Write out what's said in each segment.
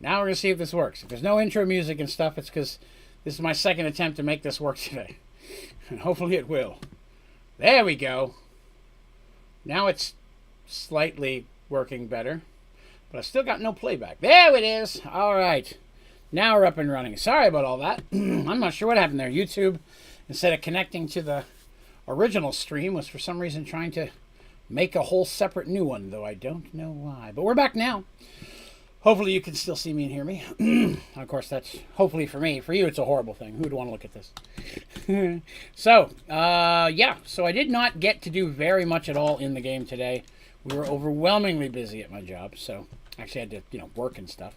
Now we're going to see if this works. If there's no intro music and stuff, it's because this is my second attempt to make this work today. And hopefully it will. There we go. Now it's slightly working better. But I've still got no playback. There it is. All right. Now we're up and running. Sorry about all that. I'm not sure what happened there. YouTube, instead of connecting to the original stream, was for some reason trying to make a whole separate new one, though I don't know why. But we're back now. Hopefully you can still see me and hear me. Of course, that's hopefully for me. For you, it's a horrible thing. Who'd want to look at this? So I did not get to do very much at all in the game today. We were overwhelmingly busy at my job, so actually I had to, work and stuff.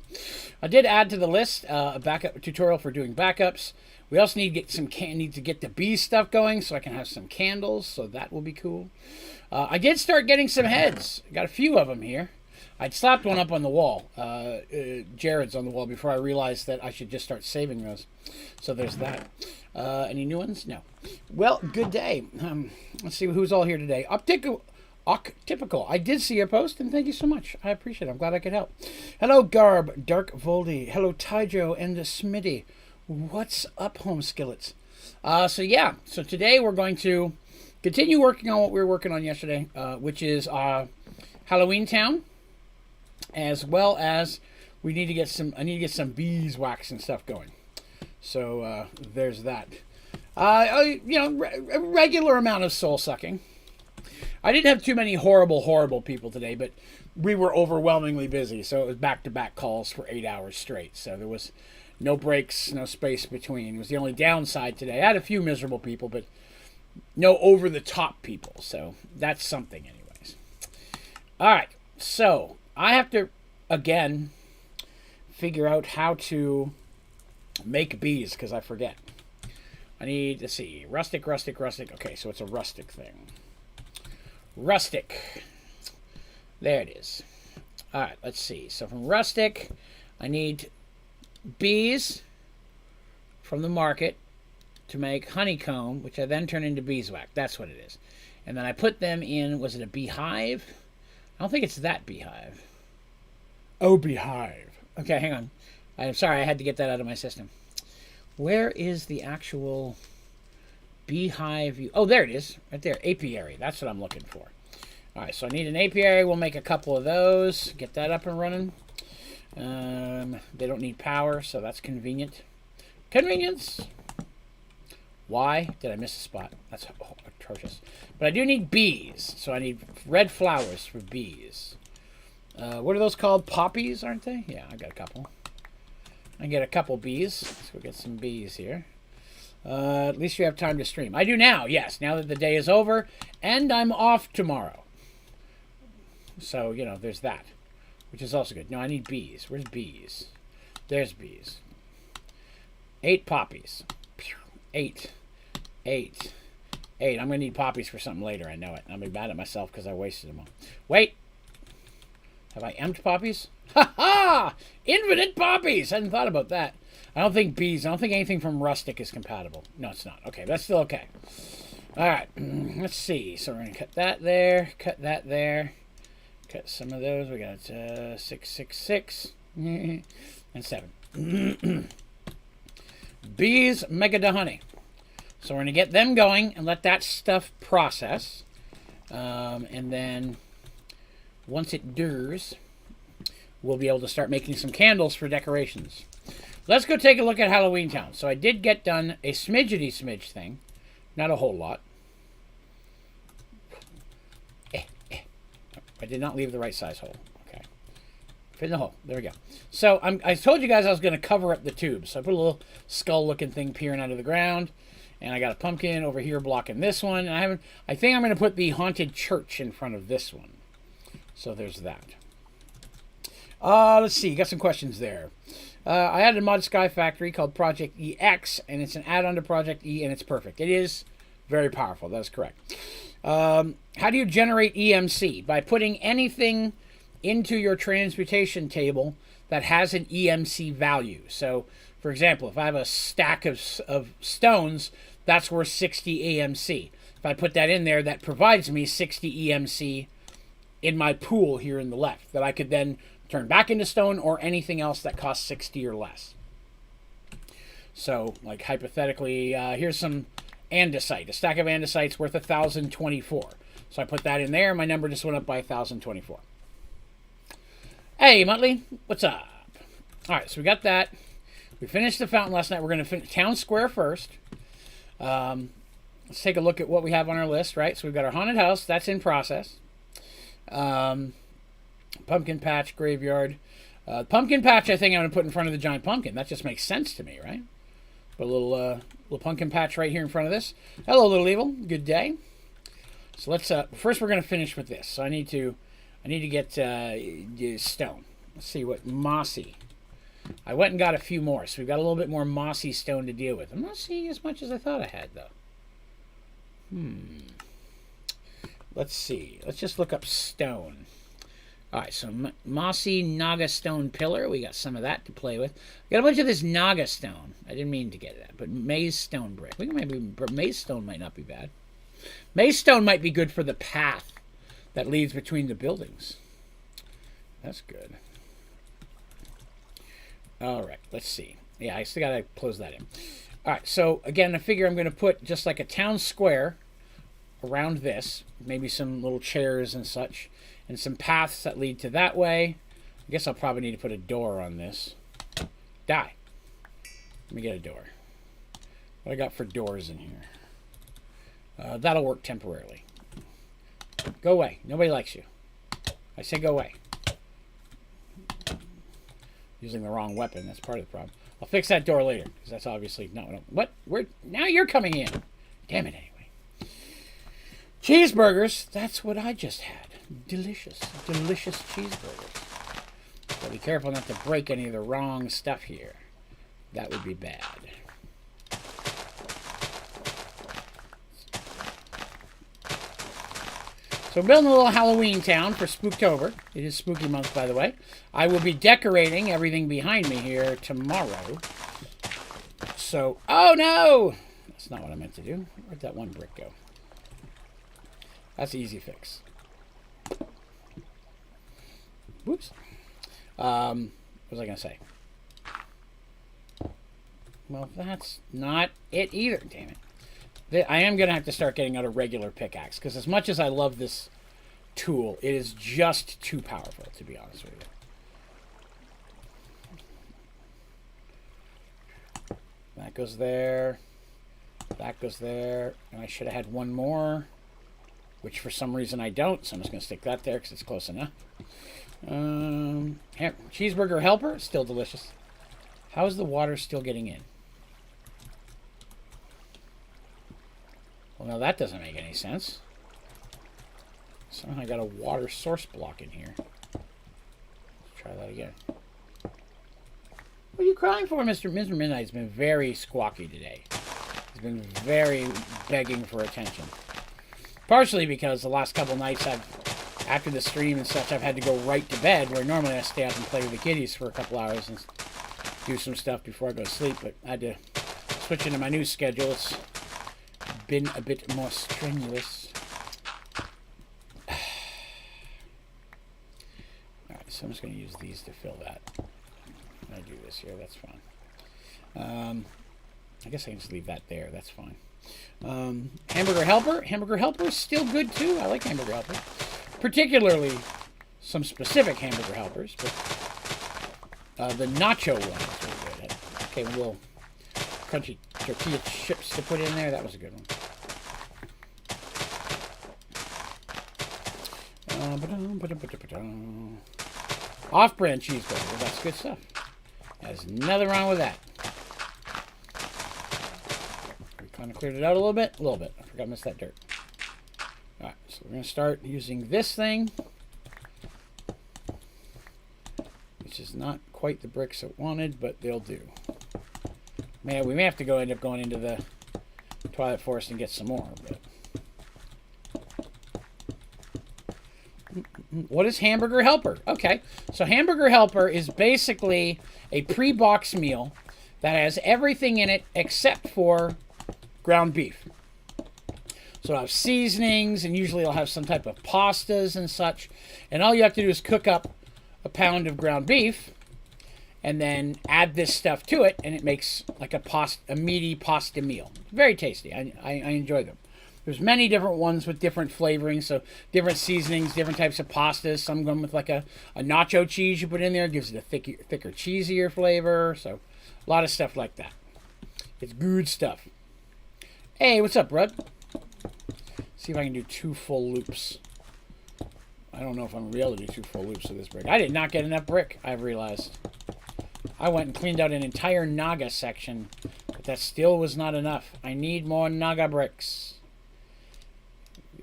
I did add to the list a backup tutorial for doing backups. We also need to get the bee stuff going so I can have some candles, so that will be cool. I did start getting some heads. Got a few of them here. I'd slapped one up on the wall. Jared's on the wall before I realized that I should just start saving those. So there's that. Any new ones? No. Well, good day. Let's see who's all here today. Typical. I did see your post, and thank you so much. I appreciate it. I'm glad I could help. Hello, Garb, Dark Voldy. Hello, Tyjo and Smitty. What's up, Home Skillets? So today we're going to continue working on what we were working on yesterday, which is Halloweentown. As well as I need to get some beeswax and stuff going. So there's that. A regular amount of soul sucking. I didn't have too many horrible people today, but we were overwhelmingly busy. So it was back-to-back calls for 8 hours straight. So there was no breaks, no space between. It was the only downside today. I had a few miserable people, but no over-the-top people. So that's something anyways. All right. So I have to, again, figure out how to make bees, because I forget. I need to see. Rustic. Okay, so it's a rustic thing. Rustic. There it is. All right, let's see. So from rustic, I need bees from the market to make honeycomb, which I then turn into beeswax. That's what it is. And then I put them in, was it a beehive? I don't think it's that beehive. Oh, beehive. Okay, hang on. I'm sorry, I had to get that out of my system. Where is the actual beehive? Oh, there it is. Right there. Apiary. That's what I'm looking for. All right, so I need an apiary. We'll make a couple of those. Get that up and running. They don't need power, so that's convenient. Convenience. Why did I miss a spot? That's atrocious. But I do need bees, so I need red flowers for bees. What are those called? Poppies, aren't they? Yeah, I got a couple. I can get a couple bees. Let's go get some bees here. At least you have time to stream. I do now, yes. Now that the day is over, and I'm off tomorrow. So, there's that. Which is also good. No, I need bees. Where's bees? There's bees. 8 poppies. 8. I'm going to need poppies for something later. I know it. I'll be mad at myself because I wasted them all. Wait. Have I emptied poppies? Ha ha! Infinite poppies! I hadn't thought about that. I don't think anything from rustic is compatible. No, it's not. Okay, that's still okay. All right. Let's see. So we're going to cut that there. Cut that there. Cut some of those. We got 6, and 7. Bees, mega honey. So we're going to get them going and let that stuff process. And then once it does, we'll be able to start making some candles for decorations. Let's go take a look at Halloweentown. So I did get done a smidgety thing. Not a whole lot. I did not leave the right size hole. Okay. Fit in the hole. There we go. So I told you guys I was going to cover up the tubes. So I put a little skull-looking thing peering out of the ground. And I got a pumpkin over here blocking this one. And I think I'm going to put the haunted church in front of this one. So there's that. Let's see. Got some questions there. I added a mod Sky Factory called Project EX, and it's an add-on to Project E, and it's perfect. It is very powerful. That is correct. How do you generate EMC? By putting anything into your transmutation table that has an EMC value. So, for example, if I have a stack of stones, that's worth 60 EMC. If I put that in there, that provides me 60 EMC in my pool here in the left that I could then turn back into stone, or anything else that costs 60 or less. So, like, hypothetically, here's some andesite. A stack of andesite's worth 1,024. So I put that in there, and my number just went up by 1,024. Hey, Muttley, what's up? All right, so we got that. We finished the fountain last night. We're going to finish Town Square first. Let's take a look at what we have on our list, right? So we've got our haunted house. That's in process. Pumpkin patch, graveyard. Pumpkin patch, I think I'm going to put in front of the giant pumpkin. That just makes sense to me, right? Put a little pumpkin patch right here in front of this. Hello, little evil. Good day. So let's first we're going to finish with this. So I need to get stone. Let's see what mossy. I went and got a few more, so we've got a little bit more mossy stone to deal with. I'm not seeing as much as I thought I had, though. Let's see. Let's just look up stone. All right, so mossy Naga stone pillar. We got some of that to play with. We got a bunch of this Naga stone. I didn't mean to get that, but maize stone brick. We can maybe maize stone might not be bad. Maize stone might be good for the path that leads between the buildings. That's good. All right, let's see. Yeah, I still got to close that in. All right, so again, I figure I'm going to put just like a town square around this, maybe some little chairs and such, and some paths that lead to that way. I guess I'll probably need to put a door on this. Die. Let me get a door. What I got for doors in here? That'll work temporarily. Go away. Nobody likes you. I say go away. Using the wrong weapon. That's part of the problem. I'll fix that door later, because that's obviously not what I'm... What? Where? Now you're coming in. Damn it, anyway. Cheeseburgers. That's what I just had. Delicious. Delicious cheeseburgers. But be careful not to break any of the wrong stuff here. That would be bad. So we're building a little Halloweentown for Spooktober. It is spooky month, by the way. I will be decorating everything behind me here tomorrow. So, oh no! That's not what I meant to do. Where'd that one brick go? That's an easy fix. Whoops. What was I going to say? Well, that's not it either, damn it. I am going to have to start getting out a regular pickaxe, because as much as I love this tool, it is just too powerful, to be honest with you. That goes there. That goes there. And I should have had one more, which for some reason I don't, so I'm just going to stick that there because it's close enough. Cheeseburger helper, still delicious. How is the water still getting in? Well, now that doesn't make any sense. Somehow I got a water source block in here. Let's try that again. What are you crying for, Mr. Midnight's been very squawky today. He's been very begging for attention. Partially because the last couple nights after the stream and such, I've had to go right to bed, where normally I stay up and play with the kiddies for a couple hours and do some stuff before I go to sleep, but I had to switch into my new schedule. It's been a bit more strenuous. Alright, so I'm just going to use these to fill that. I do this here, that's fine. I guess I can just leave that there, that's fine. Hamburger helper. Hamburger helper is still good too. I like hamburger helper. Particularly some specific hamburger helpers, but the nacho one is really good. Okay, a little crunchy tortilla chips to put in there. That was a good one. Off-brand cheeseburger. That's good stuff. There's nothing wrong with that. We kind of cleared it out a little bit. A little bit. I forgot to miss that dirt. Alright, so we're going to start using this thing, which is not quite the bricks it wanted, but they'll do. Man, we may have to end up going into the Twilight Forest and get some more, but... What is Hamburger Helper? Okay, so Hamburger Helper is basically a pre-boxed meal that has everything in it except for ground beef. So I'll have seasonings, and usually I'll have some type of pastas and such. And all you have to do is cook up a pound of ground beef, and then add this stuff to it, and it makes like a meaty pasta meal. Very tasty. I enjoy them. There's many different ones with different flavorings, so different seasonings, different types of pastas. Some of them with like a nacho cheese you put in there, gives it a thicker, cheesier flavor. So a lot of stuff like that. It's good stuff. Hey, what's up, bud? See if I can do 2 full loops. I don't know if I'm going to be able to do 2 full loops of this brick. I did not get enough brick, I've realized. I went and cleaned out an entire Naga section, but that still was not enough. I need more Naga bricks.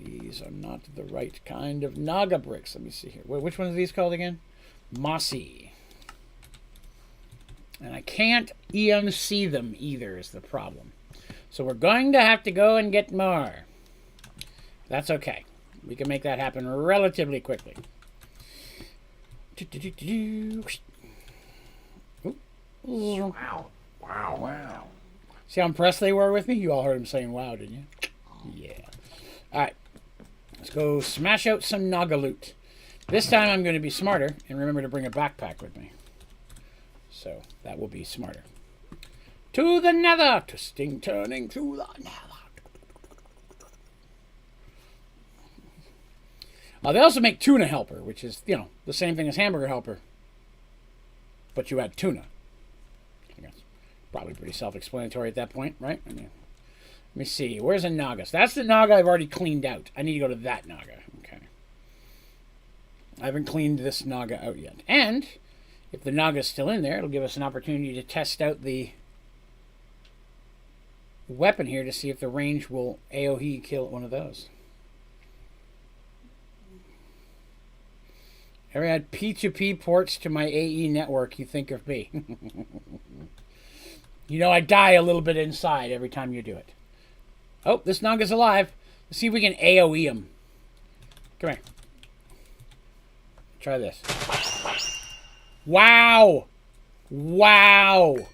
These are not the right kind of Naga bricks. Let me see here. Which one are these called again? Mossy. And I can't EMC them either is the problem. So we're going to have to go and get more. That's okay. We can make that happen relatively quickly. Wow. Wow. Wow. See how impressed they were with me? You all heard them saying wow, didn't you? Yeah. Alright. Let's go smash out some Naga loot. This time I'm going to be smarter and remember to bring a backpack with me. So that will be smarter. To the nether! Twisting, turning to the nether. They also make tuna helper, which is, you know, the same thing as hamburger helper. But you add tuna. I guess probably pretty self-explanatory at that point, right? I mean, let me see. Where's a Naga? So that's the Naga I've already cleaned out. I need to go to that Naga. Okay. I haven't cleaned this Naga out yet. And if the Naga's still in there, it'll give us an opportunity to test out the weapon here to see if the range will AoE kill one of those. Ever had P2P ports to my AE network, you think of me. You know I die a little bit inside every time you do it. Oh, this Naga's alive. Let's see if we can AoE him. Come here. Try this. Wow! Wow!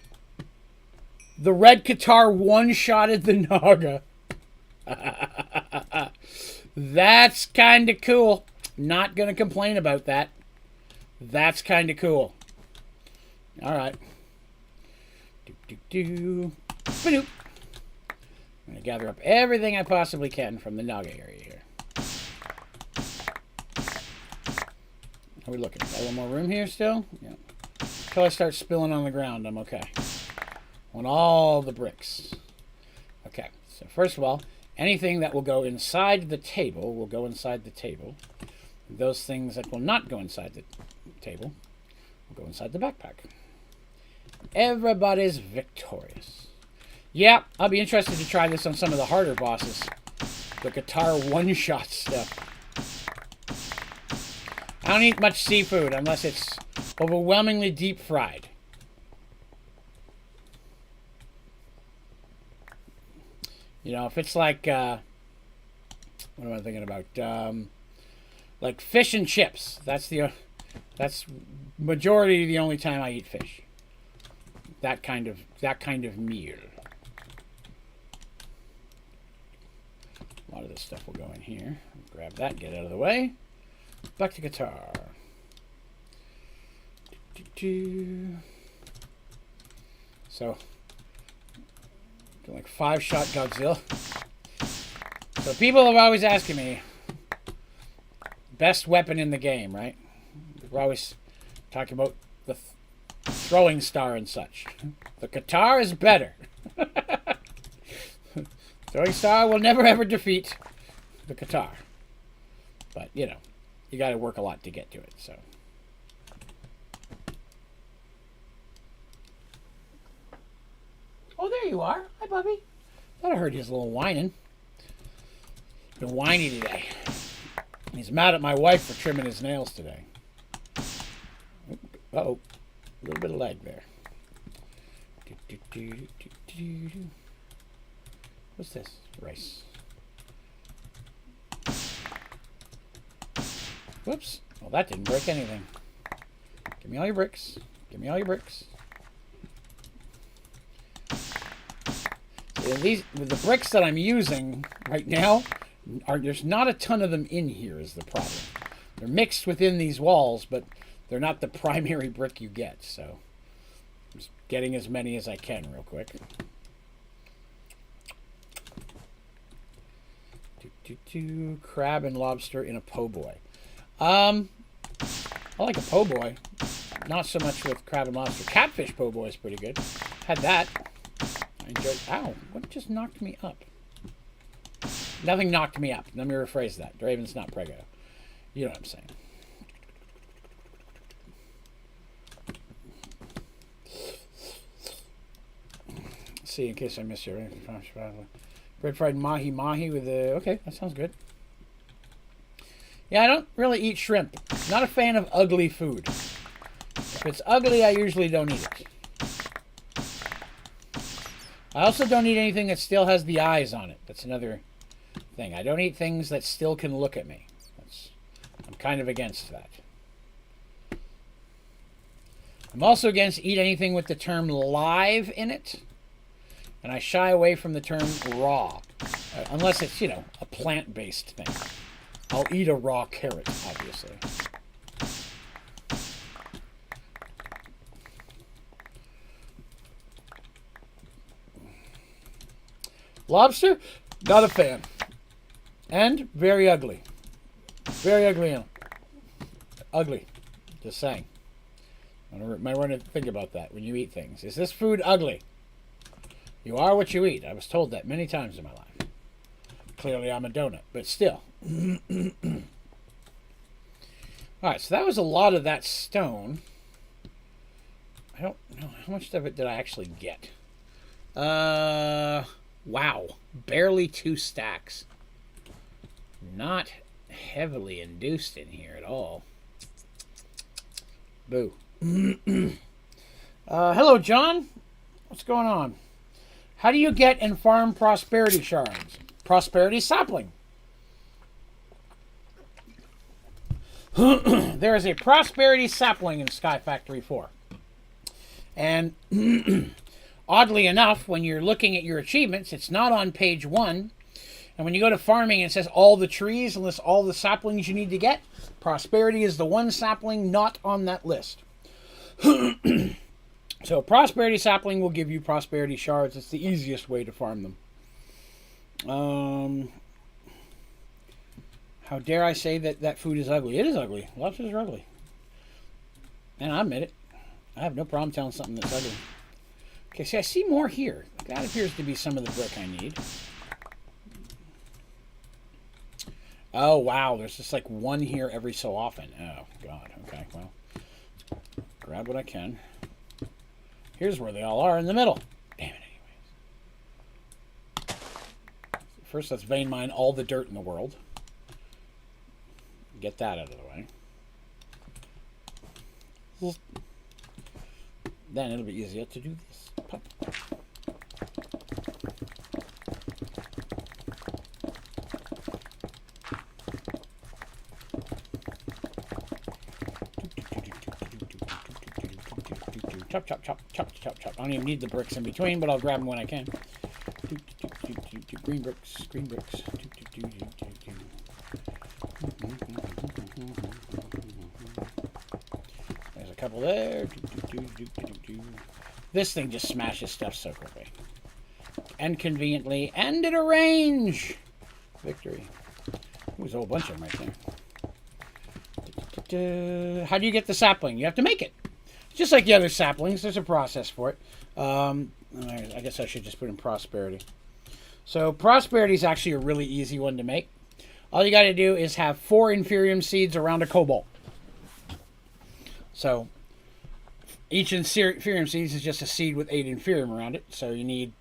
The red Qatar one-shotted the Naga. That's kind of cool. Not going to complain about that. That's kind of cool. All right. I'm going to gather up everything I possibly can from the Naga area here. How are we looking? Got a little more room here still? Yeah. Until I start spilling on the ground, I'm okay. Want all the bricks. Okay. So first of all, anything that will go inside the table will go inside the table. Those things that will not go inside the table will go inside the backpack. Everybody's victorious. Yeah, I'll be interested to try this on some of the harder bosses. The Qatar one-shot stuff. I don't eat much seafood unless it's overwhelmingly deep fried. You know, if it's like, what am I thinking about? Like fish and chips. That's majority the only time I eat fish. That kind of meal. A lot of this stuff will go in here. Grab that, get out of the way. Back to guitar. So, like 5-shot Godzilla. So people have always asking me, best weapon in the game, right? We're always talking about the throwing star and such. The Qatar is better. Throwing star will never ever defeat the Qatar. But, you know, you got to work a lot to get to it, so. Oh, there you are. Hi, Bubby. Thought I heard his little whining. Been whiny today. He's mad at my wife for trimming his nails today. Uh-oh. A little bit of lag there. What's this? Rice. Whoops. Well, that didn't break anything. Give me all your bricks. Give me all your bricks. The bricks that I'm using right now, there's not a ton of them in here is the problem. They're mixed within these walls, but they're not the primary brick you get, so I'm just getting as many as I can real quick. Crab and lobster in a po' boy. I like a po' boy. Not so much with crab and lobster. Catfish po' boy is pretty good. Had that. I enjoyed. Ow! What just knocked me up? Nothing knocked me up. Let me rephrase that. Draven's not prego. You know what I'm saying. Let's see, in case I missed you. Bread fried mahi with the... Okay, that sounds good. Yeah, I don't really eat shrimp. Not a fan of ugly food. If it's ugly, I usually don't eat it. I also don't eat anything that still has the eyes on it. That's another thing. I don't eat things that still can look at me. I'm kind of against that. I'm also against eat anything with the term live in it. And I shy away from the term raw. Unless it's, you know, a plant-based thing. I'll eat a raw carrot, obviously. Lobster? Not a fan. And very ugly. Very ugly. Ugly. Just saying. You might want to think about that when you eat things. Is this food ugly? You are what you eat. I was told that many times in my life. Clearly I'm a donut, but still. Alright, so that was a lot of that stone. I don't know. How much of it did I actually get? Wow. Barely 2 stacks. Not heavily induced in here at all. Boo. Hello, John. What's going on? How do you get and farm prosperity shards? Prosperity sapling. There is a prosperity sapling in Sky Factory 4. And oddly enough, when you're looking at your achievements, it's not on page 1. And when you go to farming, it says all the trees and lists all the saplings you need to get. Prosperity is the one sapling not on that list. So prosperity sapling will give you prosperity shards. It's the easiest way to farm them. How dare I say that food is ugly? It is ugly. Lobsters are ugly. And I admit it. I have no problem telling something that's ugly. Okay, see, I see more here. That appears to be some of the brick I need. Oh, wow. There's just like one here every so often. Oh, God. Okay, well. Grab what I can. Here's where they all are, in the middle. Damn it, anyways. First, let's vein mine all the dirt in the world. Get that out of the way. Then it'll be easier to do this. Pop. Chop, chop, chop, chop, chop, chop. I don't even need the bricks in between, but I'll grab them when I can. Green bricks, green bricks. There's a couple there. This thing just smashes stuff so quickly. And conveniently, and at a range. Victory. There's a whole bunch of them right there. How do you get the sapling? You have to make it. Just like the other saplings, there's a process for it. I guess I should just put in prosperity. So prosperity is actually a really easy one to make. All you got to do is have 4 inferium seeds around a cobalt. So each inferium seeds is just a seed with 8 inferium around it. So you need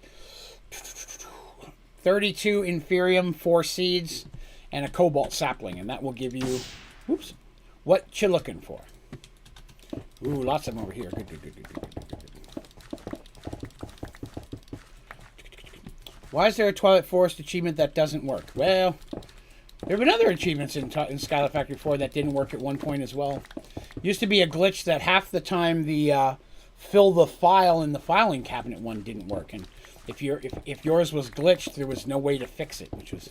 32 inferium, 4 seeds, and a cobalt sapling. And that will give you, whoops, what you're looking for. Ooh, lots of them over here. Good. Why is there a Twilight Forest achievement that doesn't work? Well, there have been other achievements in Skylar Factory 4 that didn't work at one point as well. Used to be a glitch that half the time the fill the file in the filing cabinet one didn't work, and if yours was glitched, there was no way to fix it, which was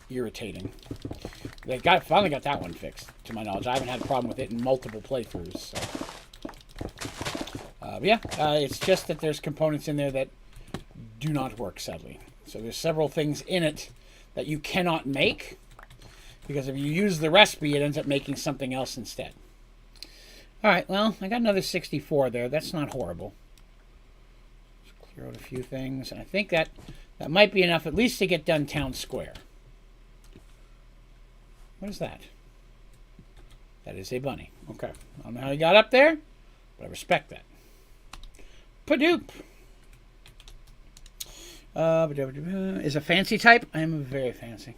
irritating. They finally got that one fixed, to my knowledge. I haven't had a problem with it in multiple playthroughs. So. It's just that there's components in there that do not work, sadly. So there's several things in it that you cannot make, because if you use the recipe, it ends up making something else instead. All right, well, I got another 64 there. That's not horrible. Just clear out a few things, and I think that might be enough at least to get done town square. What is that? That is a bunny. Okay. I don't know how he got up there, but I respect that. Padoop. Is a fancy type? I am very fancy.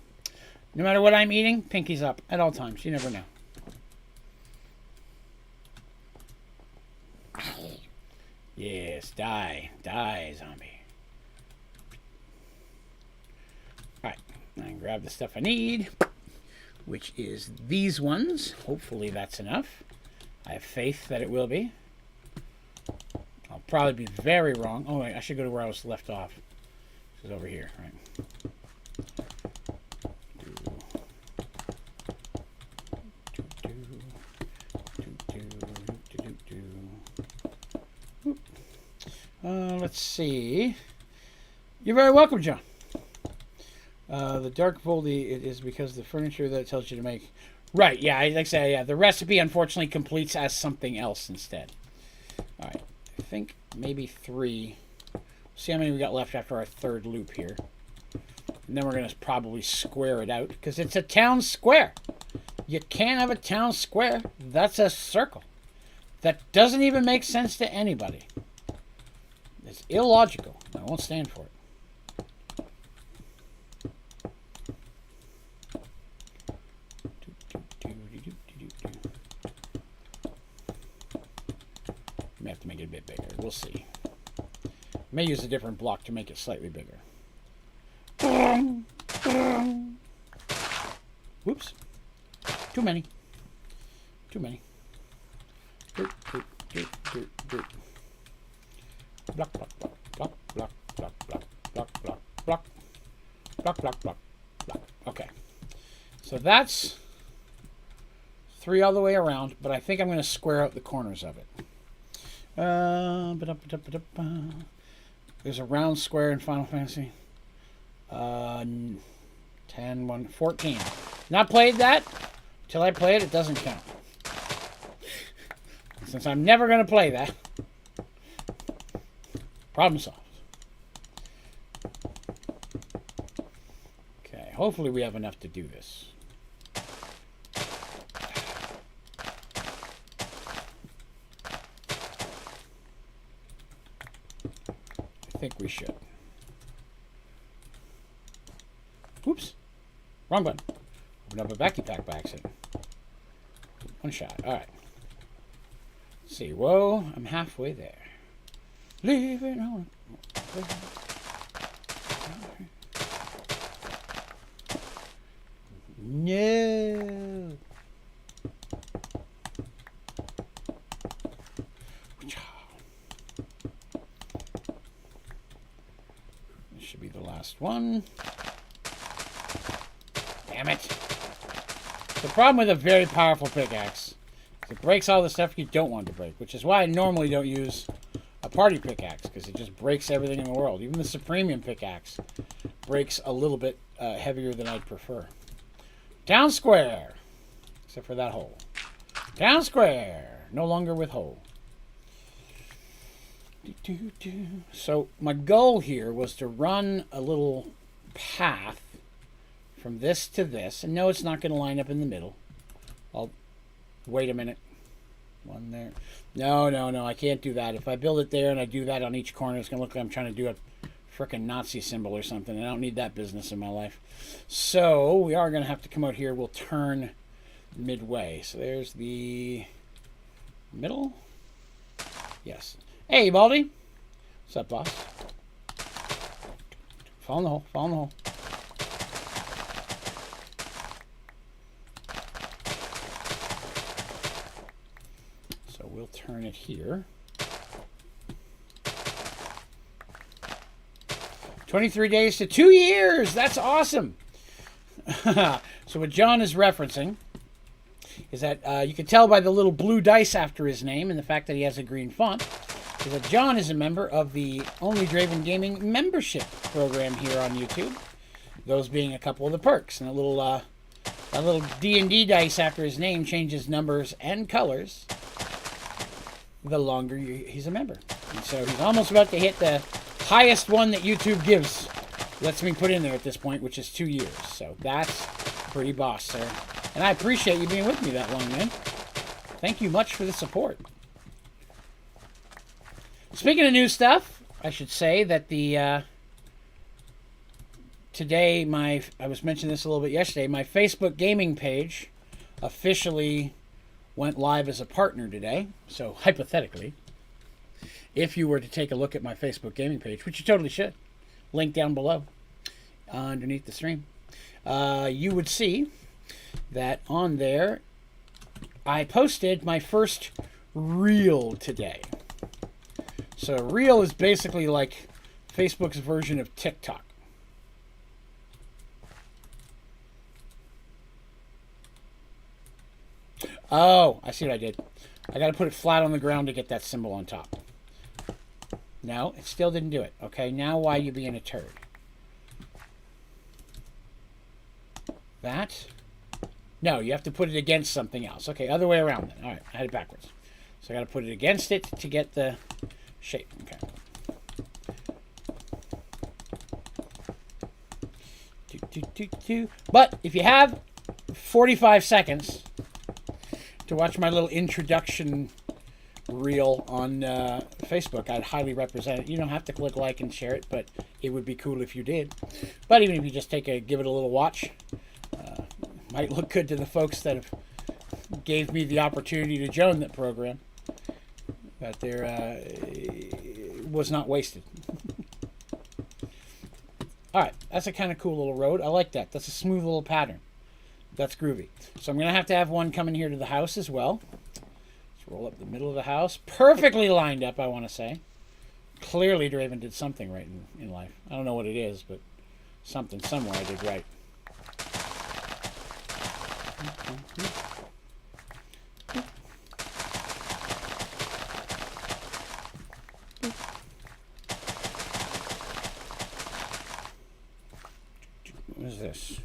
No matter what I'm eating, pinky's up at all times. You never know. Yes, die. Die, zombie. Alright, I can grab the stuff I need, which is these ones. Hopefully that's enough. I have faith that it will be. I'll probably be very wrong. Oh, wait, I should go to where I was left off. This is over here, right? Let's see. You're very welcome, John. The dark voldy, it is because the furniture that it tells you to make. Right, yeah, like I say, yeah, the recipe unfortunately completes as something else instead. All right, I think maybe 3. See how many we got left after our third loop here. And then we're going to probably square it out, because it's a town square. You can't have a town square. That's a circle. That doesn't even make sense to anybody. It's illogical. I won't stand for it. May have to make it a bit bigger. We'll see. May use a different block to make it slightly bigger. Whoops. Too many. Too many. Block, block, block, block, block, block, block, block, block, block, block, block, block, block. Okay. So that's 3 all the way around, but I think I'm going to square out the corners of it. There's a round square in Final Fantasy. 10, 1, 14. Not played that. Till I play it, it doesn't count. Since I'm never going to play that, problem solved. Okay, hopefully we have enough to do this. I think we should. Oops. Wrong button. Open up a vacuum pack by accident. One shot. Alright. Let's see. Whoa, I'm halfway there. Leave it on. No. This should be the last one. Damn it. The problem with a very powerful pickaxe is it breaks all the stuff you don't want to break, which is why I normally don't use a party pickaxe, because it just breaks everything in the world. Even the Supremium pickaxe breaks a little bit heavier than I'd prefer. Town square. Except for that hole. Town square. No longer with hole. So my goal here was to run a little path from this to this. And no, it's not going to line up in the middle. I'll wait a minute. One there. No, I can't do that. If I build it there and I do that on each corner, it's going to look like I'm trying to do a frickin' Nazi symbol or something. I don't need that business in my life. So we are going to have to come out here. We'll turn midway. So there's the middle. Yes. Hey, Baldy. What's up, boss? Fall in the hole. Fall in the hole. So we'll turn it here. 23 days to 2 years. That's awesome. So what John is referencing is that you can tell by the little blue dice after his name and the fact that he has a green font, is that John is a member of the Onlydraven Gaming membership program here on YouTube. Those being a couple of the perks. And a little D&D dice after his name changes numbers and colors the longer he's a member. And so he's almost about to hit the highest one that YouTube gives, lets me put in there at this point, which is 2 years. So that's pretty boss, sir. And I appreciate you being with me that long, man. Thank you much for the support. Speaking of new stuff, I should say that the today, I was mentioning this a little bit yesterday, my Facebook gaming page officially went live as a partner today. So hypothetically, if you were to take a look at my Facebook gaming page, which you totally should, link down below underneath the stream, you would see that on there I posted my first reel today. So reel is basically like Facebook's version of TikTok. Oh, I see what I did. I got to put it flat on the ground to get that symbol on top. No, it still didn't do it. Okay, now why are you being a turd? That? No, you have to put it against something else. Okay, other way around then. All right, I had it backwards. So I got to put it against it to get the shape. Okay. But if you have 45 seconds to watch my little introduction reel on Facebook, I'd highly represent it. You don't have to click like and share it, but it would be cool if you did. But even if you just give it a little watch, might look good to the folks that have gave me the opportunity to join that program. That there was not wasted. All right, that's a kind of cool little road. I like that. That's a smooth little pattern. That's groovy. So I'm going to have one coming here to the house as well. Let's roll up the middle of the house. Perfectly lined up, I want to say. Clearly, Draven did something right in life. I don't know what it is, but something somewhere I did right. What is this?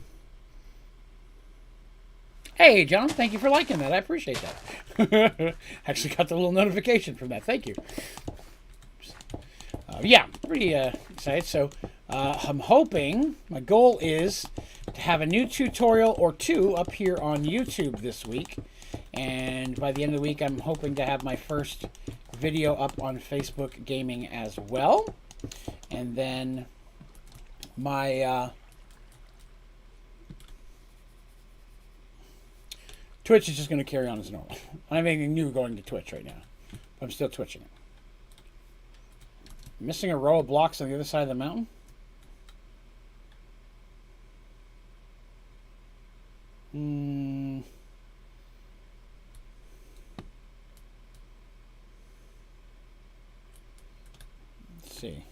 Hey, John, thank you for liking that. I appreciate that. Actually got the little notification from that. Thank you. Yeah, pretty excited. So I'm hoping, my goal is to have a new tutorial or two up here on YouTube this week. And by the end of the week, I'm hoping to have my first video up on Facebook Gaming as well. And then my Twitch is just going to carry on as normal. I don't have anything new going to Twitch right now. But I'm still twitching it. Missing a row of blocks on the other side of the mountain? Let's see.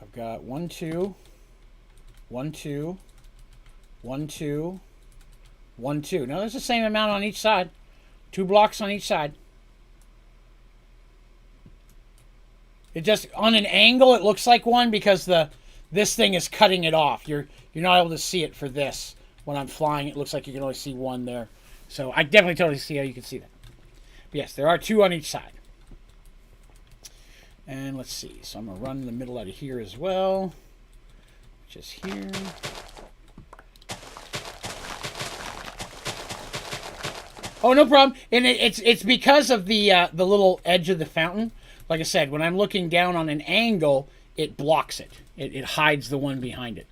I've got 1, 2, 1, 2, 1, 2, 1, 2. Now there's the same amount on each side. 2 blocks on each side. It just, on an angle, it looks like one because this thing is cutting it off. You're not able to see it for this. When I'm flying, it looks like you can only see one there. So I definitely totally see how you can see that. But yes, there are 2 on each side. And let's see. So I'm going to run the middle out of here as well. Which is here. Oh, no problem. And it's because of the little edge of the fountain. Like I said, when I'm looking down on an angle, it blocks it. It hides the one behind it.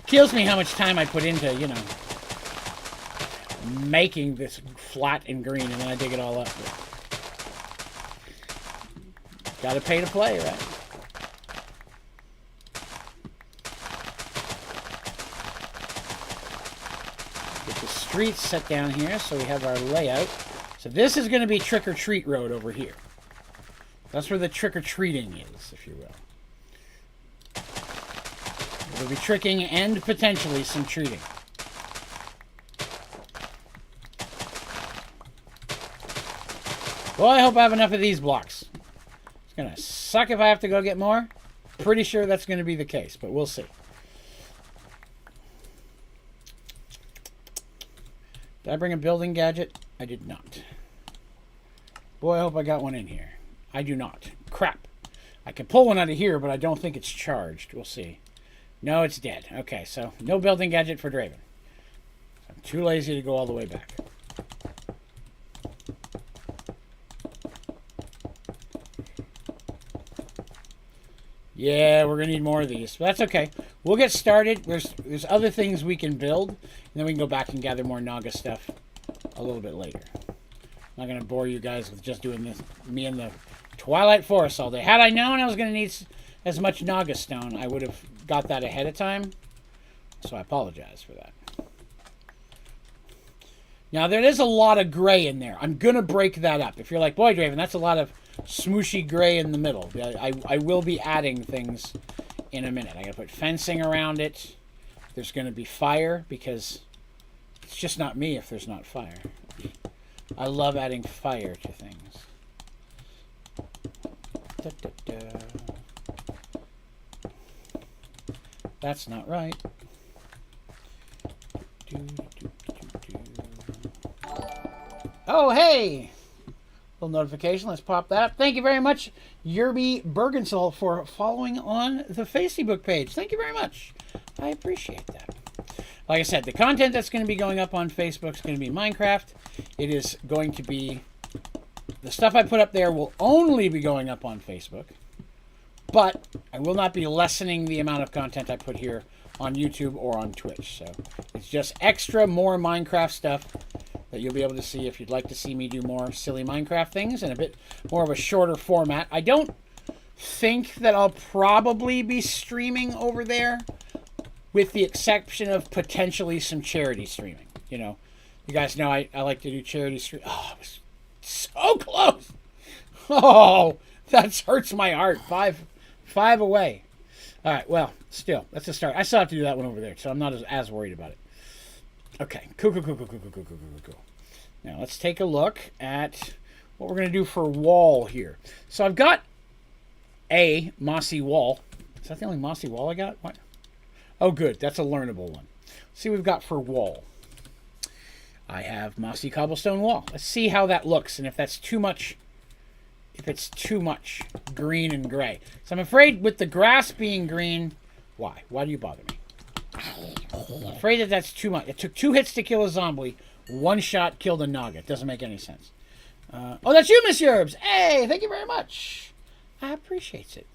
Kills me how much time I put into, making this flat and green, and then I dig it all up. Got to pay to play, right? Get the streets set down here so we have our layout. So this is going to be trick-or-treat road over here. That's where the trick-or-treating is, if you will. We'll be tricking and potentially some treating. Well, I hope I have enough of these blocks. It's going to suck if I have to go get more. Pretty sure that's going to be the case, but we'll see. Did I bring a building gadget? I did not. Boy, I hope I got one in here. I do not. Crap. I can pull one out of here, but I don't think it's charged. We'll see. No, it's dead. Okay, so no building gadget for Draven. I'm too lazy to go all the way back. Yeah, we're going to need more of these. But that's okay. We'll get started. There's other things we can build. And then we can go back and gather more Naga stuff a little bit later. I'm not going to bore you guys with just doing this. Me in the Twilight Forest all day. Had I known I was going to need as much Naga stone, I would have got that ahead of time. So I apologize for that. Now, there is a lot of gray in there. I'm going to break that up. If you're like, boy, Draven, that's a lot of smooshy gray in the middle. I will be adding things in a minute. I got to put fencing around it. There's going to be fire because it's just not me if there's not fire. I love adding fire to things. Da, da, da. That's not right. Oh, hey! Little notification. Let's pop that up. Thank you very much, Yerby Bergensol, for following on the Facebook page. Thank you very much. I appreciate that. Like I said, the content that's going to be going up on Facebook is going to be Minecraft. It is going to be... The stuff I put up there will only be going up on Facebook. But I will not be lessening the amount of content I put here on YouTube or on Twitch. So it's just extra, more Minecraft stuff that you'll be able to see if you'd like to see me do more silly Minecraft things and a bit more of a shorter format. I don't think that I'll probably be streaming over there, with the exception of potentially some charity streaming. You know, you guys know I like to do charity stream. Oh, I was so close. Oh, that hurts my heart. Five away. All right, well, still, that's a start. I still have to do that one over there, so I'm not as worried about it. Okay, cool. Now, let's take a look at what we're going to do for wall here. So I've got a mossy wall. Is that the only mossy wall I got? What? Oh, good. That's a learnable one. Let's see what we've got for wall. I have mossy cobblestone wall. Let's see how that looks and if that's too much. If it's too much green and gray. So I'm afraid with the grass being green, why? Why do you bother me? I'm afraid that that's too much. It took 2 hits to kill a zombie. 1 shot killed a Naga. It doesn't make any sense. Oh, that's you, Miss Yerbs. Hey, thank you very much. I appreciate it.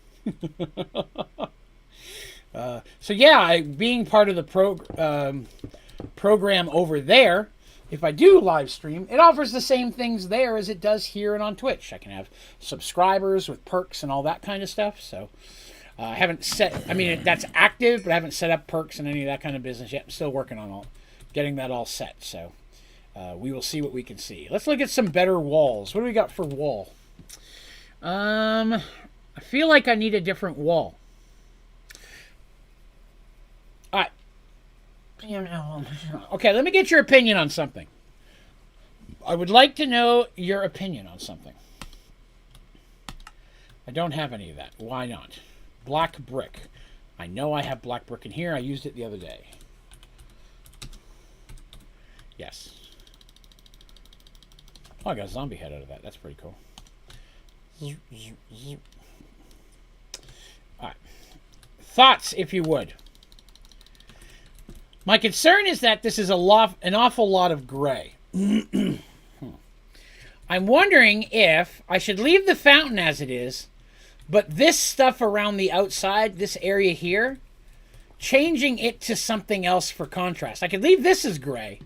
So yeah, being part of the program over there, if I do live stream, it offers the same things there as it does here and on Twitch. I can have subscribers with perks and all that kind of stuff. So I haven't set, I mean, that's active, but I haven't set up perks and any of that kind of business yet. I'm still working on getting that all set. So we will see what we can see. Let's look at some better walls. What do we got for wall? I feel like I need a different wall. All right. Okay, let me get your opinion on something. I would like to know your opinion on something. I don't have any of that. Why not? Black brick. I know I have black brick in here. I used it the other day. Yes. Oh, I got a zombie head out of that. That's pretty cool. All right. Thoughts, if you would. My concern is that this is an awful lot of gray. I'm wondering if I should leave the fountain as it is, but this stuff around the outside, this area here, changing it to something else for contrast. I could leave this as gray,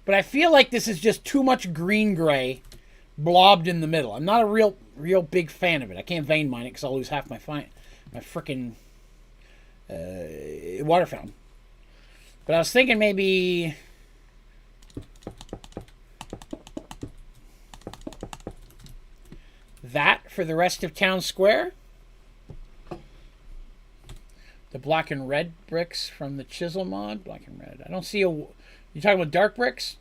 But I feel like this is just too much green-gray blobbed in the middle. I'm not a real big fan of it. I can't vein mine it because I'll lose half my frickin' water fountain. But I was thinking maybe that for the rest of town square. The black and red bricks from the chisel mod. Black and red. I don't see a... You talking about dark bricks?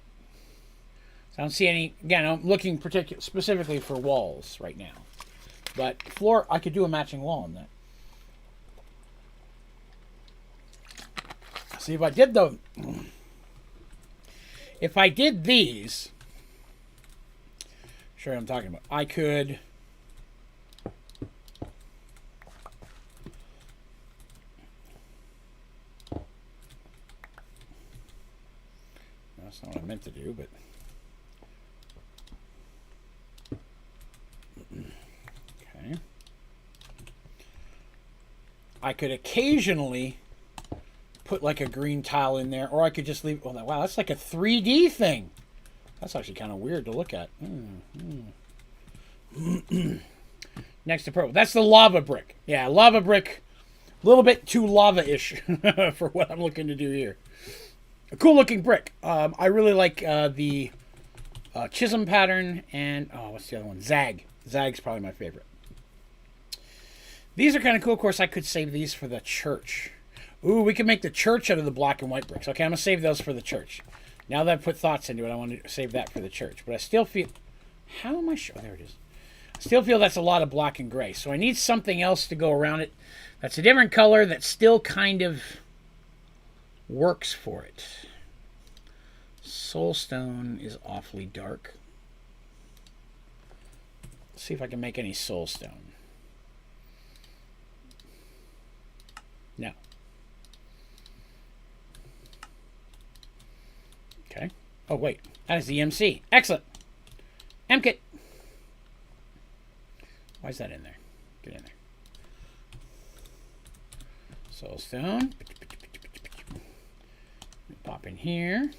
I don't see any... Again, I'm looking specifically for walls right now. But floor, I could do a matching wall on that. See, if I did the... If I did these... Sure, I'm talking about. I could... That's not what I meant to do, but... Okay. I could occasionally put like a green tile in there, or I could just leave... Oh, wow, that's like a 3D thing. That's actually kind of weird to look at. Next to purple. That's the lava brick. Yeah, lava brick. A little bit too lava-ish for what I'm looking to do here. A cool-looking brick. I really like the Chisholm pattern and... Oh, what's the other one? Zag. Zag's probably my favorite. These are kind of cool. Of course, I could save these for the church. Ooh, we could make the church out of the black and white bricks. Okay, I'm going to save those for the church. Now that I've put thoughts into it, I want to save that for the church. But I still feel... How am I sure? Oh, there it is. I still feel that's a lot of black and gray. So I need something else to go around it that's a different color that still kind of works for it. Soulstone is awfully dark. Let's see if I can make any soulstone. No. Okay. Oh, wait. That is the MC. Excellent. MKit. Why is that in there? Get in there. Soulstone. Pop in here.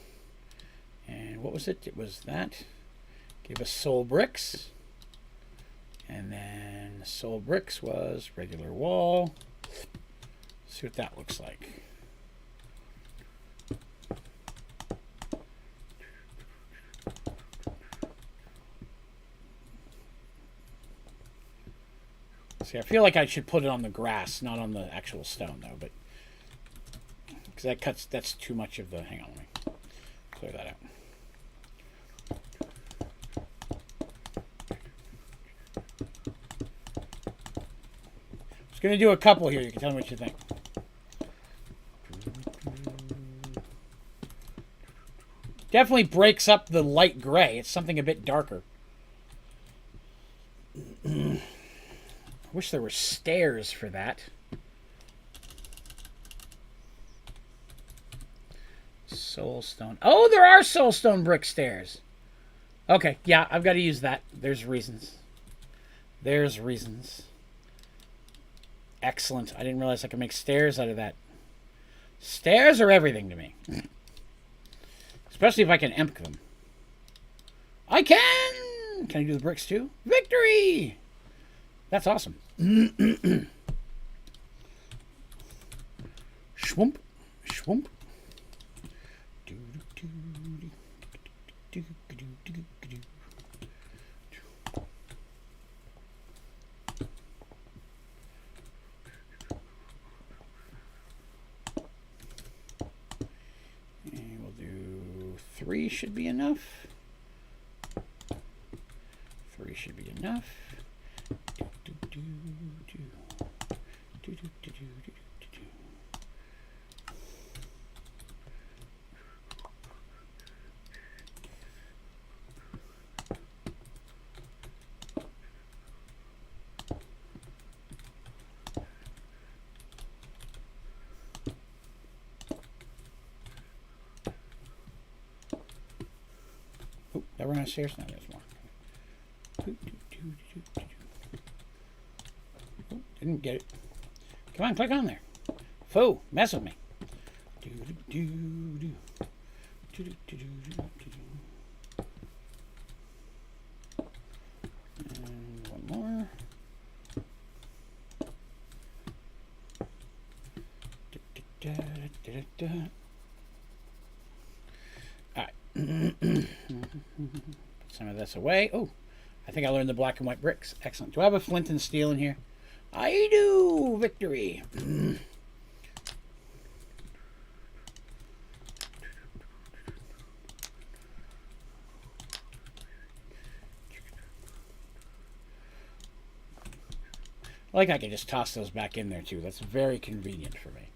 And what was it? It was that. Give us soul bricks. And then the soul bricks was regular wall. Let's see what that looks like. See, I feel like I should put it on the grass, not on the actual stone, though. But because that's too much of the... Hang on, let me clear that out. Just going to do a couple here. You can tell me what you think. Definitely breaks up the light gray. It's something a bit darker. I wish there were stairs for that. Soulstone. Oh, there are soulstone brick stairs. Okay, yeah, I've got to use that. There's reasons. There's reasons. Excellent. I didn't realize I could make stairs out of that. Stairs are everything to me. Especially if I can emp them. I can! Can I do the bricks too? Victory! That's awesome. Schwump. Schwump. And we'll do 3 should be enough. 3 should be enough. Oh, that ran upstairs. Now there's more. Oh, didn't get it. Come on, click on there. Foo, mess with me. And one more. All right. Put some of this away. Oh, I think I learned the black and white bricks. Excellent. Do I have a flint and steel in here? I do. Victory. I can just toss those back in there too. That's very convenient for me.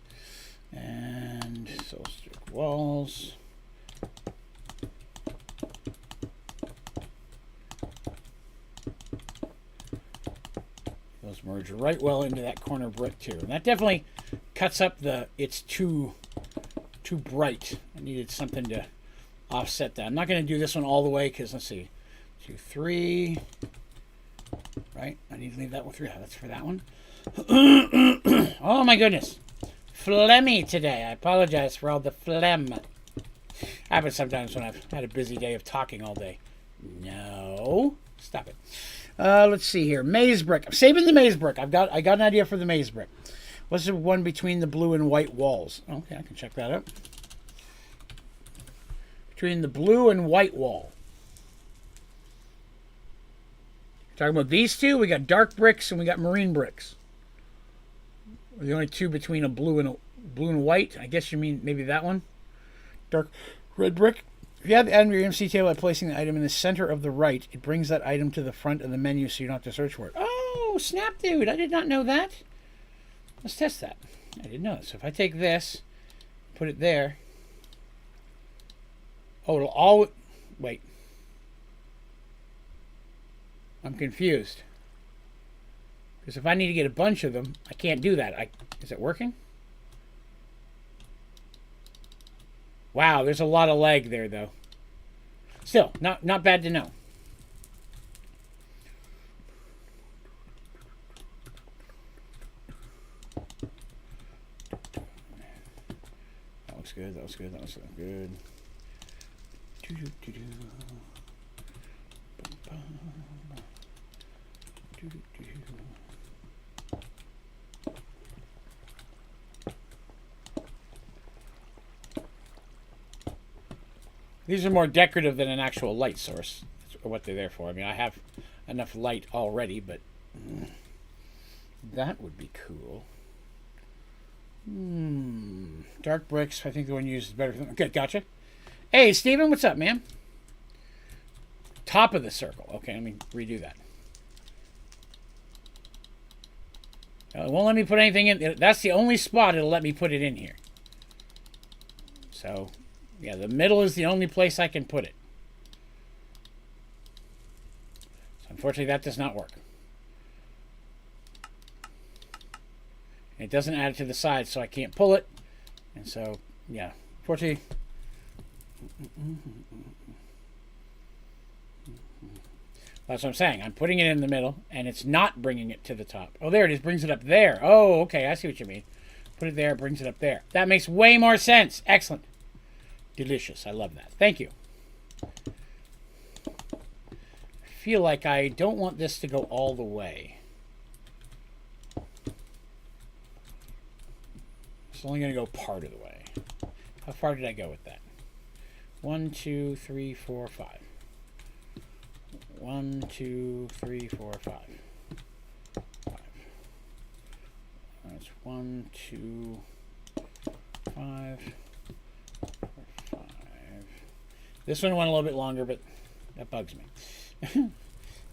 And solstice walls. Those merge right well into that corner brick too. And that definitely cuts up it's too bright. I needed something to offset that. I'm not going to do this one all the way because let's see. 2, 3. Right? I need to leave that one through. That's for that one. Oh my goodness. Phlegmy today. I apologize for all the phlegm. Happens sometimes when I've had a busy day of talking all day. No. Stop it. Let's see here. Maze brick. I'm saving the maze brick. I got an idea for the maze brick. What's the one between the blue and white walls? Okay, I can check that out. Between the blue and white wall. Talking about these two, we got dark bricks and we got marine bricks. We're the only two between a blue and white. I guess you mean maybe that one. Dark red brick. If you have the item of your MC table by placing the item in the center of the right, it brings that item to the front of the menu so you don't have to search for it. Oh, snap, dude. I did not know that. Let's test that. I didn't know that. So if I take this, put it there. Oh, it'll all... Wait. I'm confused. Because if I need to get a bunch of them, I can't do that. Is it working? Wow, there's a lot of lag there, though. Still, not bad to know. That looks good. That looks good. That looks good. These are more decorative than an actual light source. That's what they're there for. I mean, I have enough light already, but that would be cool. Dark bricks. I think the one you use is better. Okay, gotcha. Hey, Steven, what's up, man? Top of the circle. Okay, let me redo that. It won't let me put anything in. That's the only spot it'll let me put it in here. So, yeah, the middle is the only place I can put it. So, unfortunately, that does not work. It doesn't add it to the side, so I can't pull it. And so, yeah, unfortunately... That's what I'm saying. I'm putting it in the middle, and it's not bringing it to the top. Oh, there it is. Brings it up there. Oh, okay. I see what you mean. Put it there. Brings it up there. That makes way more sense. Excellent. Delicious. I love that. Thank you. I feel like I don't want this to go all the way. It's only going to go part of the way. How far did I go with that? 1, 2, 3, 4, 5. 1, 2, 3, 4, 5. 5. That's 1, 2, 5, 4, 5. This one went a little bit longer, but that bugs me. Let's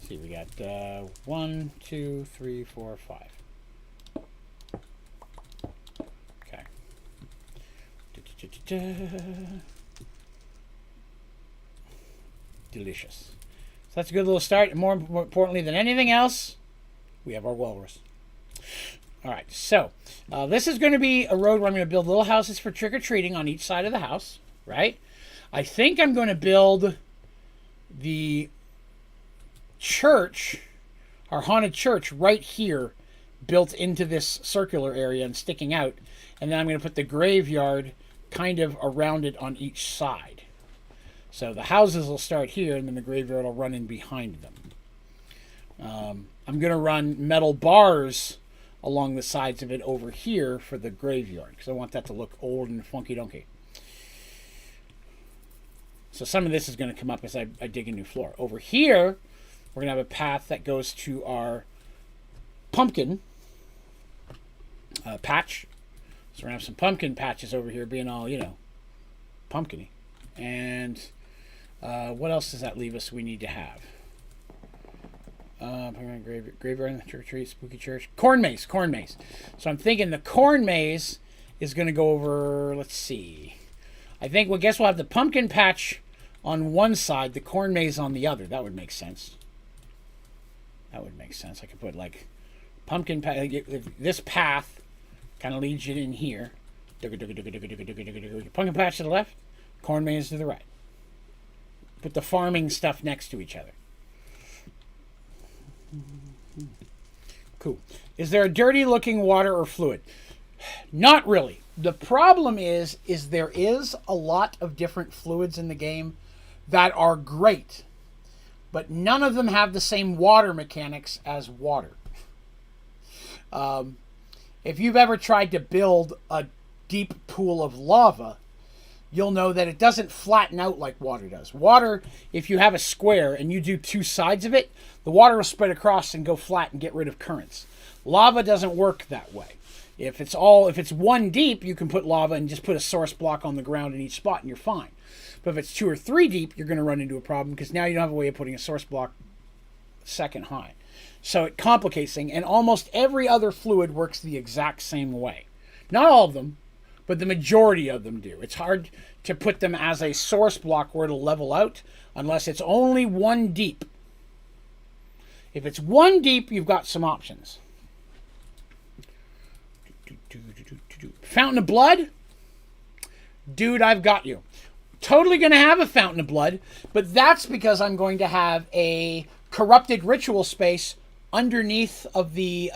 see, we got 1, 2, 3, 4, 5. Okay. Delicious. So that's a good little start. And more importantly than anything else, we have our walrus. All right, so this is going to be a road where I'm going to build little houses for trick-or-treating on each side of the house, right? I think I'm going to build the church, our haunted church, right here, built into this circular area and sticking out. And then I'm going to put the graveyard kind of around it on each side, So the houses will start here, and then the graveyard will run in behind them. I'm going to run metal bars along the sides of it over here for the graveyard, because I want that to look old and funky-dunky. So some of this is going to come up as I dig a new floor. Over here, we're going to have a path that goes to our pumpkin patch. So we're going to have some pumpkin patches over here being all, pumpkin-y. And what else does that leave us we need to have? Graveyard, trick or treat, spooky church, corn maze. So I'm thinking the corn maze is going to go over. Let's see. I think guess we'll have the pumpkin patch on one side, the corn maze on the other. That would make sense. I could put like pumpkin patch. This path kind of leads you in here. Pumpkin patch to the left, corn maze to the right. Put the farming stuff next to each other. Cool. Is there a dirty looking water or fluid? Not really. The problem is there is a lot of different fluids in the game that are great, but none of them have the same water mechanics as water. If you've ever tried to build a deep pool of lava, you'll know that it doesn't flatten out like water does. Water, if you have a square and you do two sides of it, the water will spread across and go flat and get rid of currents. Lava doesn't work that way. If it's one deep, you can put lava and just put a source block on the ground in each spot and you're fine. But if it's 2 or 3 deep, you're going to run into a problem because now you don't have a way of putting a source block second high. So it complicates things, and almost every other fluid works the exact same way. Not all of them, but the majority of them do. It's hard to put them as a source block where it'll level out unless it's only 1 deep. If it's 1 deep, you've got some options. Fountain of Blood? Dude, I've got you. Totally going to have a Fountain of Blood, but that's because I'm going to have a corrupted ritual space underneath of the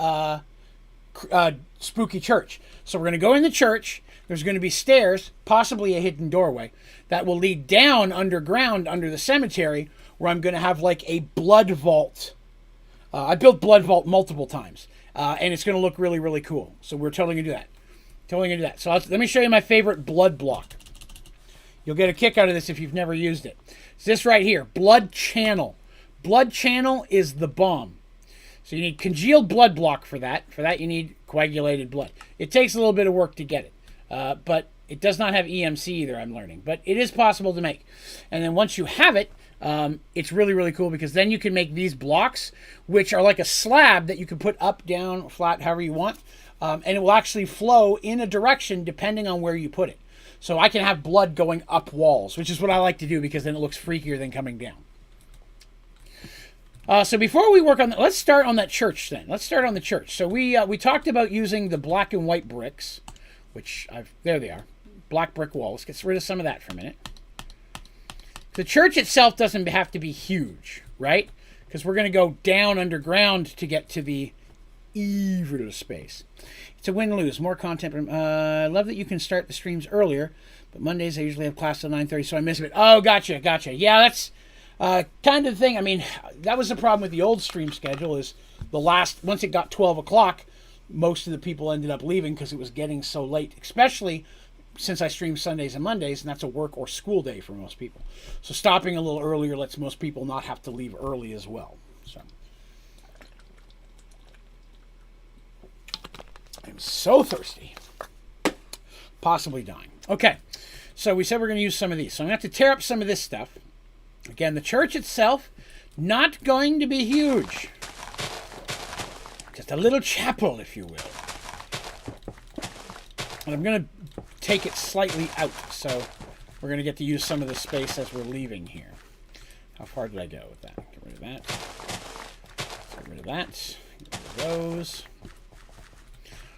spooky church. So we're going to go in the church. There's going to be stairs, possibly a hidden doorway, that will lead down underground under the cemetery, where I'm going to have like a blood vault. I built blood vault multiple times, and it's going to look really, really cool. So we're totally going to do that. So let me show you my favorite blood block. You'll get a kick out of this if you've never used it. It's this right here, blood channel. Blood channel is the bomb. So you need congealed blood block for that. For that, you need coagulated blood. It takes a little bit of work to get it, but it does not have EMC either, I'm learning. But it is possible to make. And then once you have it, it's really, really cool because then you can make these blocks, which are like a slab that you can put up, down, flat, however you want. And it will actually flow in a direction depending on where you put it. So I can have blood going up walls, which is what I like to do because then it looks freakier than coming down. So before we work on that, let's start on that church then. Let's start on the church. So we talked about using the black and white bricks, which there they are, black brick walls. Let's get rid of some of that for a minute. The church itself doesn't have to be huge, right? Because we're going to go down underground to get to the evil space. It's a win-lose, more content. I love that you can start the streams earlier, but Mondays I usually have class till 9:30, so I miss it. Oh, gotcha. Yeah, that's kind of the thing. I mean, that was the problem with the old stream schedule is once it got 12 o'clock, most of the people ended up leaving because it was getting so late, especially since I stream Sundays and Mondays, and that's a work or school day for most people. So stopping a little earlier lets most people not have to leave early as well. So I'm so thirsty. Possibly dying. Okay, so we said we're going to use some of these. So I'm going to have to tear up some of this stuff. Again, the church itself, not going to be huge. Just a little chapel, if you will. And I'm going to take it slightly out, so we're going to get to use some of the space as we're leaving here. How far did I go with that? Get rid of that. Get rid of that. Get rid of those.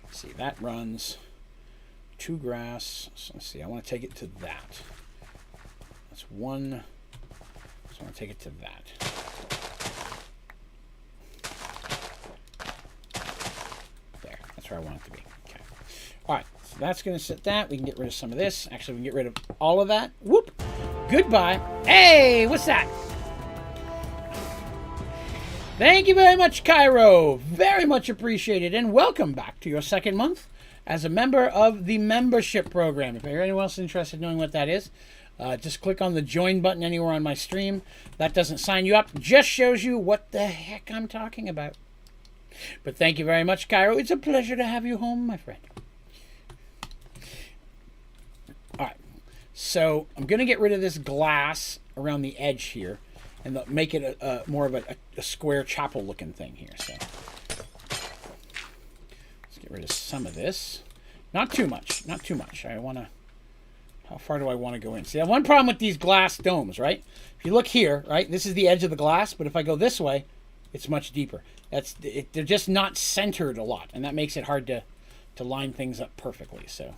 Let's see, that runs 2 grass. So let's see, I want to take it to that. That's 1. So I want to take it to that. There, that's where I want it to be. Okay. All right, so that's going to sit that. We can get rid of some of this. Actually, we can get rid of all of that. Whoop. Goodbye. Hey, what's that? Thank you very much, Cairo. Very much appreciated. And welcome back to your second month as a member of the membership program. If anyone else is interested in knowing what that is, just click on the join button anywhere on my stream. That doesn't sign you up, just shows you what the heck I'm talking about. But thank you very much, Cairo. It's a pleasure to have you home, my friend. All right. So I'm going to get rid of this glass around the edge here and make it more of a square chapel looking thing here. So let's get rid of some of this. Not too much. Not too much. I want to... How far do I want to go in? See, I have one problem with these glass domes, right? If you look here, right, this is the edge of the glass, but if I go this way, it's much deeper. They're just not centered a lot, and that makes it hard to line things up perfectly. So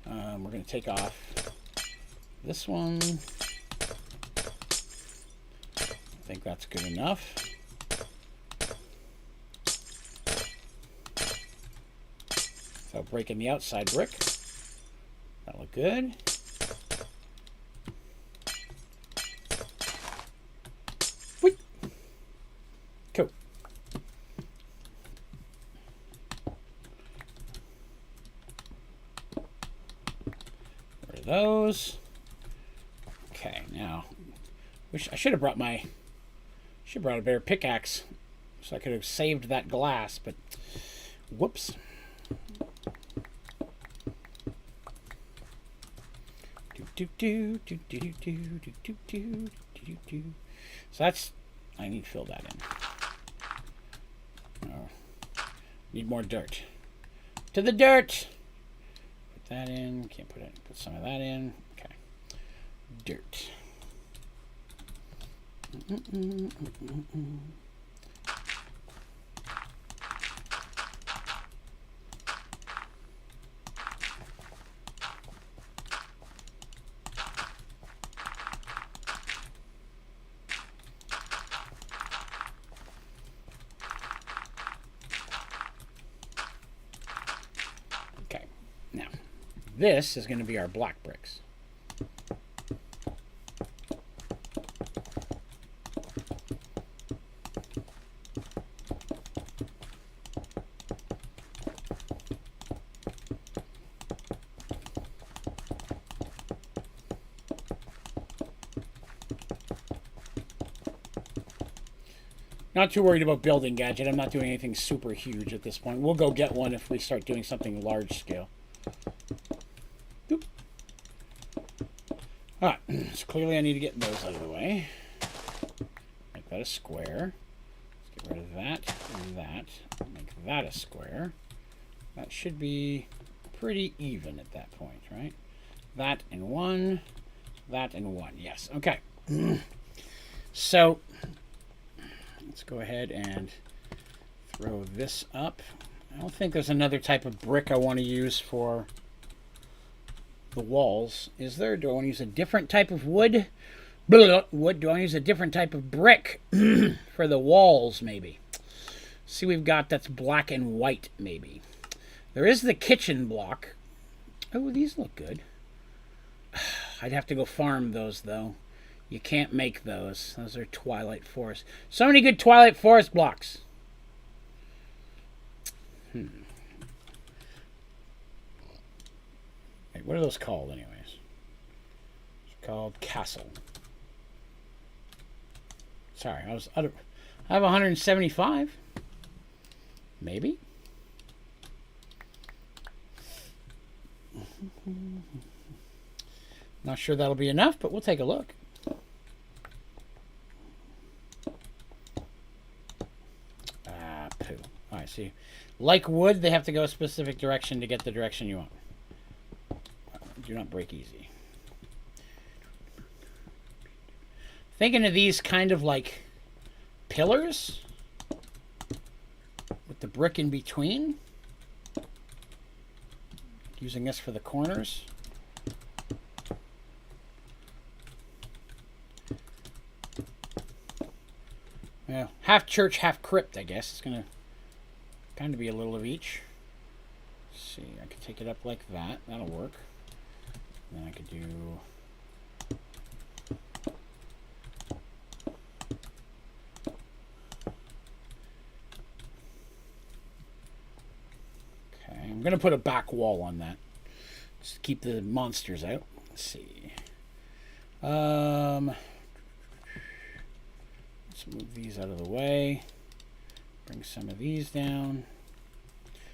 we're going to take off this one. I think that's good enough. Without breaking the outside brick. That'll look good. Whee! Cool. Rid of those. Okay, now I should have brought a better pickaxe so I could have saved that glass, but whoops. So that's, I need to fill that in. Oh, need more dirt. To the dirt. Put that in. Can't put it. Put some of that in. Okay. Dirt. Okay. Now, this is going to be our black bricks. Not too worried about building Gadget. I'm not doing anything super huge at this point. We'll go get one if we start doing something large scale. Boop. Alright, so clearly I need to get those out of the way. Make that a square. Let's get rid of that and that. Make that a square. That should be pretty even at that point, right? That and one. That and one. Yes. Okay. So... let's go ahead and throw this up. I don't think there's another type of brick I want to use for the walls. Is there? Do I want to use a different type of wood? Wood. Do I use a different type of brick for the walls, maybe? See, we've got that's black and white, maybe. There is the kitchen block. Oh, these look good. I'd have to go farm those, though. You can't make those. Those are Twilight Forest. So many good Twilight Forest blocks. Wait, what are those called, anyways? It's called Castle. Sorry, I have 175. Maybe. Not sure that'll be enough, but we'll take a look. Poo. All right, see. Like wood, they have to go a specific direction to get the direction you want. Do not break easy. Thinking of these kind of like pillars with the brick in between. Using this for the corners. Yeah, half church, half crypt, I guess. It's going to kind of be a little of each. Let's see, I could take it up like that. That'll work. Then I could do going to put a back wall on that. Just to keep the monsters out. Let's see. Let's move these out of the way. Bring some of these down.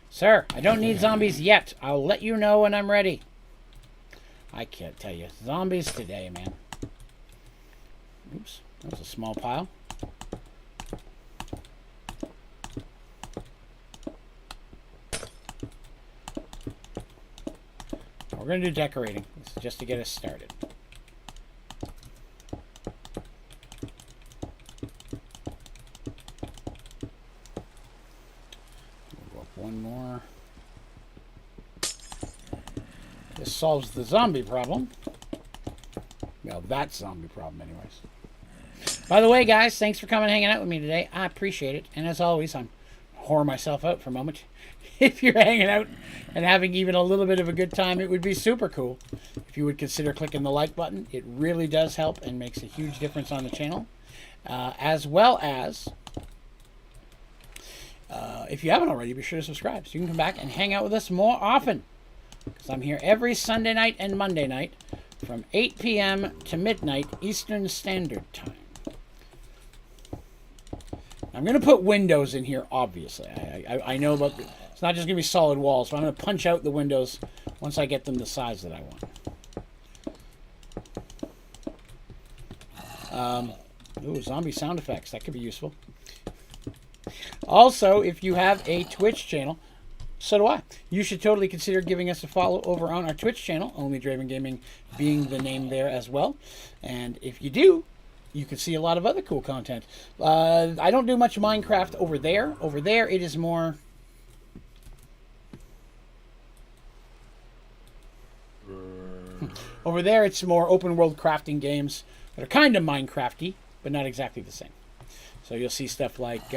Sir, I don't need zombies yet. I'll let you know when I'm ready. I can't tell you. Zombies today, man. Oops. That was a small pile. We're going to do decorating. This is just to get us started. We'll go up one more. This solves the zombie problem. Well, that zombie problem anyways. By the way, guys, thanks for coming and hanging out with me today. I appreciate it. And as always, I'm whore myself out for a moment. If you're hanging out and having even a little bit of a good time, it would be super cool if you would consider clicking the like button. It really does help and makes a huge difference on the channel. As well as, if you haven't already, be sure to subscribe so you can come back and hang out with us more often. Because I'm here every Sunday night and Monday night from 8 p.m. to midnight Eastern Standard Time. I'm going to put windows in here, obviously. I know about... It's not just going to be solid walls, so I'm going to punch out the windows once I get them the size that I want. Ooh, zombie sound effects. That could be useful. Also, if you have a Twitch channel, so do I. You should totally consider giving us a follow over on our Twitch channel, Onlydraven Gaming being the name there as well. And if you do, you can see a lot of other cool content. I don't do much Minecraft over there. Over there, it is more... Over there, it's more open-world crafting games that are kind of Minecrafty, but not exactly the same. So you'll see stuff like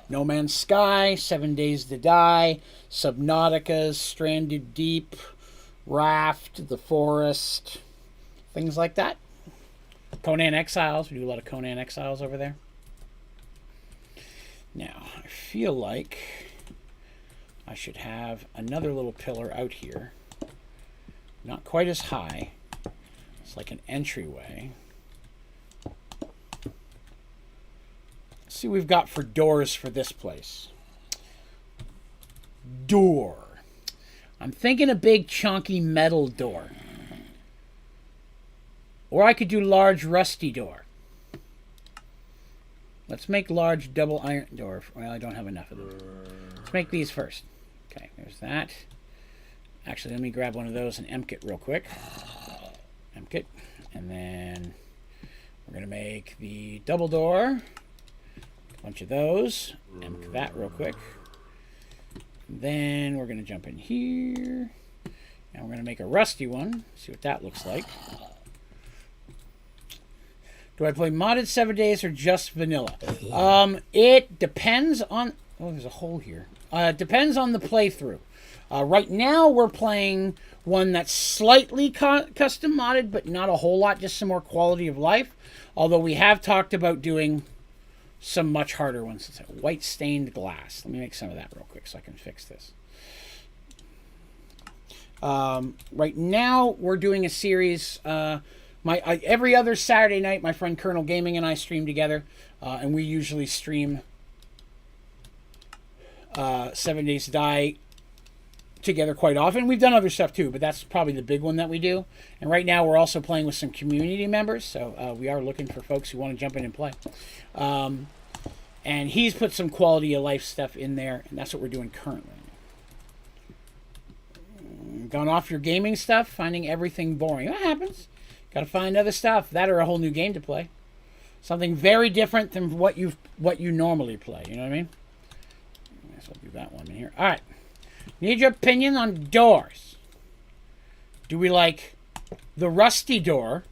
No Man's Sky, 7 Days to Die, Subnautica, Stranded Deep, Raft, The Forest, things like that. Conan Exiles. We do a lot of Conan Exiles over there. Now, I feel like I should have another little pillar out here. Not quite as high. It's like an entryway. Let's see what we've got for doors for this place. Door. I'm thinking a big chunky metal door. Or I could do large rusty door. Let's make large double iron door. Well, I don't have enough of them. Let's make these first. Okay, there's that. Actually, let me grab one of those and emk it real quick. Emk it. And then we're going to make the double door. A bunch of those. Emk that real quick. Then we're going to jump in here. And we're going to make a rusty one. See what that looks like. Do I play modded 7 days or just vanilla? It depends on... Oh, there's a hole here. It depends on the playthrough. Right now, we're playing one that's slightly custom modded, but not a whole lot, just some more quality of life. Although we have talked about doing some much harder ones. It's like white stained glass. Let me make some of that real quick so I can fix this. Right now, we're doing a series... every other Saturday night, my friend Colonel Gaming and I stream together, and we usually stream 7 Days to Die together quite often. We've done other stuff too, but that's probably the big one that we do. And right now, we're also playing with some community members, so we are looking for folks who want to jump in and play. And he's put some quality of life stuff in there, and that's what we're doing currently. Gone off your gaming stuff, finding everything boring. That happens. Got to find other stuff. That or a whole new game to play. Something very different than what you normally play. You know what I mean? I guess I'll do that one in here. All right. Need your opinion on doors. Do we like the rusty door?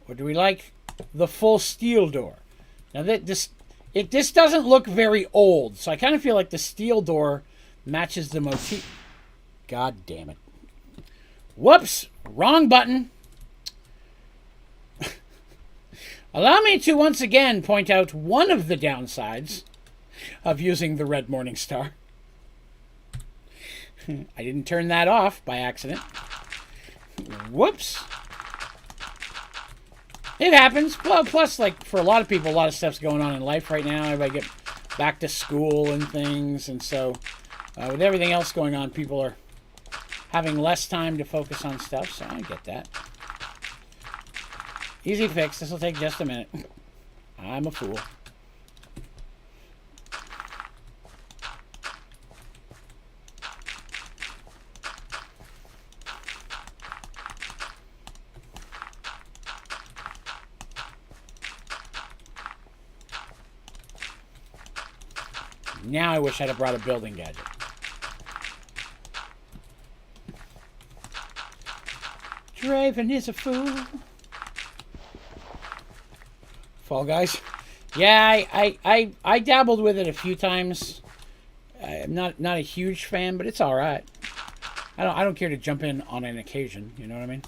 Or do we like the full steel door? Now, this doesn't look very old, so I kind of feel like the steel door matches the motif. God damn it. Whoops, wrong button. Allow me to once again point out one of the downsides of using the red morning star. I didn't turn that off by accident. Whoops. It happens. Well, plus, like, for a lot of people, a lot of stuff's going on in life right now. Everybody get back to school and things. And so, with everything else going on, people are having less time to focus on stuff. So I get that. Easy fix. This will take just a minute. I'm a fool. Now I wish I'd have brought a building gadget. Draven is a fool. Fall Guys. Yeah, I dabbled with it a few times. I'm not a huge fan, but it's all right. I don't care to jump in on an occasion. You know what I mean?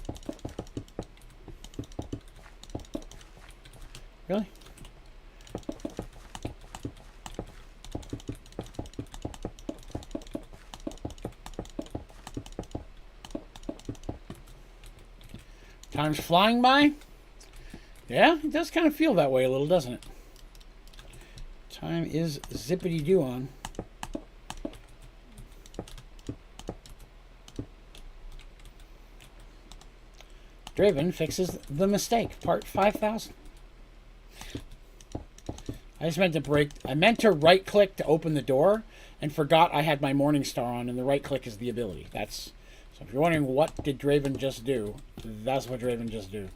Really? Time's flying by? Yeah, it does kind of feel that way a little, doesn't it? Time is zippity-doo on. Draven fixes the mistake, part 5000. I just meant to break... I meant to right-click to open the door and forgot I had my morning star on, and the right-click is the ability. That's... So if you're wondering what did Draven just do, that's what Draven just do.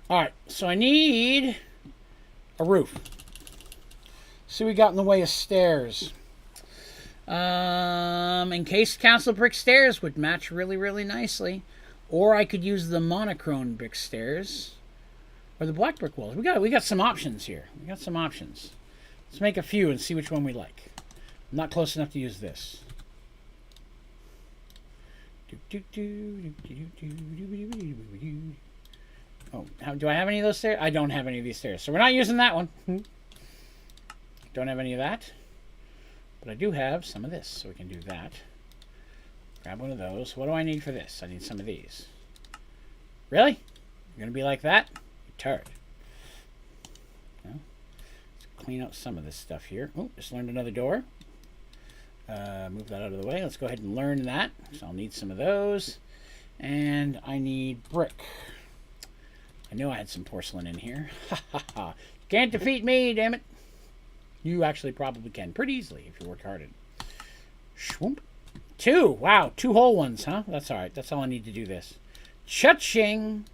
Alright, so I need a roof. See what we got in the way of stairs. Encased castle brick stairs would match really, really nicely. Or I could use the monochrome brick stairs. Or the black brick walls. We got some options here. We got some options. Let's make a few and see which one we like. I'm not close enough to use this. Oh, do I have any of those stairs? I don't have any of these stairs. So we're not using that one. Don't have any of that. But I do have some of this, so we can do that. Grab one of those. What do I need for this? I need some of these. Really? You're going to be like that? You're tired. No? Let's clean out some of this stuff here. Oh, just learned another door. Move that out of the way. Let's go ahead and learn that. So I'll need some of those. And I need brick. I knew I had some porcelain in here. Ha ha ha. Can't defeat me, damn it. You actually probably can pretty easily if you work hard at it. Shwoomp. 2. Wow, 2 whole ones, huh? That's all right. That's all I need to do this. Cha-ching.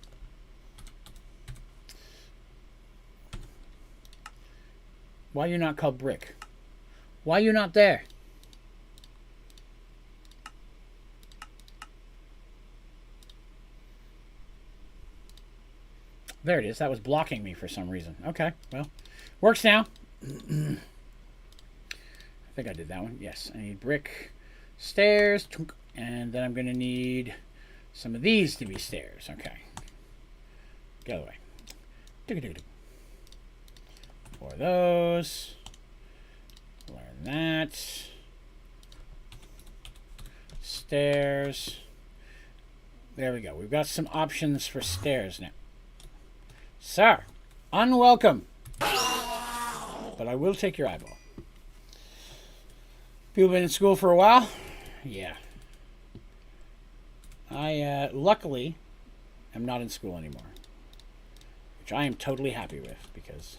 Why are you not called brick? Why are you not there? There it is. That was blocking me for some reason. Okay, well, works now. I think I did that one. Yes, I need brick, stairs, and then I'm going to need some of these to be stairs. Okay. Get out of the way. For those. Learn that. Stairs. There we go. We've got some options for stairs now. Sir, unwelcome. But I will take your eyeball. People been in school for a while? Yeah. I, luckily, am not in school anymore. Which I am totally happy with, because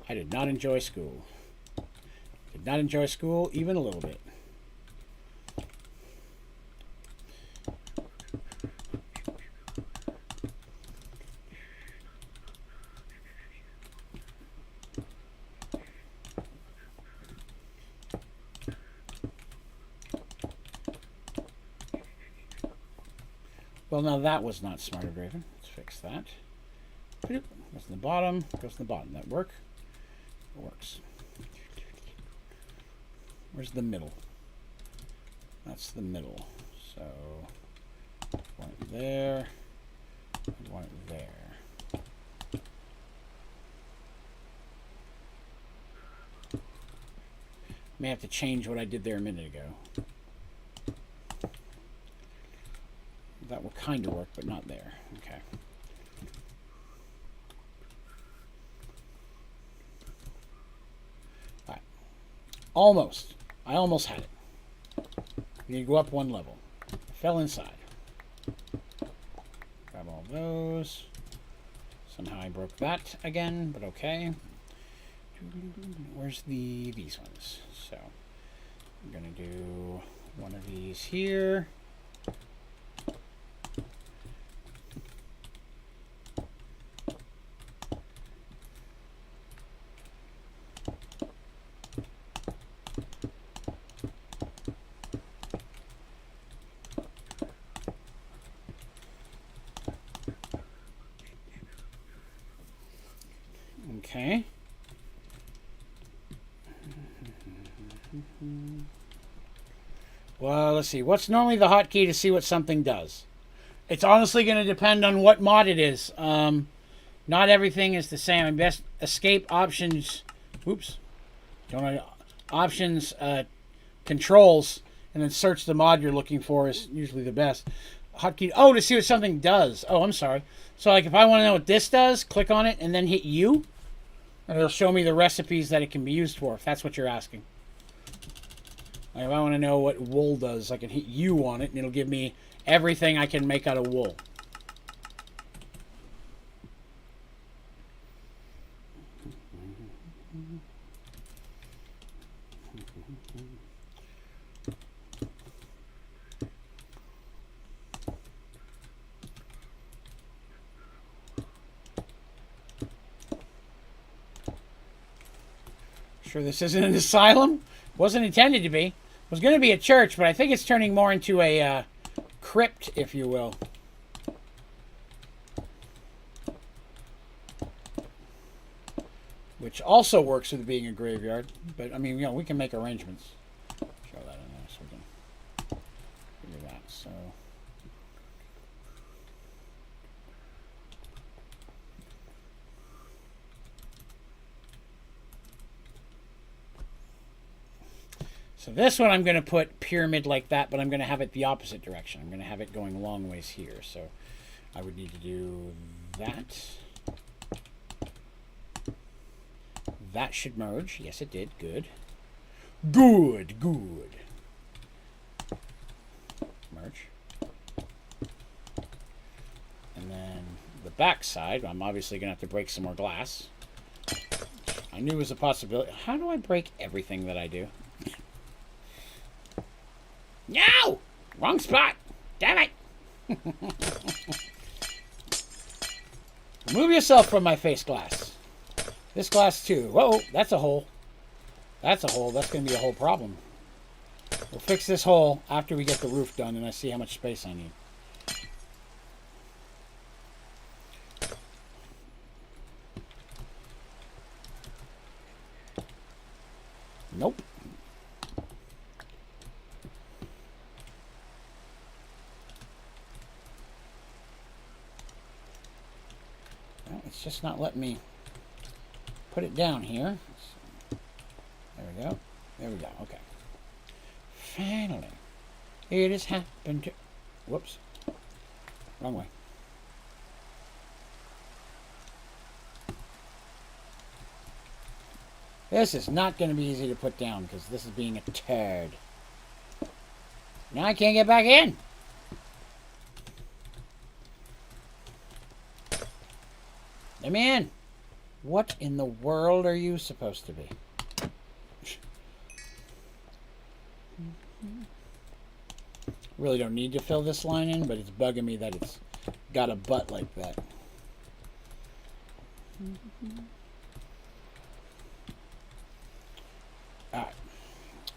I did not enjoy school. Did not enjoy school even a little bit. Well, now that was not smart of Raven. Let's fix that. Goes in the bottom. Goes in the bottom. That work? It works. Where's the middle? That's the middle. So, right there. I want it there. May have to change what I did there a minute ago. That will kind of work, but not there. Okay. All right. Almost. I almost had it. You need to go up one level. Fell inside. Grab all those. Somehow I broke that again, but okay. Where's these ones? So I'm gonna do one of these here. Okay. Well, let's see. What's normally the hotkey to see what something does? It's honestly going to depend on what mod it is. Not everything is the same. Best escape options. Oops. Don't know. Options, controls, and then search the mod you're looking for is usually the best. Hotkey. Oh, to see what something does. Oh, I'm sorry. So, like, if I want to know what this does, click on it and then hit U. And it'll show me the recipes that it can be used for, if that's what you're asking. Like if I want to know what wool does, I can hit U on it, and it'll give me everything I can make out of wool. Sure this isn't an asylum? Wasn't intended to be. It was going to be a church, but I think it's turning more into a crypt, if you will. Which also works with being a graveyard. But, I mean, you know, we can make arrangements. Show that in there so we can figure that. So... So this one I'm going to put pyramid like that, but I'm going to have it the opposite direction. I'm going to have it going long ways here. So I would need to do that. That should merge. Yes, it did. Good. Good, good. Merge. And then the back side, I'm obviously going to have to break some more glass. I knew it was a possibility. How do I break everything that I do? No! Wrong spot! Damn it! Remove yourself from my face glass. This glass too. Whoa, that's a hole. That's a hole. That's going to be a whole problem. We'll fix this hole after we get the roof done and I see how much space I need. Nope. It's just not letting me put it down here. There we go. There we go. Okay. Finally. It has happened to... Whoops. Wrong way. This is not going to be easy to put down because this is being a turd. Now I can't get back in. Let me in. What in the world are you supposed to be? Really don't need to fill this line in, but it's bugging me that it's got a butt like that. Alright.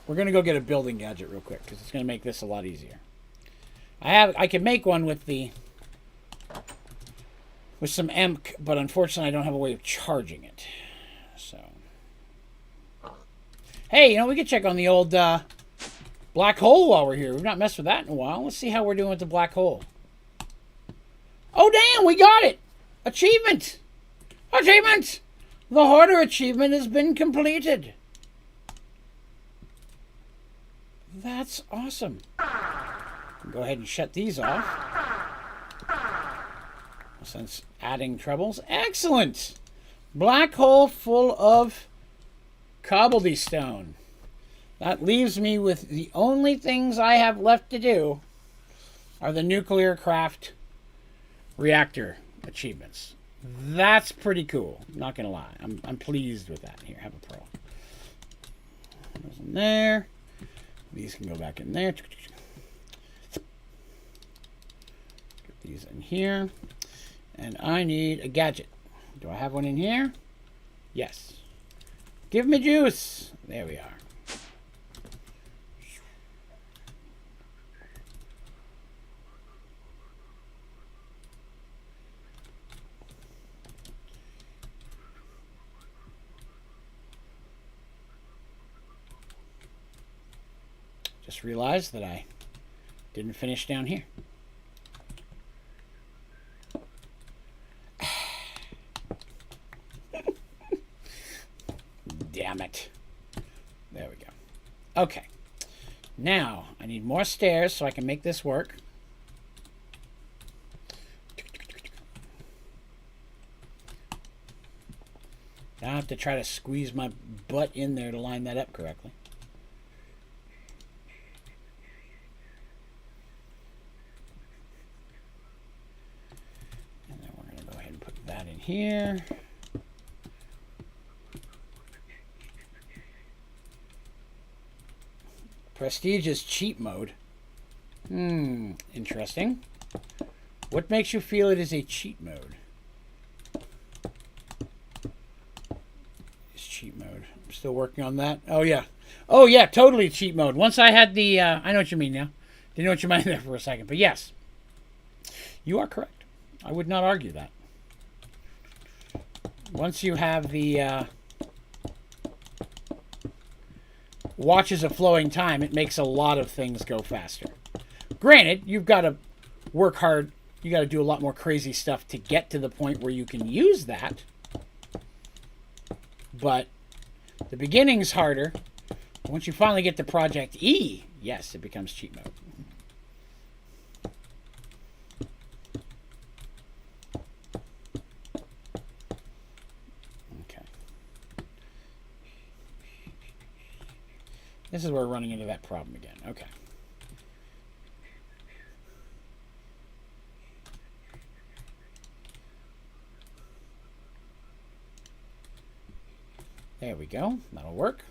We're going to go get a building gadget real quick because it's going to make this a lot easier. I can make one with some EMC, but unfortunately I don't have a way of charging it. So, hey, you know, we could check on the old black hole while we're here. We've not messed with that in a while. Let's see how we're doing with the black hole. Oh, damn, we got it. Achievement. Achievement. The hoarder achievement has been completed. That's awesome. Go ahead and shut these off. Since adding troubles. Excellent. Black hole full of cobblestone. That leaves me with the only things I have left to do are the nuclear craft reactor achievements. That's pretty cool. Not gonna lie. I'm pleased with that. Here, have a pearl. Those in there. These can go back in there. Get these in here. And I need a gadget. Do I have one in here? Yes. Give me juice. There we are. Just realized that I didn't finish down here. Damn it. There we go. Okay. Now, I need more stairs so I can make this work. Now I have to try to squeeze my butt in there to line that up correctly. And then we're going to go ahead and put that in here. Prestige is cheat mode. Interesting. What makes you feel it is a cheat mode? It's cheat mode. I'm still working on that. Oh, yeah. Oh, yeah, totally cheat mode. Once I had the... I know what you mean now. Didn't know what you meant there for a second. But yes, you are correct. I would not argue that. Once you have the... watches of flowing time, it makes a lot of things go faster. Granted, you've got to work hard. You got to do a lot more crazy stuff to get to the point where you can use that. But the beginning's harder. Once you finally get to Project E, yes, it becomes cheat mode. This is where we're running into that problem again. Okay. There we go. That'll work.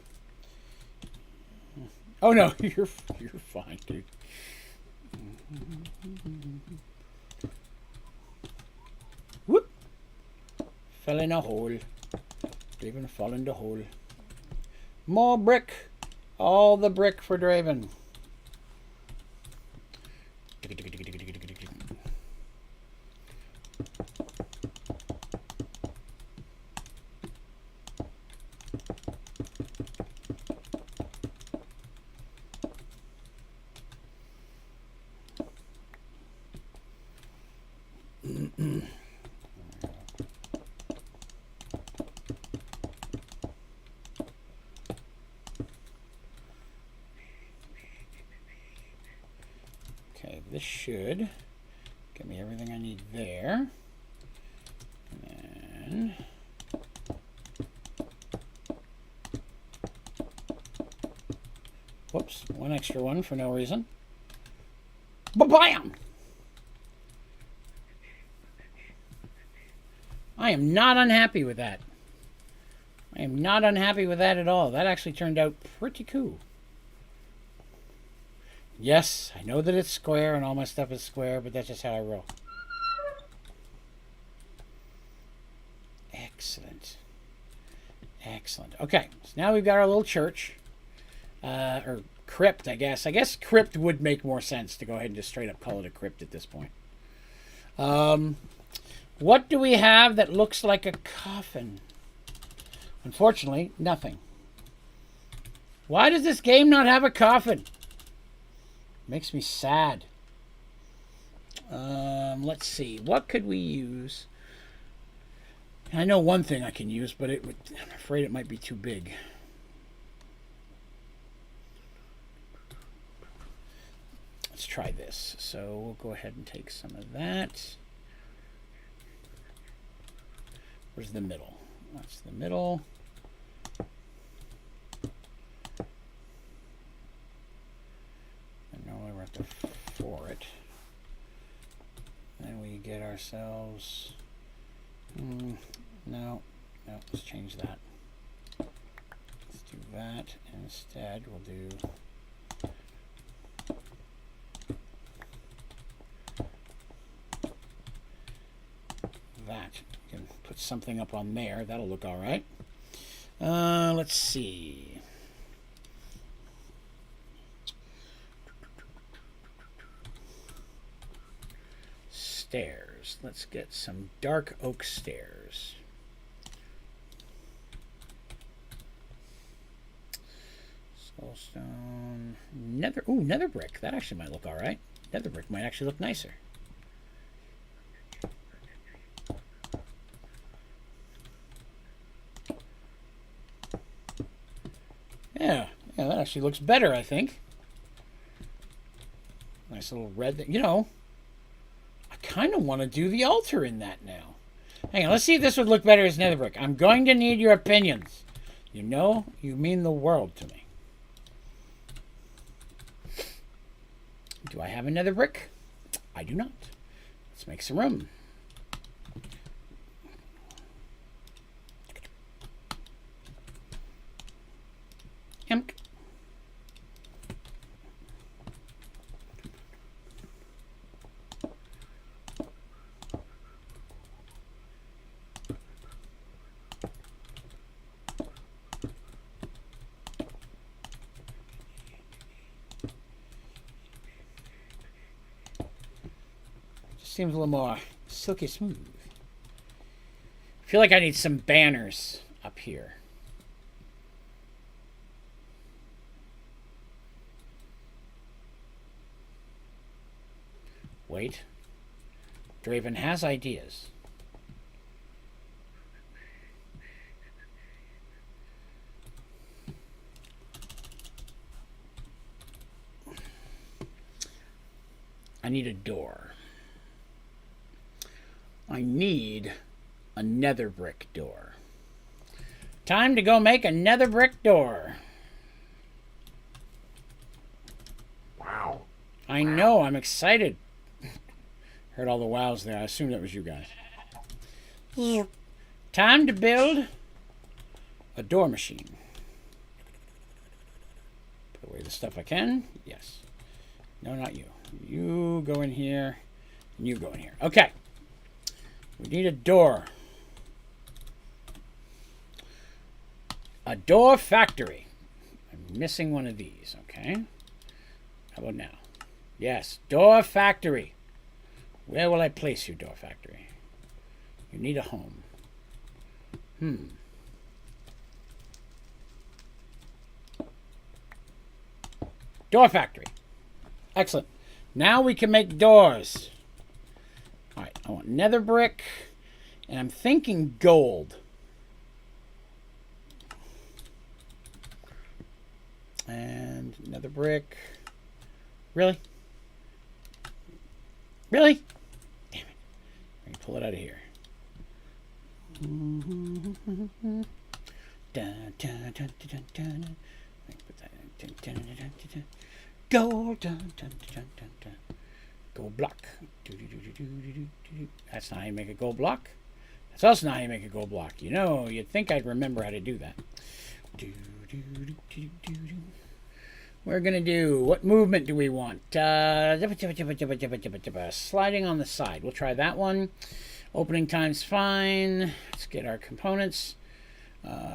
Oh no, you're fine, dude. Whoop! Fell in a hole. Draven fell in the hole. More brick. All the brick for Draven. This should get me everything I need there. And then whoops, one extra one for no reason. Ba-bam! I am not unhappy with that. I am not unhappy with that at all. That actually turned out pretty cool. Yes, I know that it's square and all my stuff is square, but that's just how I roll. Excellent. Excellent. Okay, so now we've got our little church. Or crypt, I guess. I guess crypt would make more sense to go ahead and just straight up call it a crypt at this point. What do we have that looks like a coffin? Unfortunately, nothing. Why does this game not have a coffin? Makes me sad. Let's see. What could we use? I know one thing I can use, but I'm afraid it might be too big. Let's try this. So we'll go ahead and take some of that. Where's the middle? That's the middle. And normally we're at the for it. Then we get ourselves. No, let's change that. Let's do that. Instead, we'll do. That. You can put something up on there. That'll look all right. Let's see. Stairs. Let's get some dark oak stairs. Soulstone. Nether brick. That actually might look all right. Nether brick might actually look nicer. Yeah, that actually looks better, I think. Nice little red. You know, I kind of want to do the altar in that now. Hang on, let's see if this would look better as nether brick. I'm going to need your opinions. You know, you mean the world to me. Do I have a nether brick? I do not. Let's make some room. Emk. Just seems a little more silky smooth. I feel like I need some banners up here. Wait. Draven has ideas. I need a door. I need a nether brick door. Time to go make a nether brick door. Wow. I know, I'm excited. Heard all the wows there. I assumed that was you guys. Time to build a door machine. Put away the stuff I can. Yes. No, not you. You go in here. And you go in here. Okay. We need a door. A door factory. I'm missing one of these. Okay. How about now? Yes. Door factory. Where will I place you, door factory? You need a home. Door factory. Excellent. Now we can make doors. All right, I want nether brick, and I'm thinking gold. And nether brick. Really? Really? Damn it. Let me pull it out of here. Gold. Gold block. That's not how you make a gold block. That's also not how you make a gold block. You know, you'd think I'd remember how to do that. We're going to do, what movement do we want? Sliding on the side. We'll try that one. Opening time's fine. Let's get our components.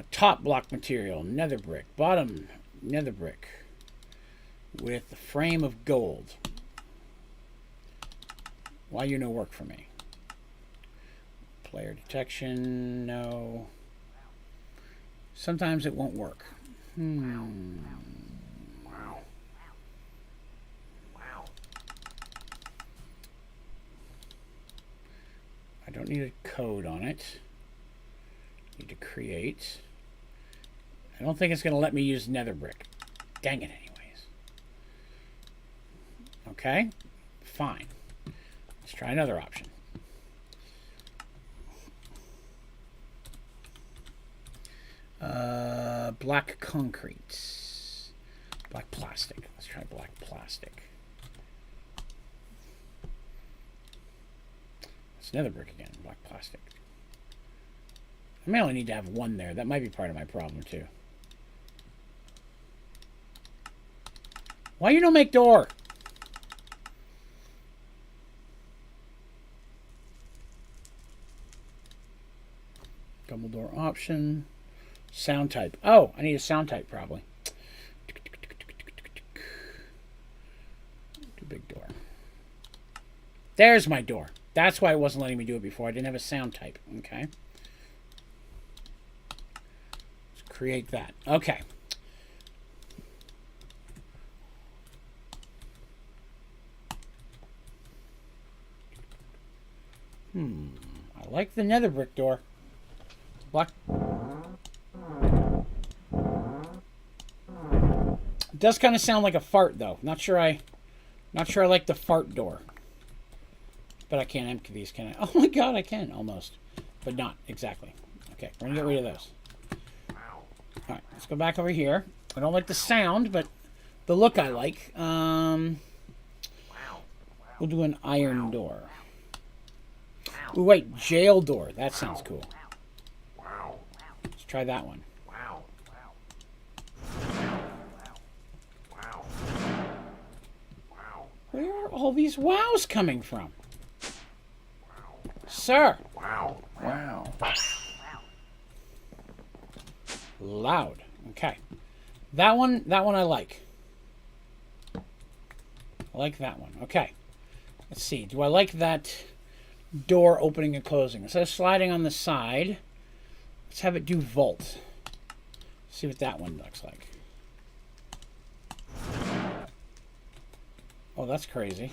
Top block material, nether brick. Bottom, nether brick. With the frame of gold. Why you no work for me? Player detection, no. Sometimes it won't work. Wow. don't need a code on it. Need to create. I don't think it's going to let me use nether brick. Dang it anyways. Okay, fine. Let's try another option. Black concrete. Black plastic. Let's try black plastic. It's nether brick again. Black plastic. I may only need to have one there. That might be part of my problem too. Why you don't make door? Double door option. Sound type. Oh, I need a sound type probably. Too big door. There's my door. That's why it wasn't letting me do it before. I didn't have a sound type. Okay. Let's create that. Okay. I like the nether brick door. Black. It does kind of sound like a fart though. Not sure I like the fart door. But I can't empty these, can I? Oh my god, I can almost. But not exactly. Okay, we're gonna get rid of those. Alright, let's go back over here. I don't like the sound, but the look I like. We'll do an iron door. Ooh, wait, jail door. That sounds cool. Let's try that one. Where are all these wows coming from? Sir. Wow. Loud. Okay. That one I like. I like that one. Okay. Let's see. Do I like that door opening and closing? Instead of sliding on the side, let's have it do vault. See what that one looks like. Oh, that's crazy.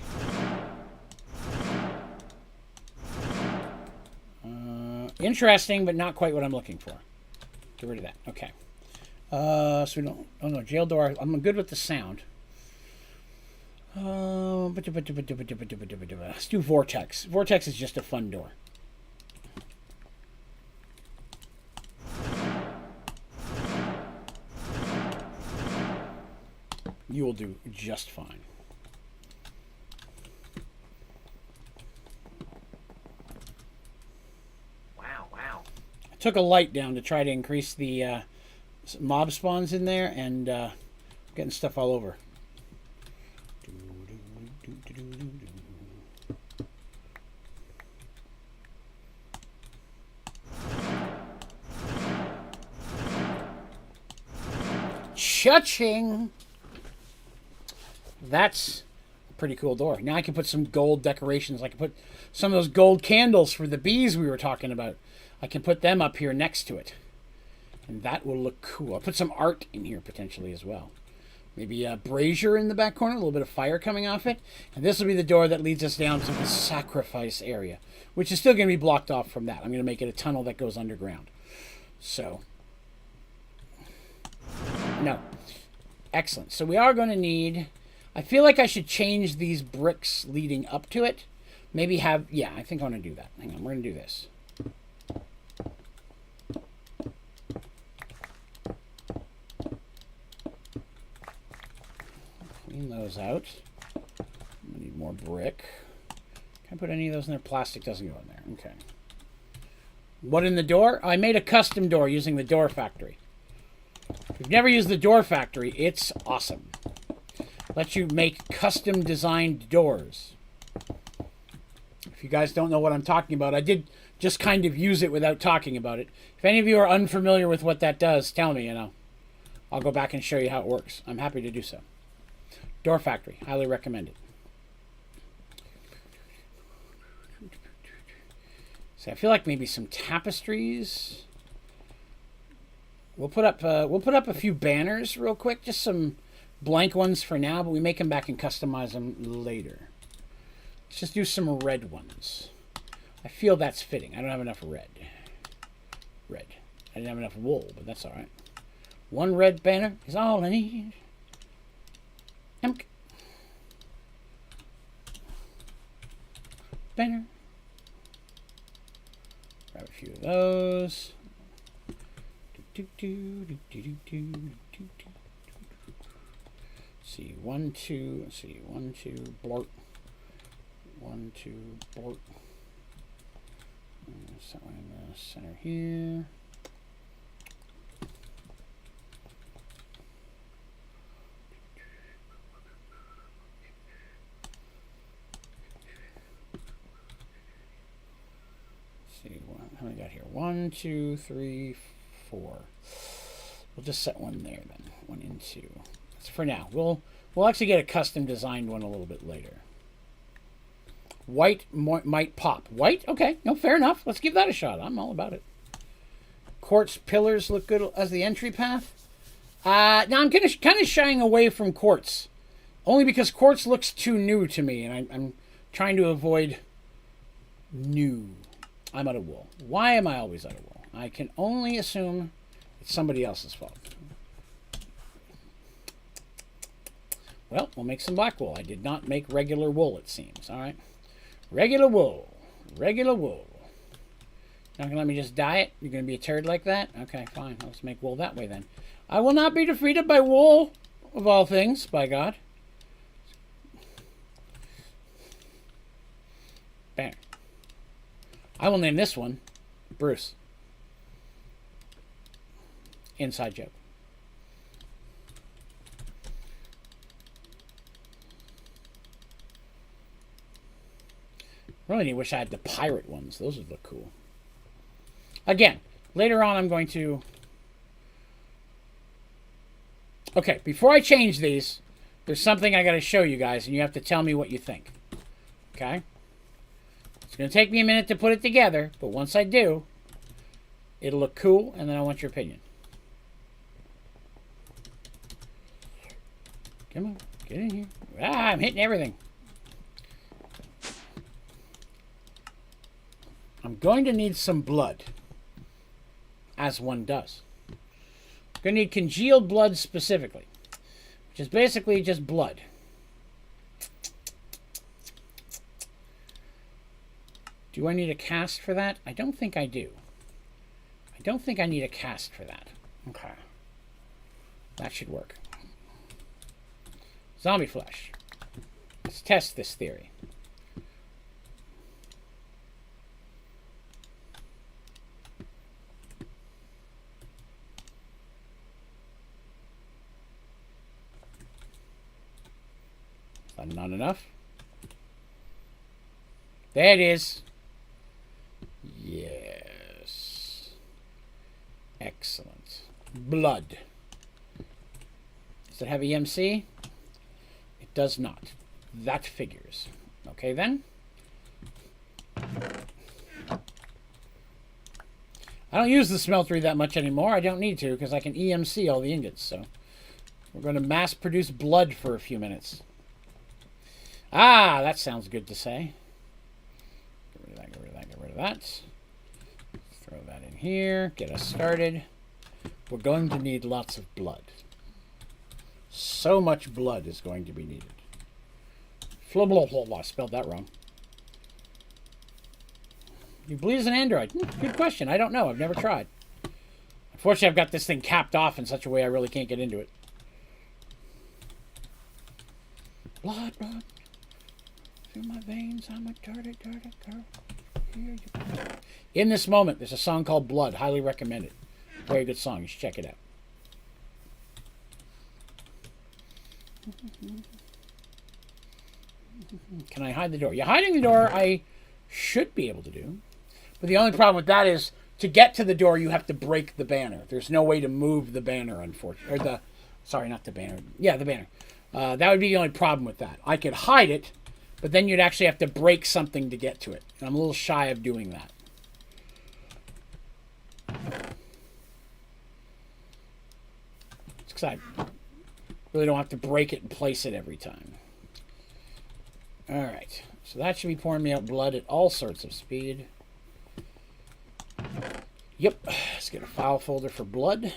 Interesting, but not quite what I'm looking for. Get rid of that. Okay. So we don't... Oh, no. Jail door. I'm good with the sound. Let's do vortex. Vortex is just a fun door. You will do just fine. I took a light down to try to increase the mob spawns in there, and getting stuff all over. Cha-ching! That's a pretty cool door. Now I can put some gold decorations. I can put some of those gold candles for the bees we were talking about. I can put them up here next to it. And that will look cool. I'll put some art in here potentially as well. Maybe a brazier in the back corner, a little bit of fire coming off it. And this will be the door that leads us down to the sacrifice area, which is still going to be blocked off from that. I'm going to make it a tunnel that goes underground. So, no. Excellent. So we are going to need... I feel like I should change these bricks leading up to it. Maybe have... Yeah, I think I want to do that. Hang on, we're going to do this. Clean those out. I need more brick. Can I put any of those in there? Plastic doesn't go in there. Okay. What in the door? I made a custom door using the Door Factory. If you've never used the Door Factory, it's awesome. Lets you make custom designed doors. If you guys don't know what I'm talking about, I did just kind of use it without talking about it. If any of you are unfamiliar with what that does, tell me, I'll go back and show you how it works. I'm happy to do so. Door Factory, highly recommend it. See, I feel like maybe some tapestries. We'll put up a few banners real quick, just some blank ones for now, but we may come back and customize them later. Let's just do some red ones. I feel that's fitting. I don't have enough red. Red. I didn't have enough wool, but that's all right. One red banner is all I need. Banner. Grab a few of those. See, 1, 2. Let's see, 1, 2. Blort. 1, 2. Blort. Set one in the center here. See, how many got here? 1, 2, 3, 4. We'll just set one there then. 1 and 2. That's for now. We'll actually get a custom designed one a little bit later. White might pop. White? Okay. No, fair enough. Let's give that a shot. I'm all about it. Quartz pillars look good as the entry path. Now I'm kind of shying away from quartz. Only because quartz looks too new to me, and I'm trying to avoid new. I'm out of wool. Why am I always out of wool? I can only assume it's somebody else's fault. Well, we'll make some black wool. I did not make regular wool, it seems. All right. Regular wool. Regular wool. Not going to let me just dye it? You're going to be a turd like that? Okay, fine. Let's make wool that way then. I will not be defeated by wool, of all things, by God. Bam. I will name this one Bruce. Inside joke. Really wish I had the pirate ones. Those would look cool. Again, later on I'm going to... Okay, before I change these, there's something I got to show you guys, and you have to tell me what you think. Okay? It's going to take me a minute to put it together, but once I do, it'll look cool, and then I want your opinion. Come on, get in here. Ah, I'm hitting everything. I'm going to need some blood, as one does. I'm going to need congealed blood specifically, which is basically just blood. Do I need a cast for that? I don't think I do. I don't think I need a cast for that. Okay. That should work. Zombie flesh. Let's test this theory. Not enough. There it is. Yes. Excellent. Blood. Does it have EMC? It does not. That figures. Okay then. I don't use the smeltery that much anymore. I don't need to because I can EMC all the ingots. So we're going to mass produce blood for a few minutes. Ah, that sounds good to say. Get rid of that, get rid of that, get rid of that. Throw that in here. Get us started. We're going to need lots of blood. So much blood is going to be needed. I spelled that wrong. You bleed as an android? Good question. I don't know. I've never tried. Unfortunately, I've got this thing capped off in such a way I really can't get into it. Blood, blood. Through my veins, I'm a dirty, dirty girl. Here you go. In this moment, there's a song called Blood. Highly recommend it. Very good song. You should check it out. Can I hide the door? Yeah, hiding the door I should be able to do. But the only problem with that is to get to the door, you have to break the banner. There's no way to move the banner, unfortunately. Or the... Sorry, not the banner. Yeah, the banner. That would be the only problem with that. I could hide it, but then you'd actually have to break something to get to it. And I'm a little shy of doing that. Because I really don't have to break it and place it every time. Alright. So that should be pouring me out blood at all sorts of speed. Yep. Let's get a file folder for blood.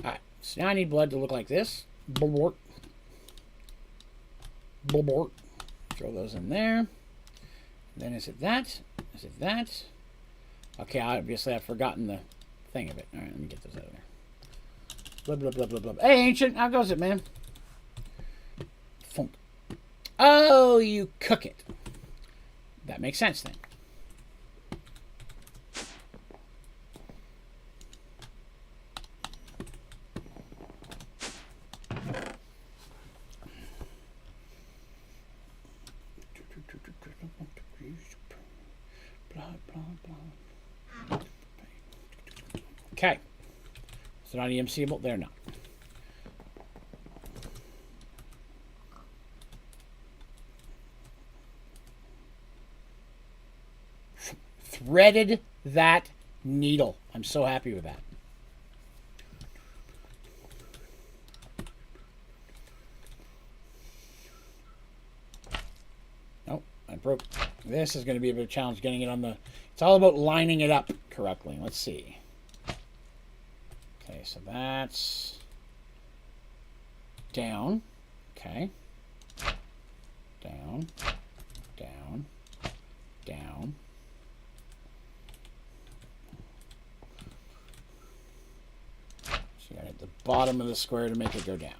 Alright. So now I need blood to look like this. Blubort. Blubort. Throw those in there. Then is it that? Is it that? Okay, obviously I've forgotten the thing of it. Alright, let me get those out of there. Blah, blah, blah, blah, blah. Hey, Ancient, how goes it, man? Funk. Oh, you cook it. That makes sense, then. Okay. So not EMCable? They're not. Threaded that needle. I'm so happy with that. Nope, I broke. This is going to be a bit of a challenge getting it on the... It's all about lining it up correctly. Let's see. Okay, so that's down. Okay. Down. Down. Down. So you gotta hit the bottom of the square to make it go down.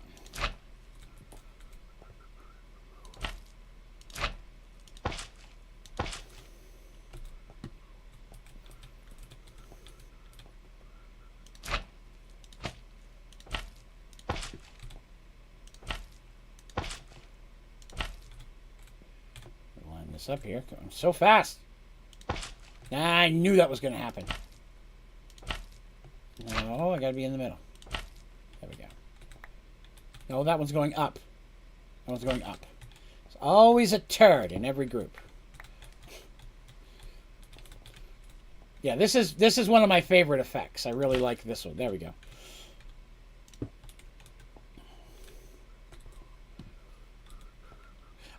Up here, going so fast. I knew that was going to happen. No, I got to be in the middle. There we go. No, that one's going up. That one's going up. There's always a turd in every group. Yeah, this is one of my favorite effects. I really like this one. There we go.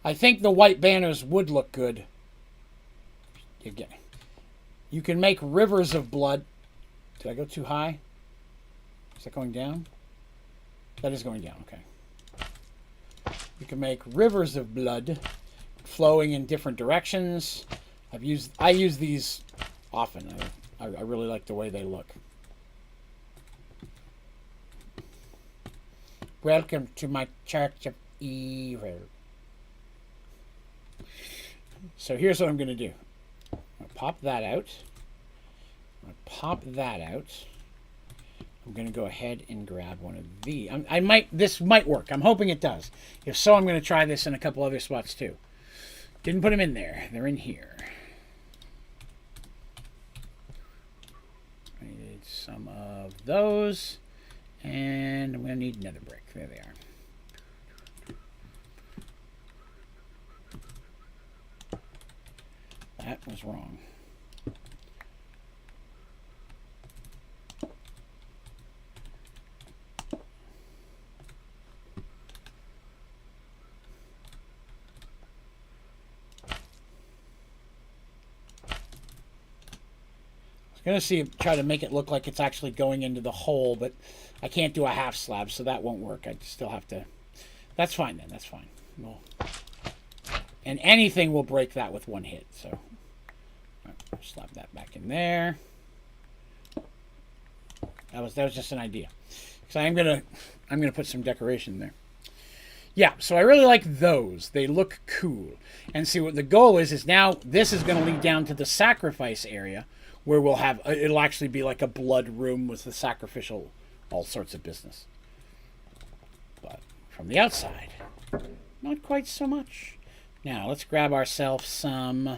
I think the white banners would look good. You can make rivers of blood. Did I go too high? Is that going down? That is going down, okay. You can make rivers of blood flowing in different directions. I use these often. I really like the way they look. Welcome to my Church of Evil. So here's what I'm going to do. I'm going to pop that out. I'm going to pop that out. I'm going to go ahead and grab one of these. This might work. I'm hoping it does. If so, I'm going to try this in a couple other spots too. Didn't put them in there. They're in here. I need some of those. And I'm going to need another brick. There they are. That was wrong. I was going to try to make it look like it's actually going into the hole, but I can't do a half slab, so that won't work. I still have to... That's fine then, that's fine. And anything will break that with one hit, so... Slap that back in there. That was just an idea. So I'm gonna put some decoration there. Yeah, so I really like those. They look cool. And see what the goal is now this is gonna lead down to the sacrifice area where we'll have it'll actually be like a blood room with the sacrificial all sorts of business. But from the outside, not quite so much. Now let's grab ourselves some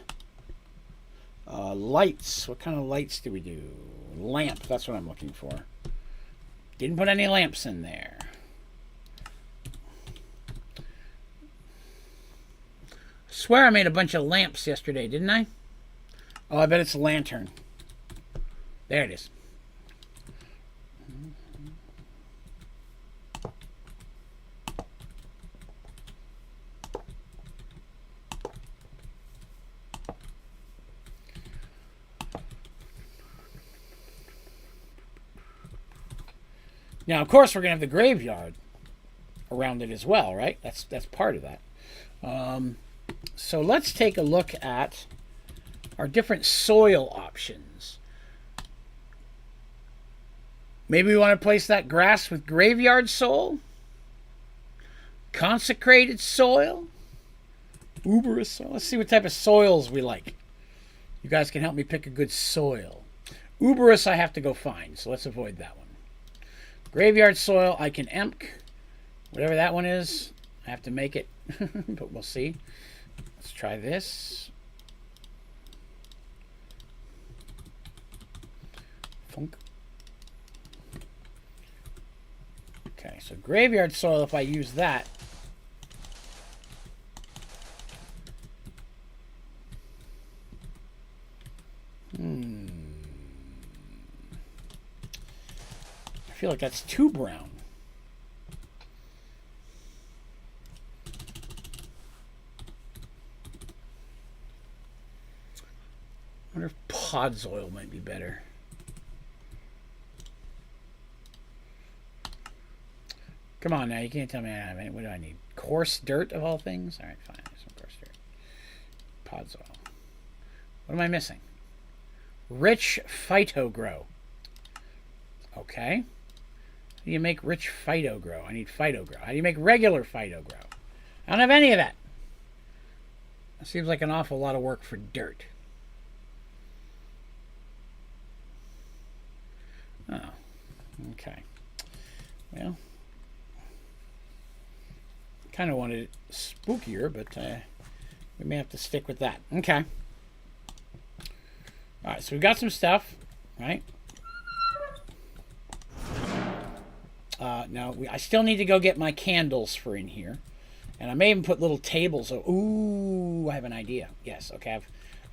lights. What kind of lights do we do? Lamp. That's what I'm looking for. Didn't put any lamps in there. Swear I made a bunch of lamps yesterday, didn't I? Oh, I bet it's a lantern. There it is. Now, of course, we're going to have the graveyard around it as well, right? That's part of that. So let's take a look at our different soil options. Maybe we want to place that grass with graveyard soil, consecrated soil, uberous soil. Let's see what type of soils we like. You guys can help me pick a good soil. Uberous I have to go find, so let's avoid that one. Graveyard soil I can emp. Whatever that one is, I have to make it, but we'll see. Let's try this. Funk. Okay, so graveyard soil, if I use that, I feel like that's too brown. I wonder if Pod's oil might be better. Come on now, you can't tell me I have any. What do I need? Coarse dirt of all things? Alright, fine. Some coarse dirt. Pod's oil. What am I missing? Rich phyto grow. Okay. How do you make rich phyto grow? I need phyto grow. How do you make regular phyto grow? I don't have any of that. That seems like an awful lot of work for dirt. Oh. Okay. Well, kind of wanted it spookier, but we may have to stick with that. Okay. All right, so we've got some stuff, right? Now, I still need to go get my candles for in here. And I may even put little tables. Ooh, I have an idea. Yes, okay. I have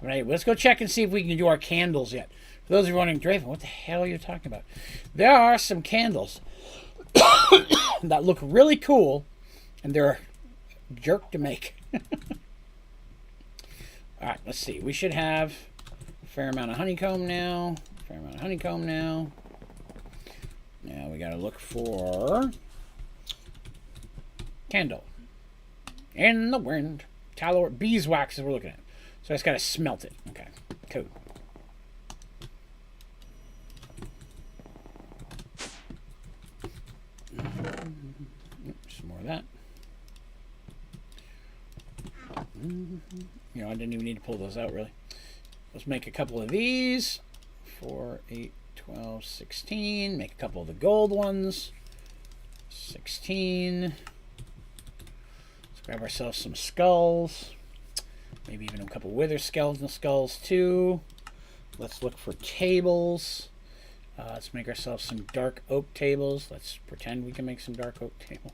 an idea. Let's go check and see if we can do our candles yet. For those of you wondering, Draven, what the hell are you talking about? There are some candles that look really cool, and they're a jerk to make. All right, let's see. We should have a fair amount of honeycomb now. Now we got to look for candle. In the wind. Tallow, beeswax is what we're looking at. So I just got to smelt it. Okay, cool. Some more of that. You know, I didn't even need to pull those out, really. Let's make a couple of these. 4, 8, 12, 16. Make a couple of the gold ones. 16. Let's grab ourselves some skulls. Maybe even a couple wither skeleton skulls, too. Let's look for tables. Let's make ourselves some dark oak tables. Let's pretend we can make some dark oak tables.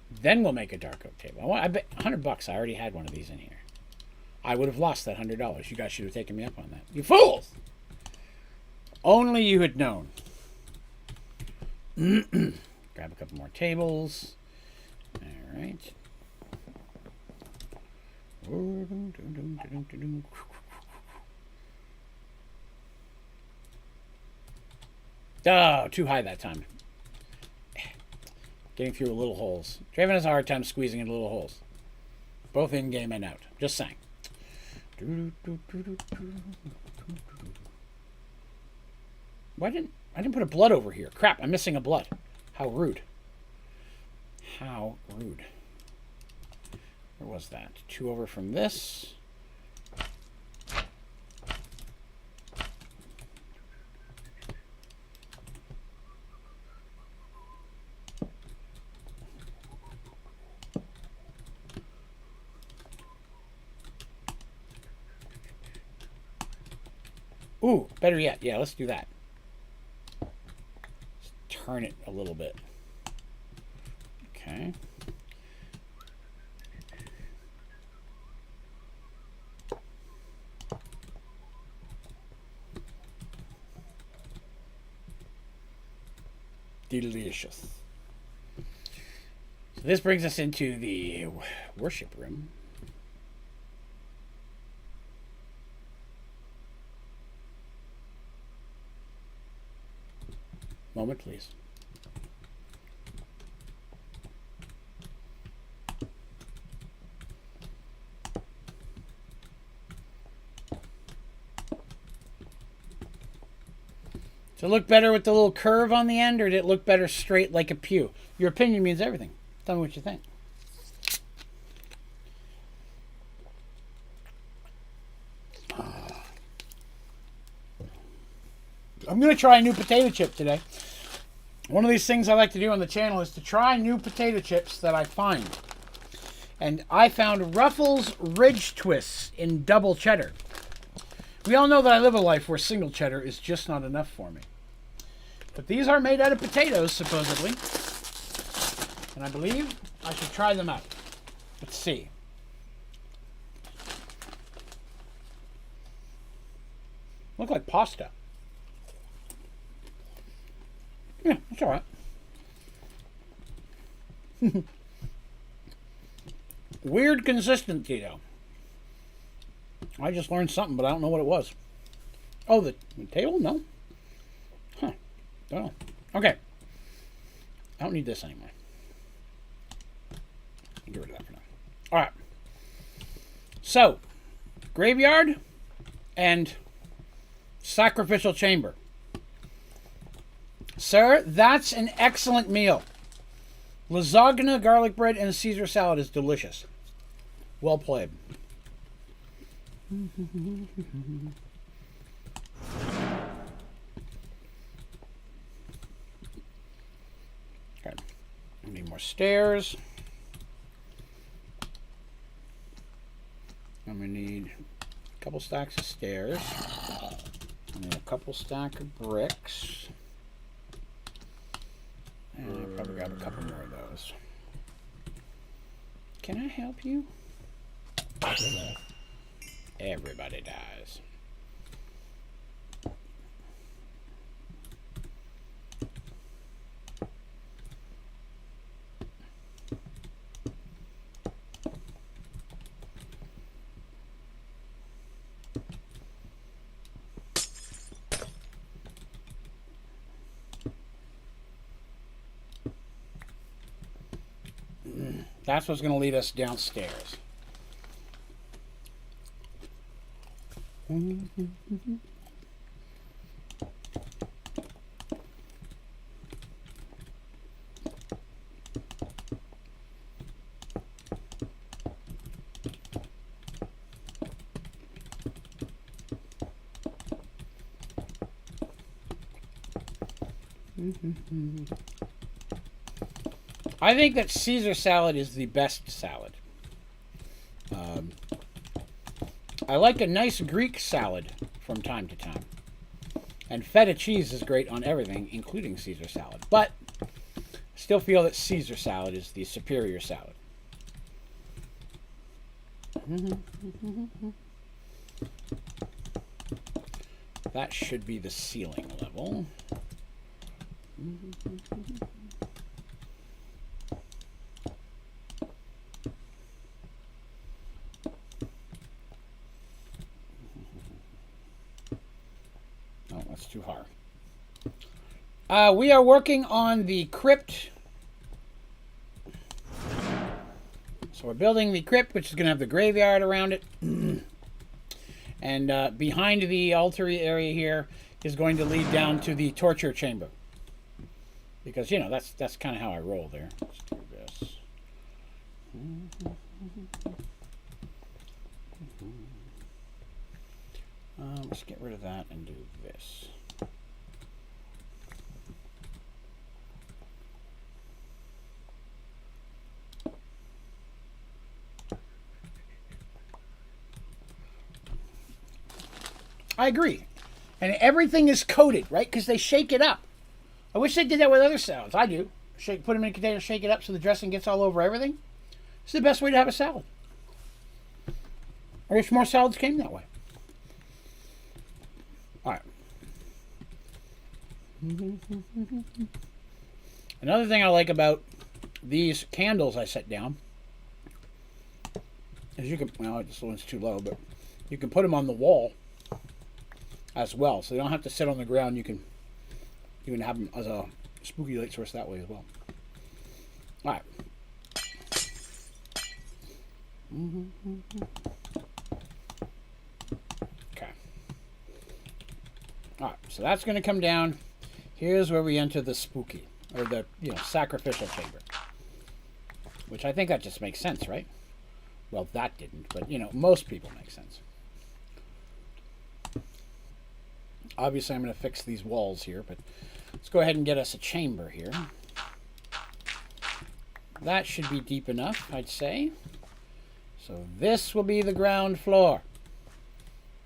Then we'll make a dark oak table. I bet $100. I already had one of these in here. I would have lost that $100. You guys should have taken me up on that. You fools! Only you had known. Grab a couple more tables. All right. Oh, too high that time. Getting through little holes. Draven has a hard time squeezing into little holes. Both in-game and out. Just saying. Why didn't I didn't put a blood over here? Crap, I'm missing a blood. How rude. How rude. Where was that? 2 over from this. Ooh, better yet. Yeah, let's do that. Let's turn it a little bit. Okay. Delicious. So this brings us into the worship room. Moment, please. Does it look better with the little curve on the end, or did it look better straight like a pew? Your opinion means everything. Tell me what you think. I'm going to try a new potato chip today. One of these things I like to do on the channel is to try new potato chips that I find. And I found Ruffles Ridge Twists in double cheddar. We all know that I live a life where single cheddar is just not enough for me. But these are made out of potatoes, supposedly. And I believe I should try them out. Let's see. Look like pasta. Yeah, that's all right. Weird consistency, though. I just learned something, but I don't know what it was. Oh, the table? No. Huh. Don't know. Okay. I don't need this anymore. Get rid of that for now. All right. So, graveyard and sacrificial chamber. Sir, that's an excellent meal. Lasagna, garlic bread, and Caesar salad is delicious. Well played. Okay. We need more stairs. And we need a couple stacks of stairs. And a couple stacks of bricks. And I'll probably grab a couple more of those. Can I help you? Everybody dies. That's what's going to lead us downstairs. I think that Caesar salad is the best salad. I like a nice Greek salad from time to time. And feta cheese is great on everything, including Caesar salad. But I still feel that Caesar salad is the superior salad. That should be the ceiling level. Oh, that's too hard. We are working on the crypt. So we're building the crypt, which is going to have the graveyard around it. And behind the altar area here is going to lead down to the torture chamber. Because, you know, that's kind of how I roll there. Let's do this. Let's get rid of that and do this. I agree. And everything is coated, right? Because they shake it up. I wish they did that with other salads. I do. Put them in a container, shake it up so the dressing gets all over everything. It's the best way to have a salad. I wish more salads came that way. All right. Another thing I like about these candles I set down is you can, well, this one's too low, but you can put them on the wall as well. So they don't have to sit on the ground. You can have them as a spooky light source that way as well. All right. Okay. All right, so that's going to come down. Here's where we enter the spooky, or the, sacrificial chamber. Which I think that just makes sense, right? Well, that didn't, but, most people make sense. Obviously, I'm going to fix these walls here, but let's go ahead and get us a chamber here. That should be deep enough, I'd say. So this will be the ground floor.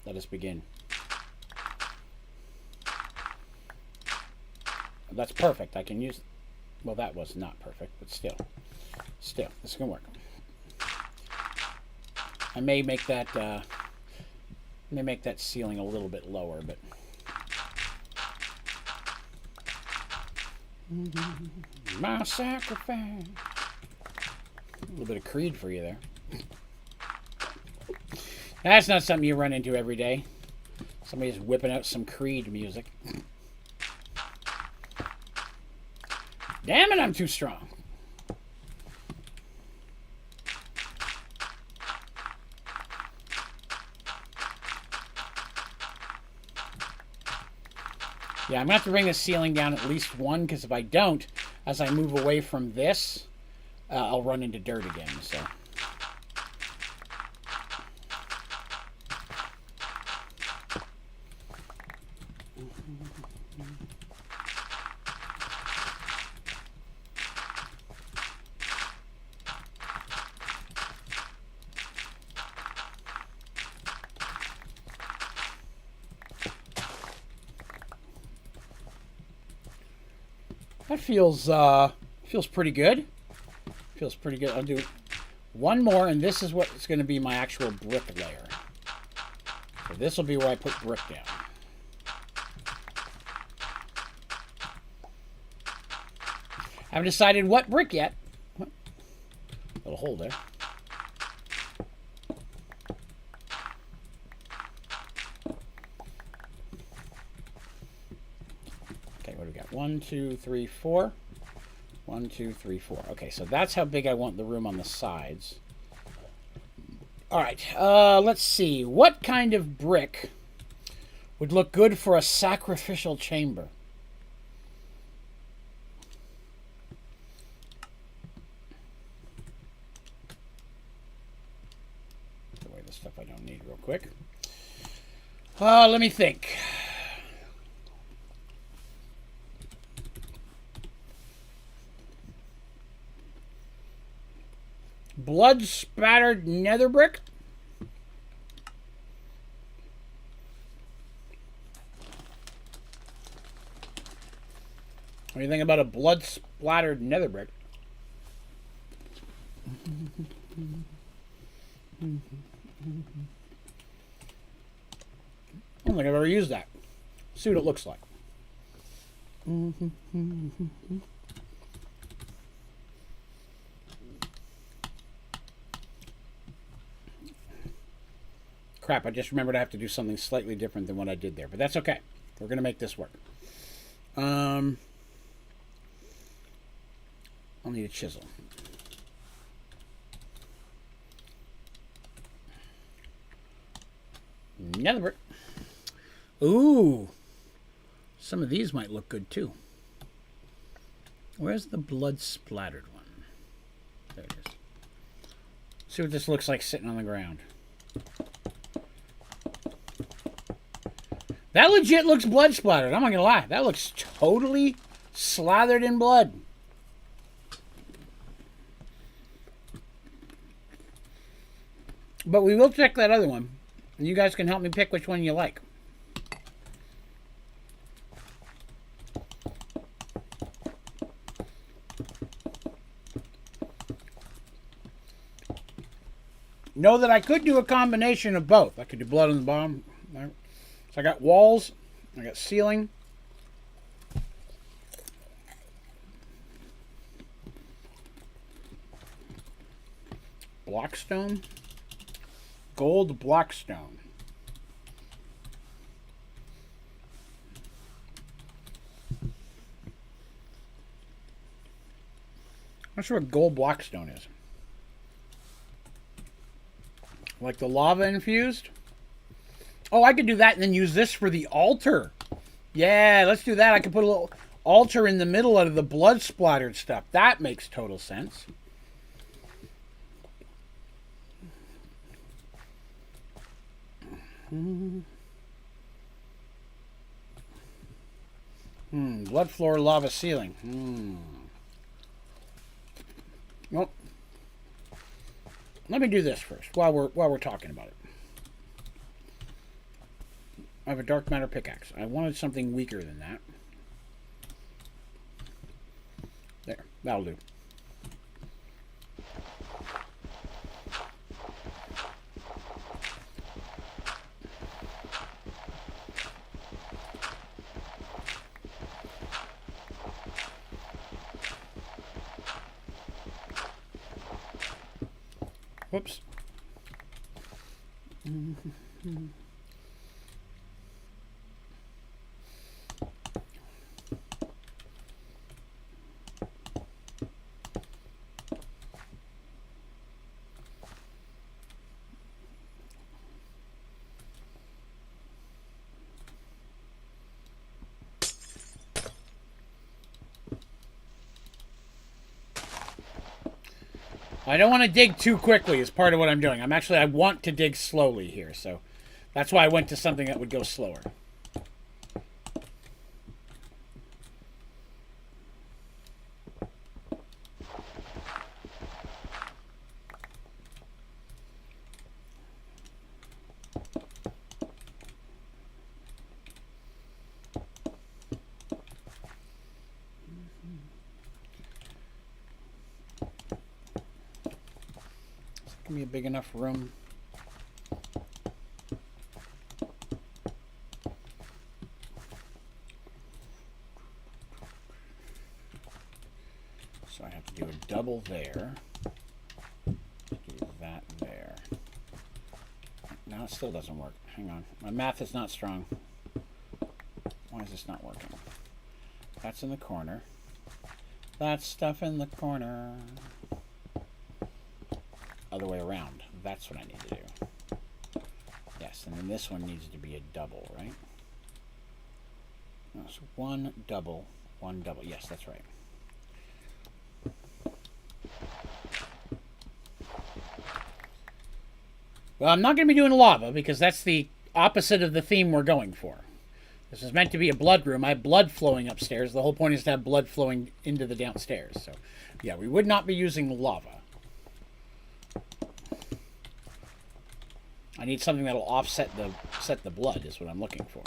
Let us begin. That's perfect. I can use... Well, that was not perfect, but still. Still, this is going to work. I may make that... ceiling a little bit lower, but... My sacrifice. A little bit of Creed for you there. That's not something you run into every day. Somebody's whipping out some Creed music. Damn it, I'm too strong. Yeah, I'm going to have to bring the ceiling down at least one, because if I don't, as I move away from this, I'll run into dirt again, so... That feels pretty good. Feels pretty good. I'll do one more, and this is what's going to be my actual brick layer. So this will be where I put brick down. Haven't decided what brick yet. Little hole there. Okay, what do we got? 1, 2, 3, 4. 1, 2, 3, 4. Okay, so that's how big I want the room on the sides. All right, let's see. What kind of brick would look good for a sacrificial chamber? Put away the stuff I don't need real quick. Let me think. Blood spattered nether brick. What do you think about a blood splattered nether brick? I don't think I've ever used that. See what it looks like. Crap, I just remembered I have to do something slightly different than what I did there. But that's okay. We're going to make this work. I'll need a chisel. Another brick. Ooh. Some of these might look good too. Where's the blood splattered one? There it is. See what this looks like sitting on the ground. That legit looks blood splattered. I'm not gonna lie. That looks totally slathered in blood. But we will check that other one. And you guys can help me pick which one you like. Know that I could do a combination of both. I could do blood on the bottom. So I got walls, I got ceiling. Blockstone. Gold blockstone. I'm not sure what gold blockstone is. Like the lava infused? Oh, I could do that and then use this for the altar. Yeah, let's do that. I can put a little altar in the middle of the blood splattered stuff. That makes total sense. Blood floor, lava ceiling. Nope. Let me do this first while we're talking about it. I have a dark matter pickaxe. I wanted something weaker than that. There, that'll do. Whoops. I don't want to dig too quickly is part of what I'm doing. I want to dig slowly here, so that's why I went to something that would go slower. Give me a big enough room. So I have to do a double there. Do that there. No, it still doesn't work. Hang on. My math is not strong. Why is this not working? That's in the corner. That stuff in the corner. Other way around. That's what I need to do. Yes, and then this one needs to be a double, right? No, so one double. Yes, that's right. Well, I'm not going to be doing lava because that's the opposite of the theme we're going for. This is meant to be a blood room. I have blood flowing upstairs. The whole point is to have blood flowing into the downstairs. So, yeah, we would not be using lava. I need something that'll offset the blood is what I'm looking for.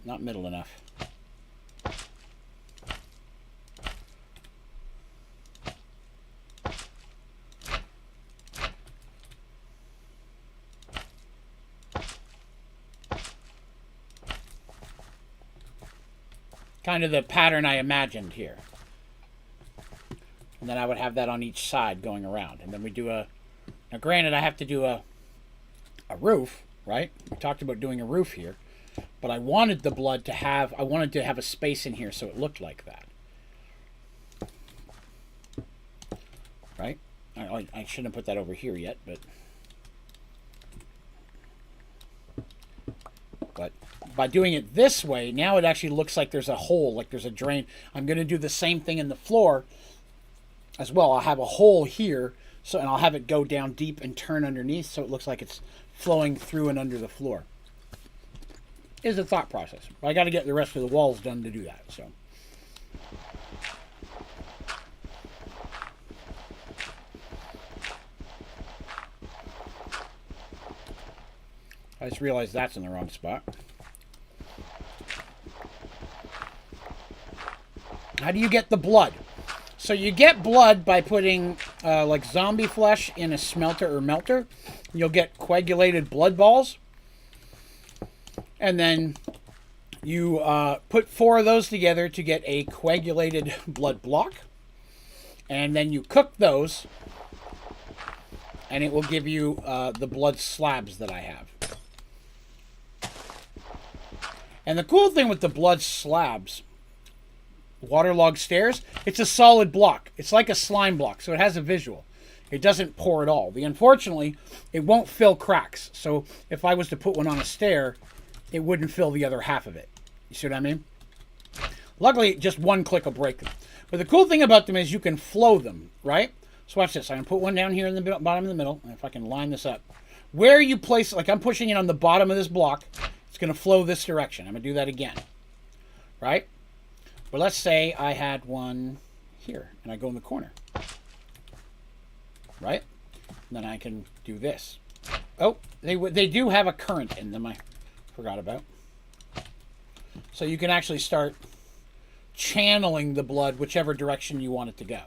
Not middle enough. Kind of the pattern I imagined here. And then I would have that on each side going around. And then we do a... Now granted, I have to do a roof, right? We talked about doing a roof here. But I wanted the blood to have... I wanted to have a space in here so it looked like that. Right? I shouldn't have put that over here yet, but... But by doing it this way, now it actually looks like there's a hole, like there's a drain. I'm going to do the same thing in the floor as well. I'll have a hole here, so and I'll have it go down deep and turn underneath so it looks like it's flowing through and under the floor. Is the thought process. But I got to get the rest of the walls done to do that, so... I just realized that's in the wrong spot. How do you get the blood? So you get blood by putting like zombie flesh in a smelter or melter. You'll get coagulated blood balls. And then You put 4 of those together to get a coagulated blood block. And then you cook those. And it will give you the blood slabs that I have. And the cool thing with the blood slabs, waterlogged stairs, it's a solid block. It's like a slime block, so it has a visual. It doesn't pour at all. Unfortunately, it won't fill cracks. So if I was to put one on a stair, it wouldn't fill the other half of it. You see what I mean? Luckily, just one click will break them. But the cool thing about them is you can flow them, right? So watch this. I'm going to put one down here in the bottom of the middle. And if I can line this up. Where you place it, like I'm pushing it on the bottom of this block, it's going to flow this direction. I'm going to do that again. Right? But let's say I had one here, and I go in the corner. Right? And then I can do this. Oh, they do have a current in them. I forgot about. So you can actually start channeling the blood whichever direction you want it to go.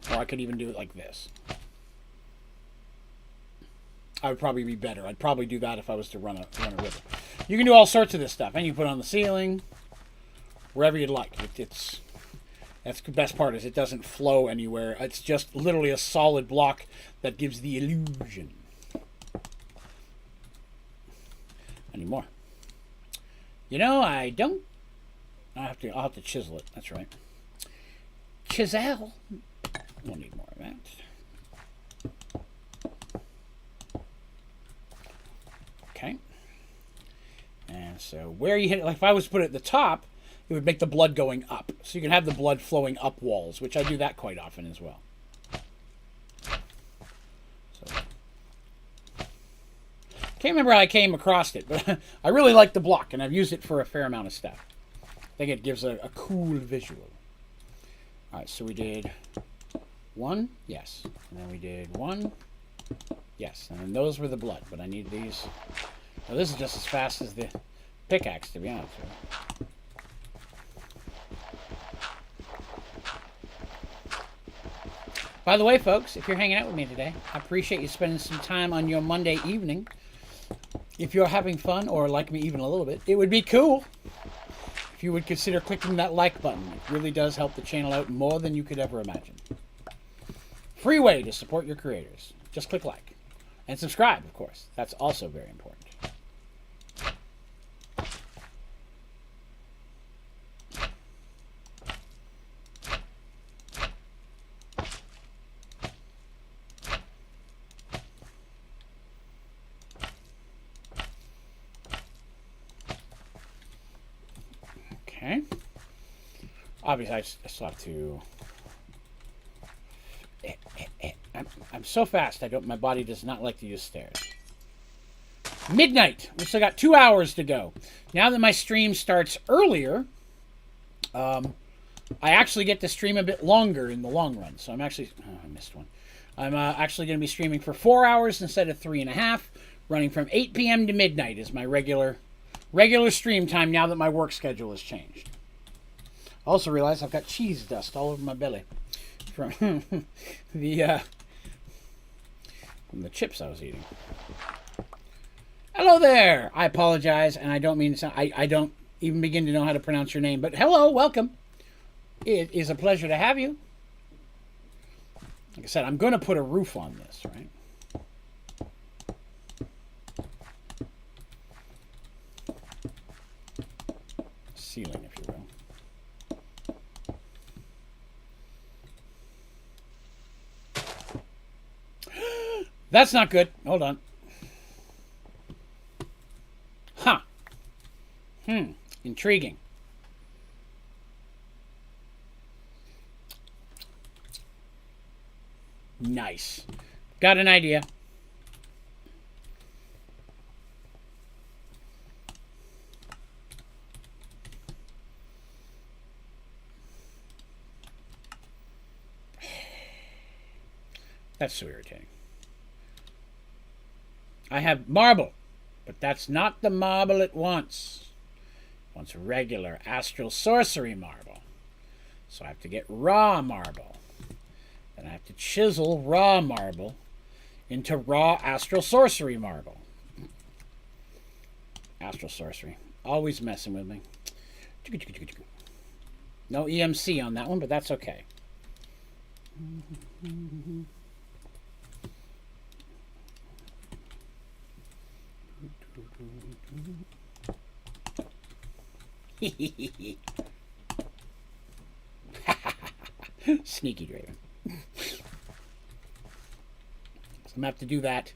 Or I could even do it like this. I would probably be better. I'd probably do that if I was to run a river. You can do all sorts of this stuff. And you put it on the ceiling, wherever you'd like. That's the best part, is it doesn't flow anywhere. It's just literally a solid block that gives the illusion. Any more? You know, I don't. I'll have to chisel it. That's right. Chisel. We'll need more of that. Okay. And so where you hit it, like if I was to put it at the top, it would make the blood going up. So you can have the blood flowing up walls, which I do that quite often as well. So, can't remember how I came across it, but I really like the block, and I've used it for a fair amount of stuff. I think it gives a cool visual. All right, so we did 1, yes. And then we did 1, yes. And then those were the blood, but I need these. Well, this is just as fast as the pickaxe, to be honest with you. By the way, folks, if you're hanging out with me today, I appreciate you spending some time on your Monday evening. If you're having fun, or like me even a little bit, it would be cool if you would consider clicking that like button. It really does help the channel out more than you could ever imagine. Free way to support your creators. Just click like. And subscribe, of course. That's also very important. Okay. Obviously, I still have to. I'm so fast. My body does not like to use stairs. Midnight. We still got 2 hours to go. Now that my stream starts earlier, I actually get to stream a bit longer in the long run. So I'm actually. Oh, I missed one. I'm actually going to be streaming for 4 hours instead of 3.5. Running from 8 p.m. to midnight is my regular stream time now that my work schedule has changed. I also realize I've got cheese dust all over my belly from the chips I was eating. Hello there. I apologize, and I don't mean to sound, I don't even begin to know how to pronounce your name, but hello, welcome. It is a pleasure to have you. Like I said, I'm going to put a roof on this, right? Ceiling, if you will. That's not good. Hold on. Huh. Intriguing. Nice. Got an idea. That's so irritating. I have marble, but that's not the marble it wants. It wants regular astral sorcery marble. So I have to get raw marble. Then I have to chisel raw marble into raw astral sorcery marble. Astral sorcery. Always messing with me. No EMC on that one, but that's okay. Sneaky Draven. So I'm going to have to do that.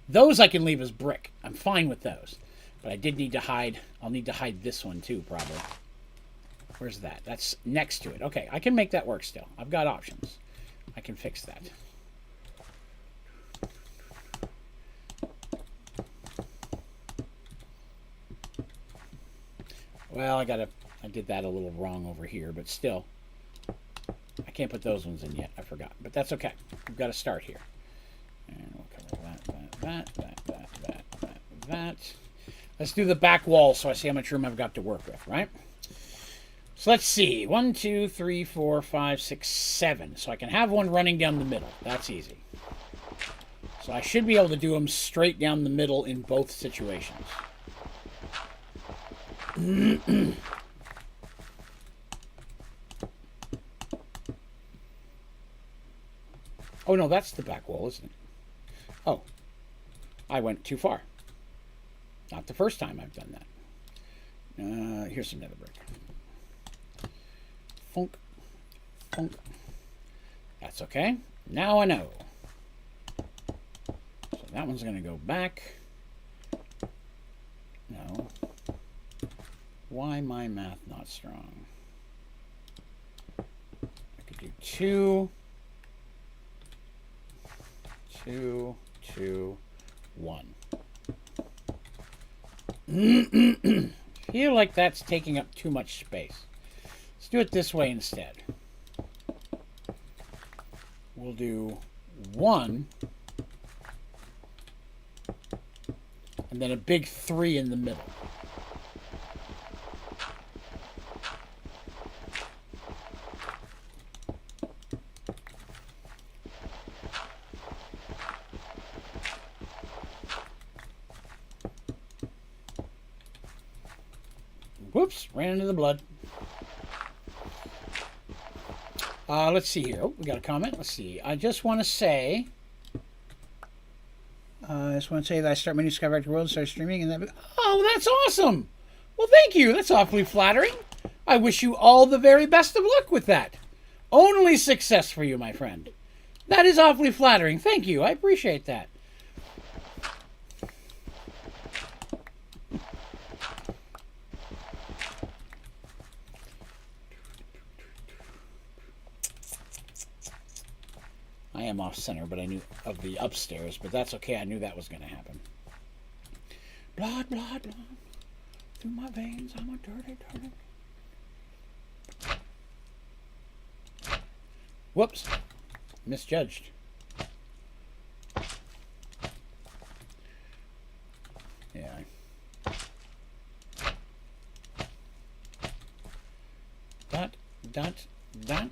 Those I can leave as brick. I'm fine with those. But I did need to hide. I'll need to hide this one too, probably. Where's that? That's next to it. Okay, I can make that work still. I've got options. I can fix that. Well, I did that a little wrong over here, but still. I can't put those ones in yet. I forgot. But that's okay. We've got to start here. And we'll cover that. Let's do the back wall so I see how much room I've got to work with, right? So let's see. 1, 2, 3, 4, 5, 6, 7. So I can have one running down the middle. That's easy. So I should be able to do them straight down the middle in both situations. Oh, no, that's the back wall, isn't it? Oh, I went too far. Not the first time I've done that. Here's another brick. Funk. Funk. That's okay. Now I know. So that one's going to go back. No. Why my math not strong? I could do 2, 2, 2, 1. Feel like that's taking up too much space. Let's do it this way instead. We'll do 1 and then a big 3 in the middle. Whoops, ran into the blood. Let's see here. Oh, we got a comment. Let's see. I just want to say... that I start my new Skyvector World and start streaming. And that... Oh, that's awesome! Well, thank you. That's awfully flattering. I wish you all the very best of luck with that. Only success for you, my friend. That is awfully flattering. Thank you. I appreciate that. I am off center, but I knew of the upstairs, but that's okay. I knew that was going to happen. Blood, blood, blood. Through my veins, I'm a dirty, dirty. Whoops. Misjudged. Yeah. Dot, dot, dot.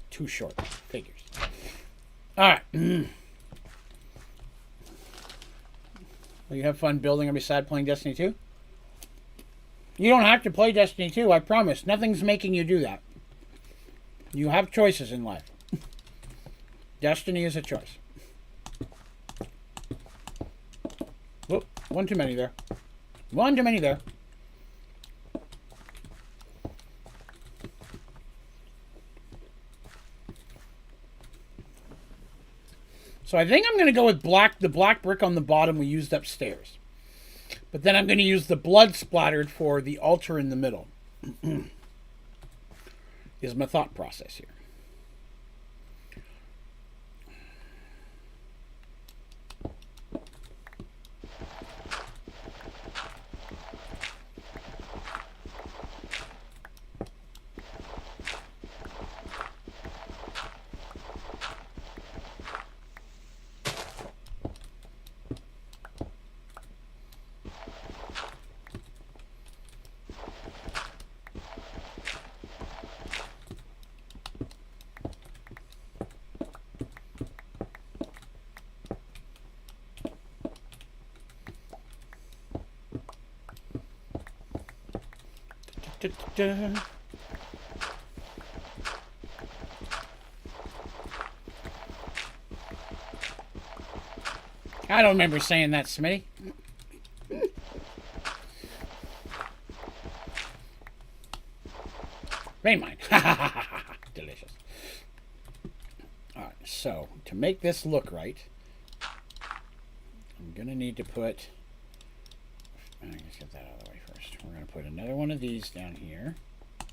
Too short. Figures. All right. Well, you have fun building or beside playing Destiny 2? You don't have to play Destiny 2, I promise. Nothing's making you do that. You have choices in life. Destiny is a choice. Whoop, one too many there. One too many there. So I think I'm going to go with the black brick on the bottom we used upstairs. But then I'm going to use the blood splattered for the altar in the middle. Is my thought process here. Da-da-da. I don't remember saying that, Smitty. Rain mine. Delicious. Alright, so to make this look right, I'm going to need to put... Let's get that out of the way first. We're going to put another one of these down here.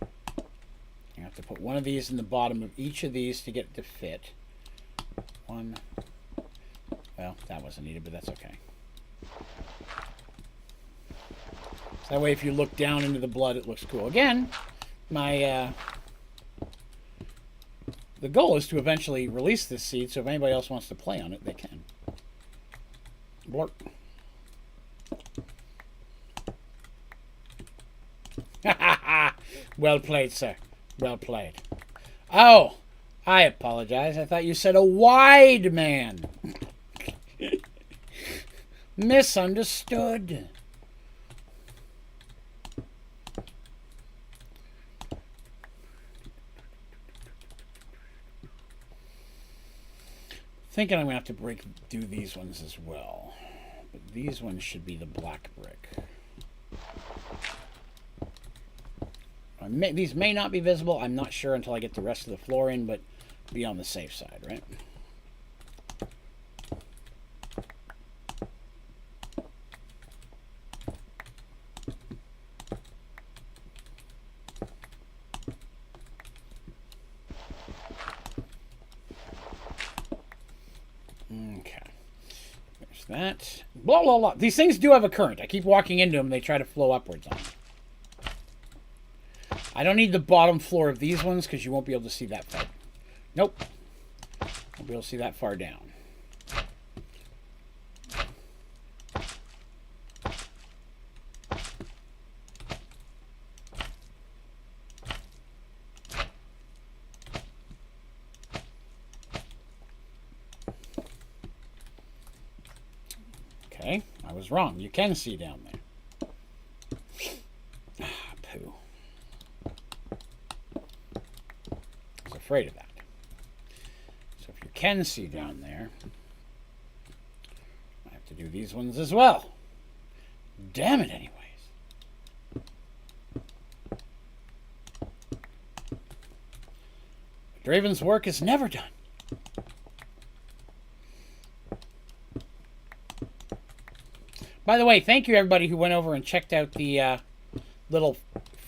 I have to put one of these in the bottom of each of these to get it to fit. One. Well, that wasn't needed, but that's okay. So that way if you look down into the blood, it looks cool. Again, my the goal is to eventually release this seed, so if anybody else wants to play on it, they can. Blort. Well played, sir. Well played. Oh, I apologize. I thought you said a wide man. Misunderstood. Thinking I'm going to have to do these ones as well. But these ones should be the black brick. These may not be visible. I'm not sure until I get the rest of the floor in, but be on the safe side, right? Okay. There's that. Blah, blah, blah. These things do have a current. I keep walking into them. They try to flow upwards on me. I don't need the bottom floor of these ones because you won't be able to see that far. Nope. Won't be able to see that far down. Okay, I was wrong. You can see down there. Poo. I was afraid of that. So if you can see down there, I have to do these ones as well. Damn it, anyways. Draven's work is never done. By the way, thank you everybody who went over and checked out the little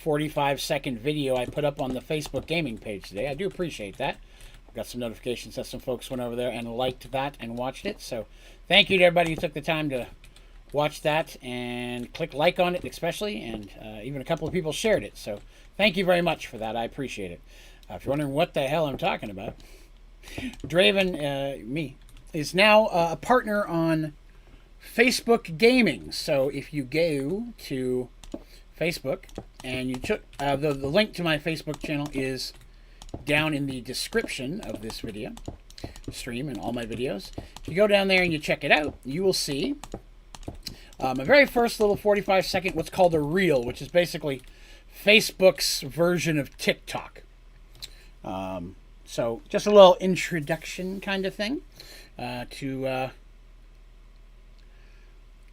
45-second video I put up on the Facebook gaming page today. I do appreciate that. I've got some notifications that some folks went over there and liked that and watched it. So thank you to everybody who took the time to watch that and click like on it especially. And even a couple of people shared it. So thank you very much for that. I appreciate it. If you're wondering what the hell I'm talking about, Draven, me, is now a partner on Facebook Gaming. So if you go to Facebook and you took the link to my Facebook channel is down in the description of this video stream and all my videos. If you go down there and you check it out, you will see my very first little 45-second what's called a reel, which is basically Facebook's version of TikTok. So just a little introduction kind of thing to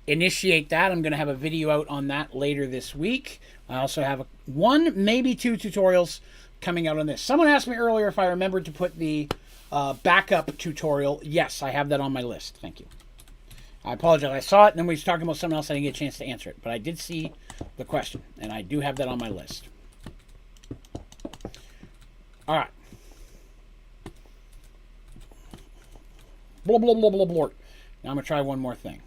initiate that. I'm going to have a video out on that later this week. I also have one, maybe two tutorials coming out on this. Someone asked me earlier if I remembered to put the backup tutorial. Yes, I have that on my list. Thank you. I apologize. I saw it, and then we was talking about something else. I didn't get a chance to answer it, but I did see the question, and I do have that on my list. All right. Blah, blah, blah, blah, blah. Now I'm going to try one more thing.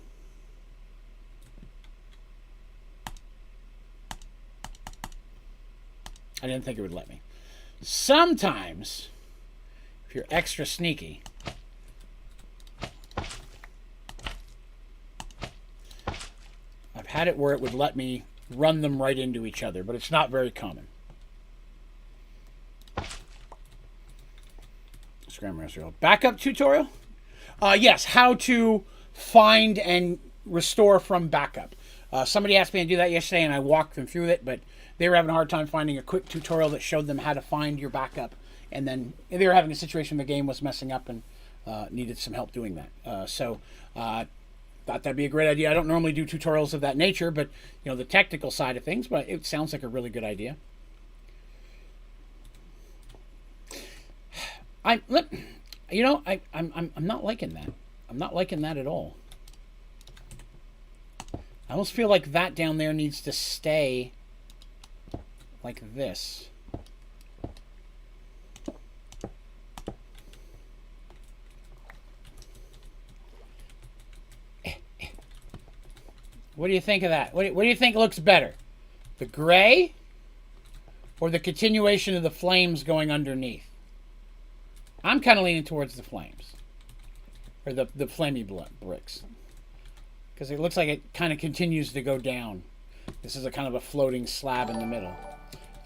I didn't think it would let me. Sometimes, if you're extra sneaky, I've had it where it would let me run them right into each other, but it's not very common. Backup tutorial? Yes, how to find and restore from backup. Somebody asked me to do that yesterday, and I walked them through it, but they were having a hard time finding a quick tutorial that showed them how to find your backup. And then they were having a situation the game was messing up and needed some help doing that. Thought that'd be a great idea. I don't normally do tutorials of that nature, but the technical side of things. But it sounds like a really good idea. I'm not liking that. I'm not liking that at all. I almost feel like that down there needs to stay like this. What do you think of that? What do you think looks better? The gray or the continuation of the flames going underneath? I'm kind of leaning towards the flames. Or the flamey bricks. Because it looks like it kind of continues to go down. This is a kind of a floating slab in the middle.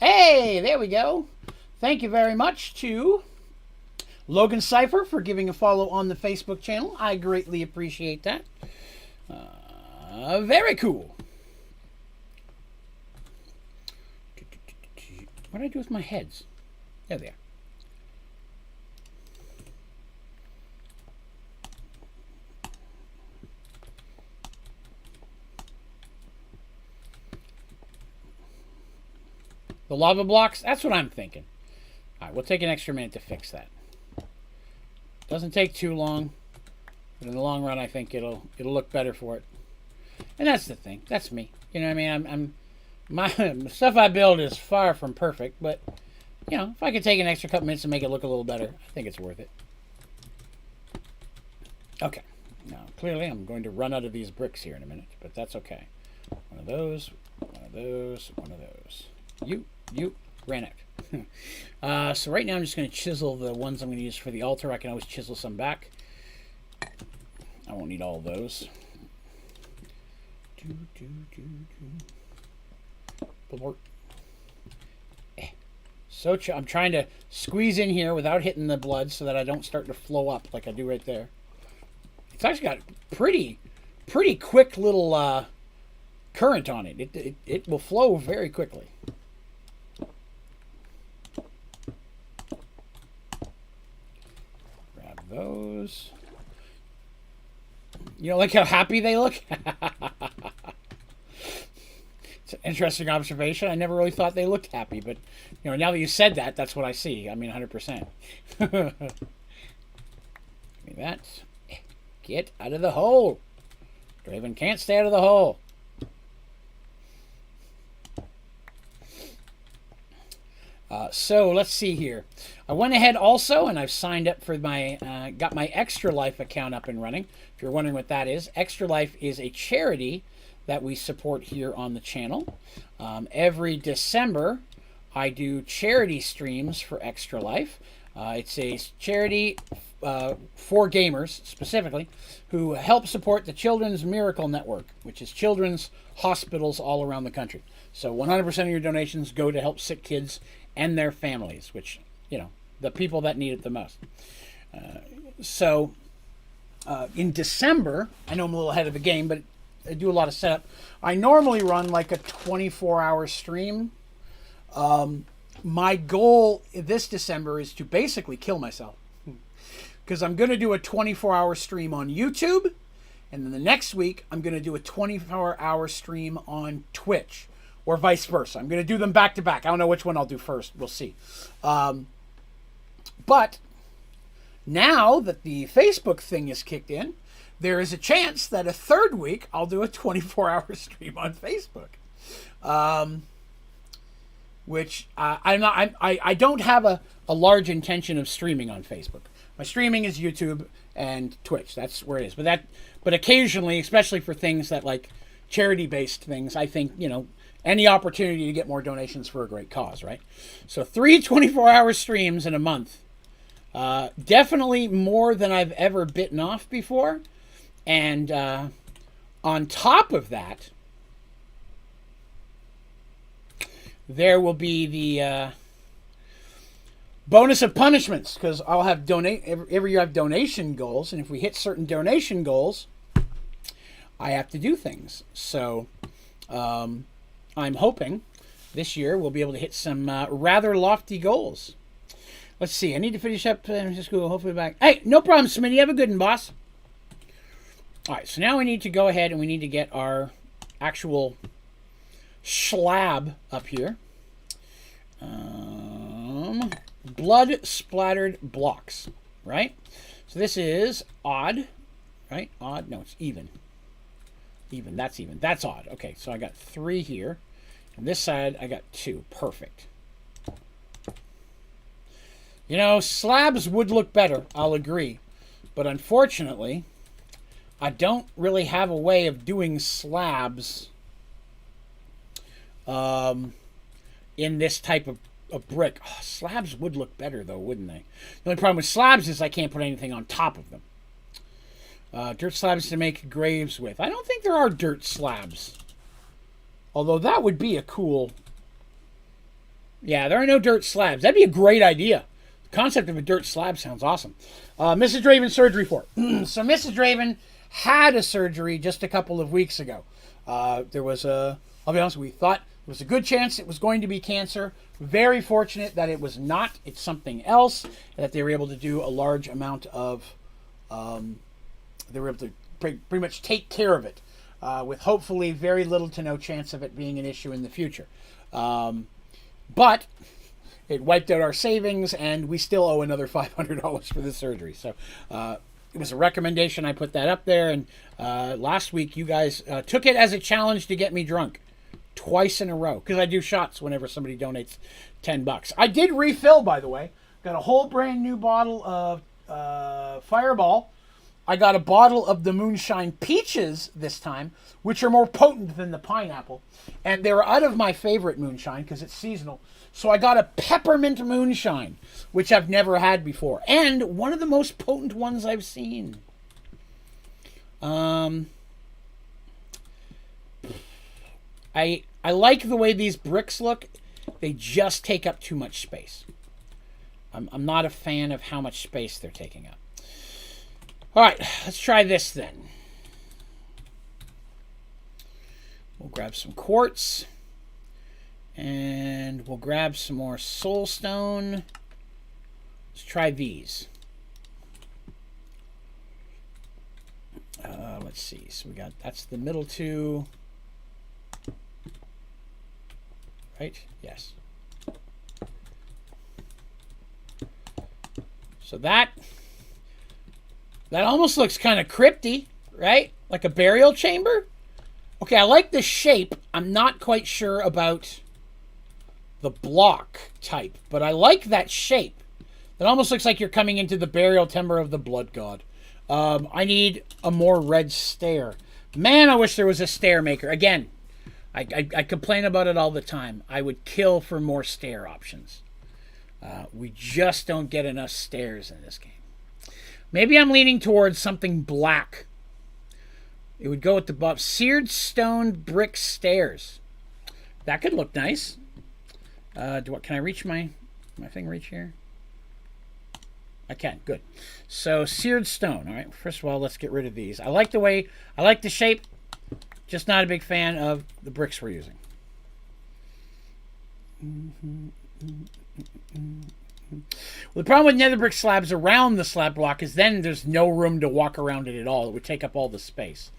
Hey, there we go. Thank you very much to Logan Cypher for giving a follow on the Facebook channel. I greatly appreciate that. Very cool. What did I do with my heads? There they are. The lava blocks? That's what I'm thinking. All right, we'll take an extra minute to fix that. Doesn't take too long, but in the long run, I think it'll look better for it. And that's the thing. That's me. You know what I mean? My stuff I build is far from perfect, but if I could take an extra couple minutes to make it look a little better, I think it's worth it. Okay. Now, clearly, I'm going to run out of these bricks here in a minute, but that's okay. One of those, one of those, one of those. You ran out. So right now I'm just going to chisel the ones I'm going to use for the altar. I can always chisel some back. I won't need all of those. So I'm trying to squeeze in here without hitting the blood so that I don't start to flow up like I do right there. It's actually got pretty quick little current on it. It will flow very quickly. Grab those. You know, like how happy they look? It's an interesting observation. I never really thought they looked happy, but now that you said that, that's what I see. I mean, 100%. Give me that. Get out of the hole. Draven can't stay out of the hole. So let's see here. I went ahead also, and I've signed up for my, got my Extra Life account up and running. If you're wondering what that is, Extra Life is a charity that we support here on the channel. Every December, I do charity streams for Extra Life. It's a charity for gamers, specifically, who help support the Children's Miracle Network, which is children's hospitals all around the country. So 100% of your donations go to help sick kids and their families, which, the people that need it the most. So in December, I know I'm a little ahead of the game, but I do a lot of setup. I normally run like a 24-hour stream. My goal this December is to basically kill myself, because I'm going to do a 24-hour stream on YouTube, and then the next week I'm going to do a 24-hour stream on Twitch, or vice versa. I'm going to do them back to back. I don't know which one I'll do first. We'll see. But now that the Facebook thing is kicked in, there is a chance that a third week I'll do a 24-hour stream on Facebook, which I don't have a large intention of streaming on Facebook. My streaming is YouTube and Twitch. That's where it is. But occasionally, especially for things that like charity-based things, I think any opportunity to get more donations for a great cause, right? So 3 24-hour streams in a month, definitely more than I've ever bitten off before. And on top of that, there will be the bonus of punishments, because I'll have every year I have donation goals, and if we hit certain donation goals, I have to do things. So I'm hoping this year we'll be able to hit some rather lofty goals. Let's see. I need to finish up school. Hopefully back. Hey, no problem, Smitty. Have a good one, boss. All right, so now we need to go ahead and we need to get our actual slab up here. Blood splattered blocks, right? So this is odd, right? Odd. No, it's even. Even. That's even. That's odd. Okay, so I got 3 here. On this side, I got 2. Perfect. You know, slabs would look better. I'll agree. But unfortunately, I don't really have a way of doing slabs in this type of brick. Oh, slabs would look better, though, wouldn't they? The only problem with slabs is I can't put anything on top of them. Dirt slabs to make graves with. I don't think there are dirt slabs. Although that would be a cool... Yeah, there are no dirt slabs. That'd be a great idea. The concept of a dirt slab sounds awesome. Mrs. Draven surgery report. So Mrs. Draven had a surgery just a couple of weeks ago. There was a... I'll be honest, we thought there was a good chance it was going to be cancer. Very fortunate that it was not. It's something else. That they were able to do a large amount of... they were able to pretty much take care of it. With hopefully very little to no chance of it being an issue in the future. But it wiped out our savings, and we still owe another $500 for this surgery. So it was a recommendation. I put that up there, and last week you guys took it as a challenge to get me drunk twice in a row, because I do shots whenever somebody donates $10. I did refill, by the way. Got a whole brand new bottle of Fireball. I got a bottle of the Moonshine Peaches this time, which are more potent than the pineapple. And they were out of my favorite moonshine because it's seasonal. So I got a peppermint moonshine, which I've never had before. And one of the most potent ones I've seen. I like the way these bricks look. They just take up too much space. I'm not a fan of how much space they're taking up. All right, let's try this then. We'll grab some quartz. And we'll grab some more soulstone. Let's try these. Let's see. So we got, that's the middle 2. Right? Yes. So that almost looks kind of crypty, right? Like a burial chamber. Okay, I like the shape. I'm not quite sure about the block type, but I like that shape. It almost looks like you're coming into the burial timber of the blood god. I need a more red stair. Man, I wish there was a stair maker. Again, I complain about it all the time. I would kill for more stair options. We just don't get enough stairs in this game. Maybe I'm leaning towards something black. It would go with the buff. Seared stone brick stairs. That could look nice. Can I reach my thing reach here? I can. Good. So seared stone. All right. First of all, let's get rid of these. I like the shape. Just not a big fan of the bricks we're using. Well, the problem with nether brick slabs around the slab block is then there's no room to walk around it at all. It would take up all the space.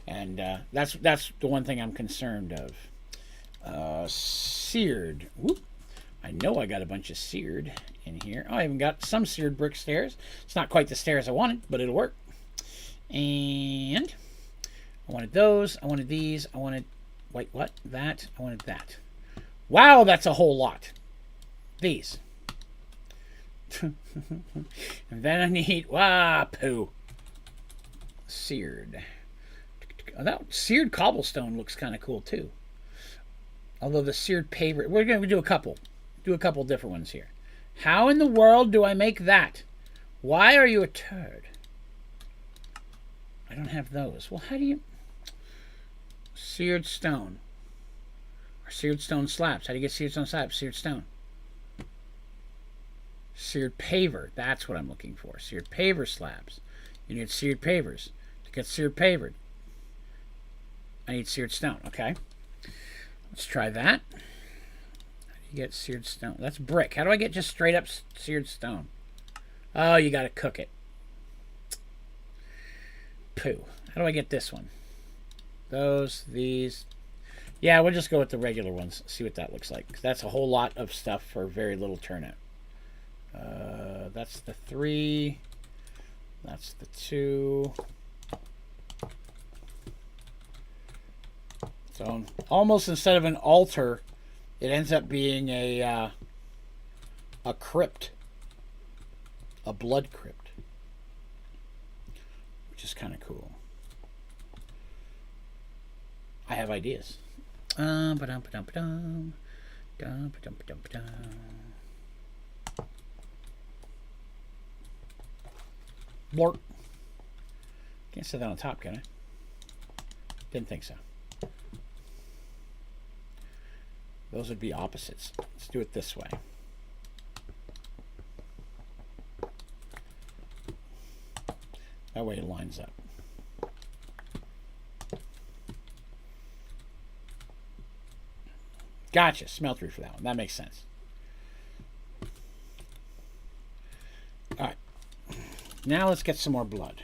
And that's the one thing I'm concerned of. Seared. Whoop. I know I got a bunch of seared in here. Oh, I even got some seared brick stairs. It's not quite the stairs I wanted, but it'll work. And I wanted those. I wanted these. I wanted... Wait, what? That. I wanted that. Wow, that's a whole lot. These. And then I need... poo. Seared. That seared cobblestone looks kind of cool, too. Although the seared paver... We're going to do a couple. Do a couple different ones here. How in the world do I make that? Why are you a turd? I don't have those. Well, how do you... Seared stone. Or seared stone slabs. How do you get seared stone slabs? Seared stone. Seared paver. That's what I'm looking for. Seared paver slabs. You need seared pavers. To get seared pavered, I need seared stone. Okay. Let's try that. You get seared stone. That's brick. How do I get just straight up seared stone? Oh, you gotta cook it. Pooh. How do I get this one? Those, these. Yeah, we'll just go with the regular ones. See what that looks like. That's a whole lot of stuff for very little turnout. That's the 3. That's the 2. So almost instead of an altar, it ends up being a crypt, a blood crypt, which is kind of cool. I have ideas. Blorp. Can't set that on top, can I? Didn't think so. Those would be opposites. Let's do it this way. That way it lines up. Gotcha. Smeltery for that one. That makes sense. Alright. Now let's get some more blood.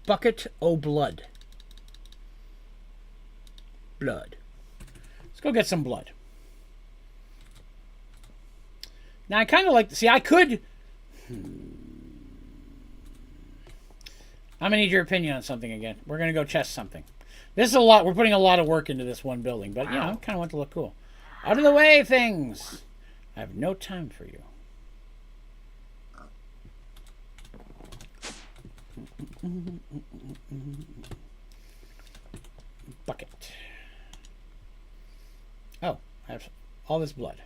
Bucket o' blood. Blood. Let's go get some blood. Now I kind of like to see. I could. I'm gonna need your opinion on something again. We're gonna go chest something. This is a lot. We're putting a lot of work into this one building, but you know, I kind of want to look cool. Out of the way, things. I have no time for you. Bucket. Oh, I have all this blood.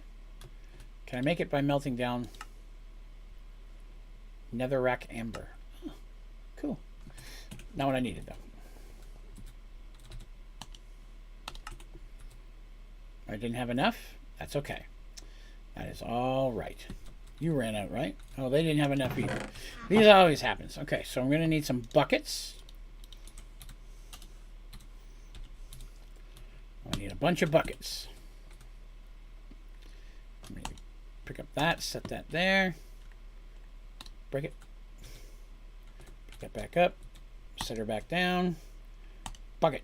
Can I make it by melting down netherrack amber? Oh, cool. Not what I needed, though. I didn't have enough? That's okay. That is all right. You ran out, right? Oh, they didn't have enough either. These always happens. Okay, so I'm going to need some buckets. I need a bunch of buckets. Let me pick up that, set that there. Break it. Pick that back up. Set her back down. Bucket.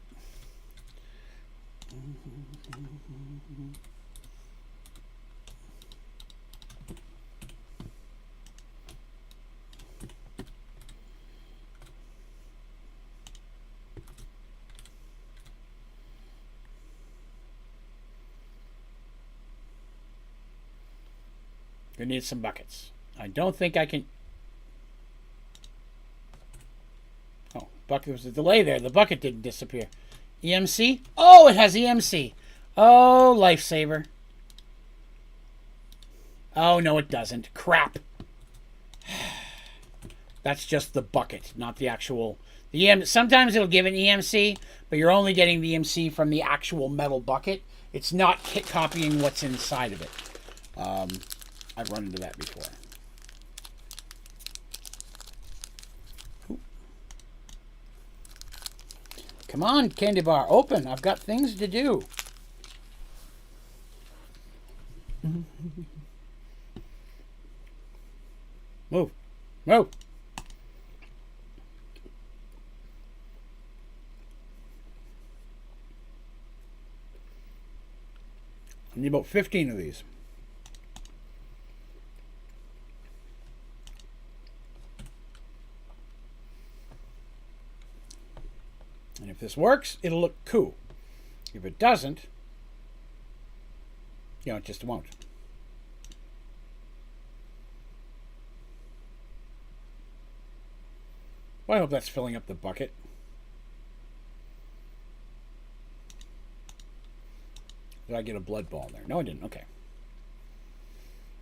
We need some buckets. I don't think I can. Oh, bucket, there was a delay there. The bucket didn't disappear. EMC? Oh, it has EMC. Oh, lifesaver. Oh, no, it doesn't. Crap. That's just the bucket, not the actual. Sometimes it'll give an EMC, but you're only getting the EMC from the actual metal bucket. It's not copying what's inside of it. I've run into that before. Ooh. Come on, candy bar, open. I've got things to do. Move. Move. I need about 15 of these. And if this works, it'll look cool. If it doesn't, you know, it just won't. Well, I hope that's filling up the bucket. Did I get a blood ball there? No, I didn't. Okay.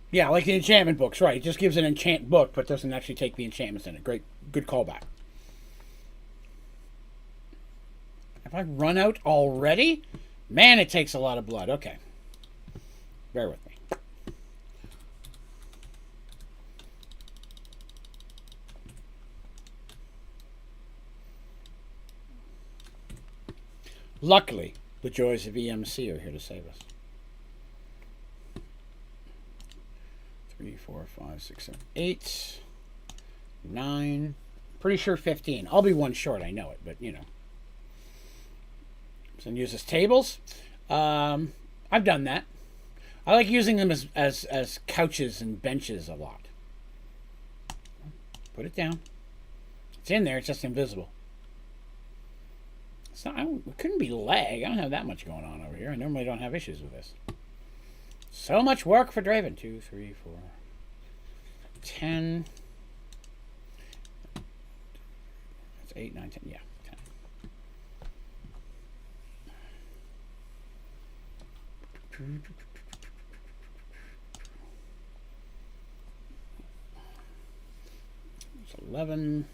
Yeah, like the enchantment books, right. It just gives an enchant book, but doesn't actually take the enchantments in it. Great. Good callback. Have I run out already? Man, it takes a lot of blood. Okay. Bear with me. Luckily, the joys of EMC are here to save us. 4, 5, 6, 7, 8, 9. Pretty sure 15. I'll be one short, I know it, but you know. So uses tables. I've done that. I like using them as couches and benches a lot. Put it down. It's in there, it's just invisible. It's not, it couldn't be lag. I don't have that much going on over here. I normally don't have issues with this. So much work for Draven. 2, 3, 4, 10. That's 8, 9, 10. Yeah, 10. It's 11.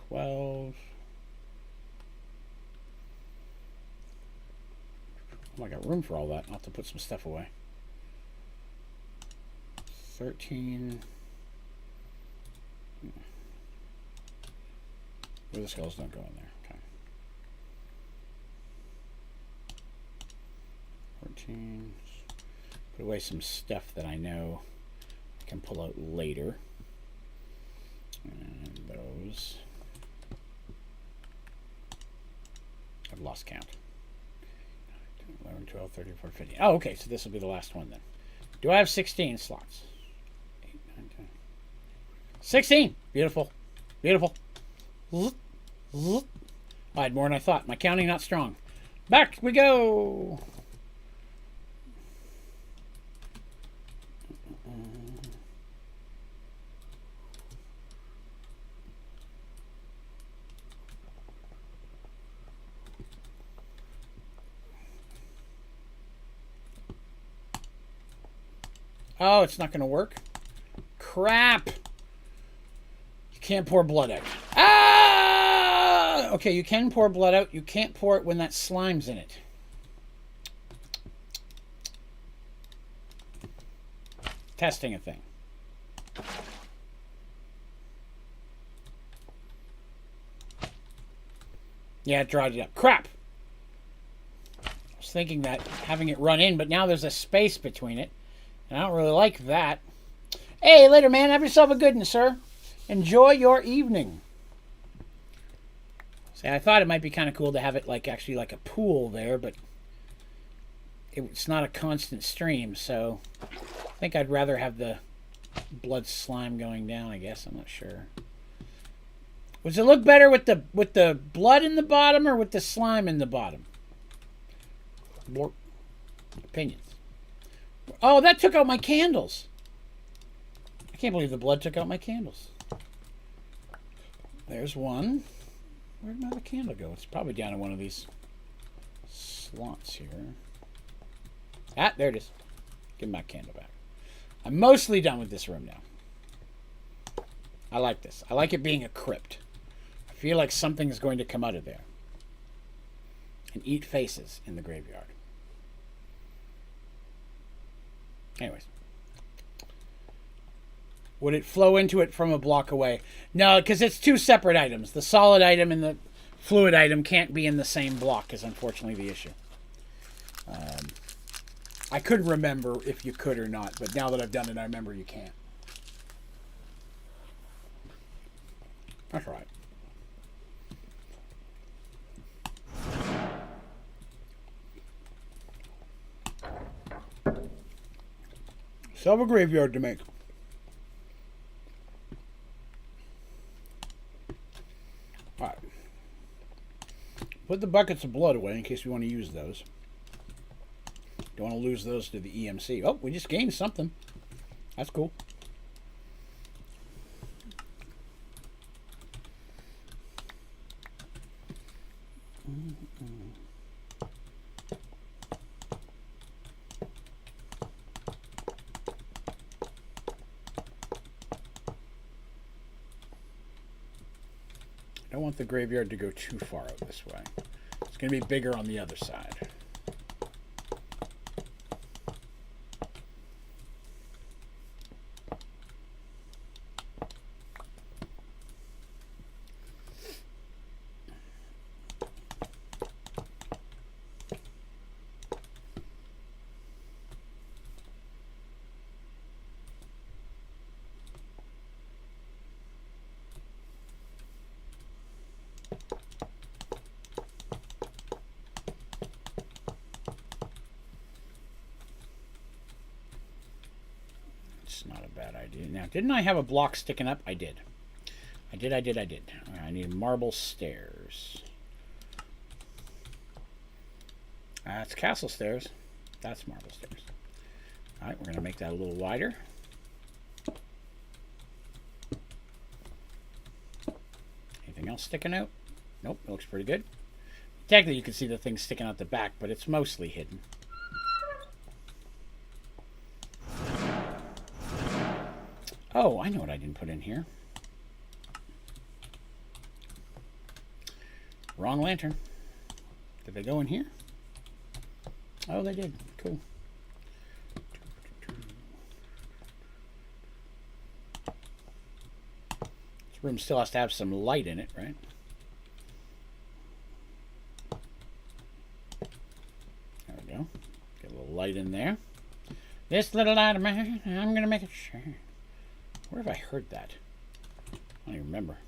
12. Oh, I got room for all that. I'll have to put some stuff away. 13. Where the skulls don't go in there. Okay. 14. Put away some stuff that I know I can pull out later. And those. I've lost count. 11, 12, 13, 14, 15. Oh, okay, so this will be the last one then. Do I have 16 slots? 8, 9, 10. 16! Beautiful. Beautiful. I had more than I thought. My counting not strong. Back we go! Oh, it's not going to work? Crap! You can't pour blood out. Ah! Okay, you can pour blood out. You can't pour it when that slime's in it. Testing a thing. Yeah, it dried it up. Crap! I was thinking that having it run in, but now there's a space between it. And I don't really like that. Hey, later, man. Have yourself a good one, sir. Enjoy your evening. See, I thought it might be kind of cool to have it like actually like a pool there, but it's not a constant stream, so I think I'd rather have the blood slime going down, I guess. I'm not sure. Does it look better with the blood in the bottom or with the slime in the bottom? More opinions. Oh, that took out my candles. I can't believe the blood took out my candles. There's one. Where'd my other candle go? It's probably down in one of these slots here. Ah, there it is. Give my candle back. I'm mostly done with this room now. I like this. I like it being a crypt. I feel like something's going to come out of there and eat faces in the graveyard. Anyways. Would it flow into it from a block away? No, because it's two separate items. The solid item and the fluid item can't be in the same block is unfortunately the issue. I couldn't remember if you could or not, but now that I've done it, I remember you can't. That's right. Still have a graveyard to make. Alright. Put the buckets of blood away in case we want to use those. Don't want to lose those to the EMC. Oh, we just gained something. That's cool. I don't want the graveyard to go too far out this way. It's going to be bigger on the other side. Now, didn't I have a block sticking up? I did. I did. Right, I need marble stairs. That's castle stairs. That's marble stairs. All right, we're going to make that a little wider. Anything else sticking out? Nope, it looks pretty good. Technically, you can see the thing sticking out the back, but it's mostly hidden. Oh, I know what I didn't put in here. Wrong lantern. Did they go in here? Oh, they did. Cool. This room still has to have some light in it, right? There we go. Get a little light in there. This little light of mine, I'm going to make it shine. Where have I heard that? I don't even remember.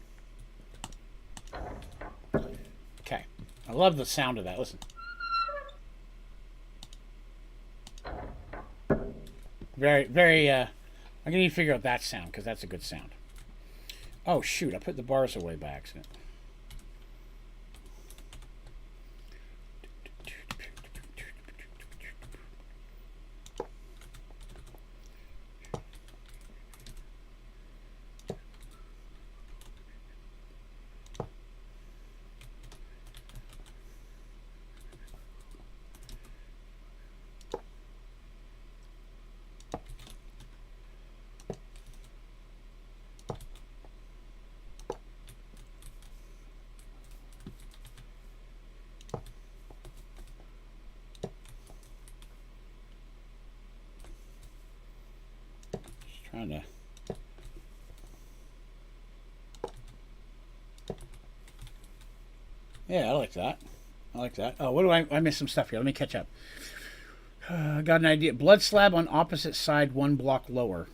Okay. I love the sound of that. Listen. Very, I'm going to need to figure out that sound, because that's a good sound. Oh, shoot. I put the bars away by accident. Trying to. Yeah, I like that. I like that. Oh, what do I missed some stuff here. Let me catch up. Got an idea. Blood slab on opposite side, 1 block lower.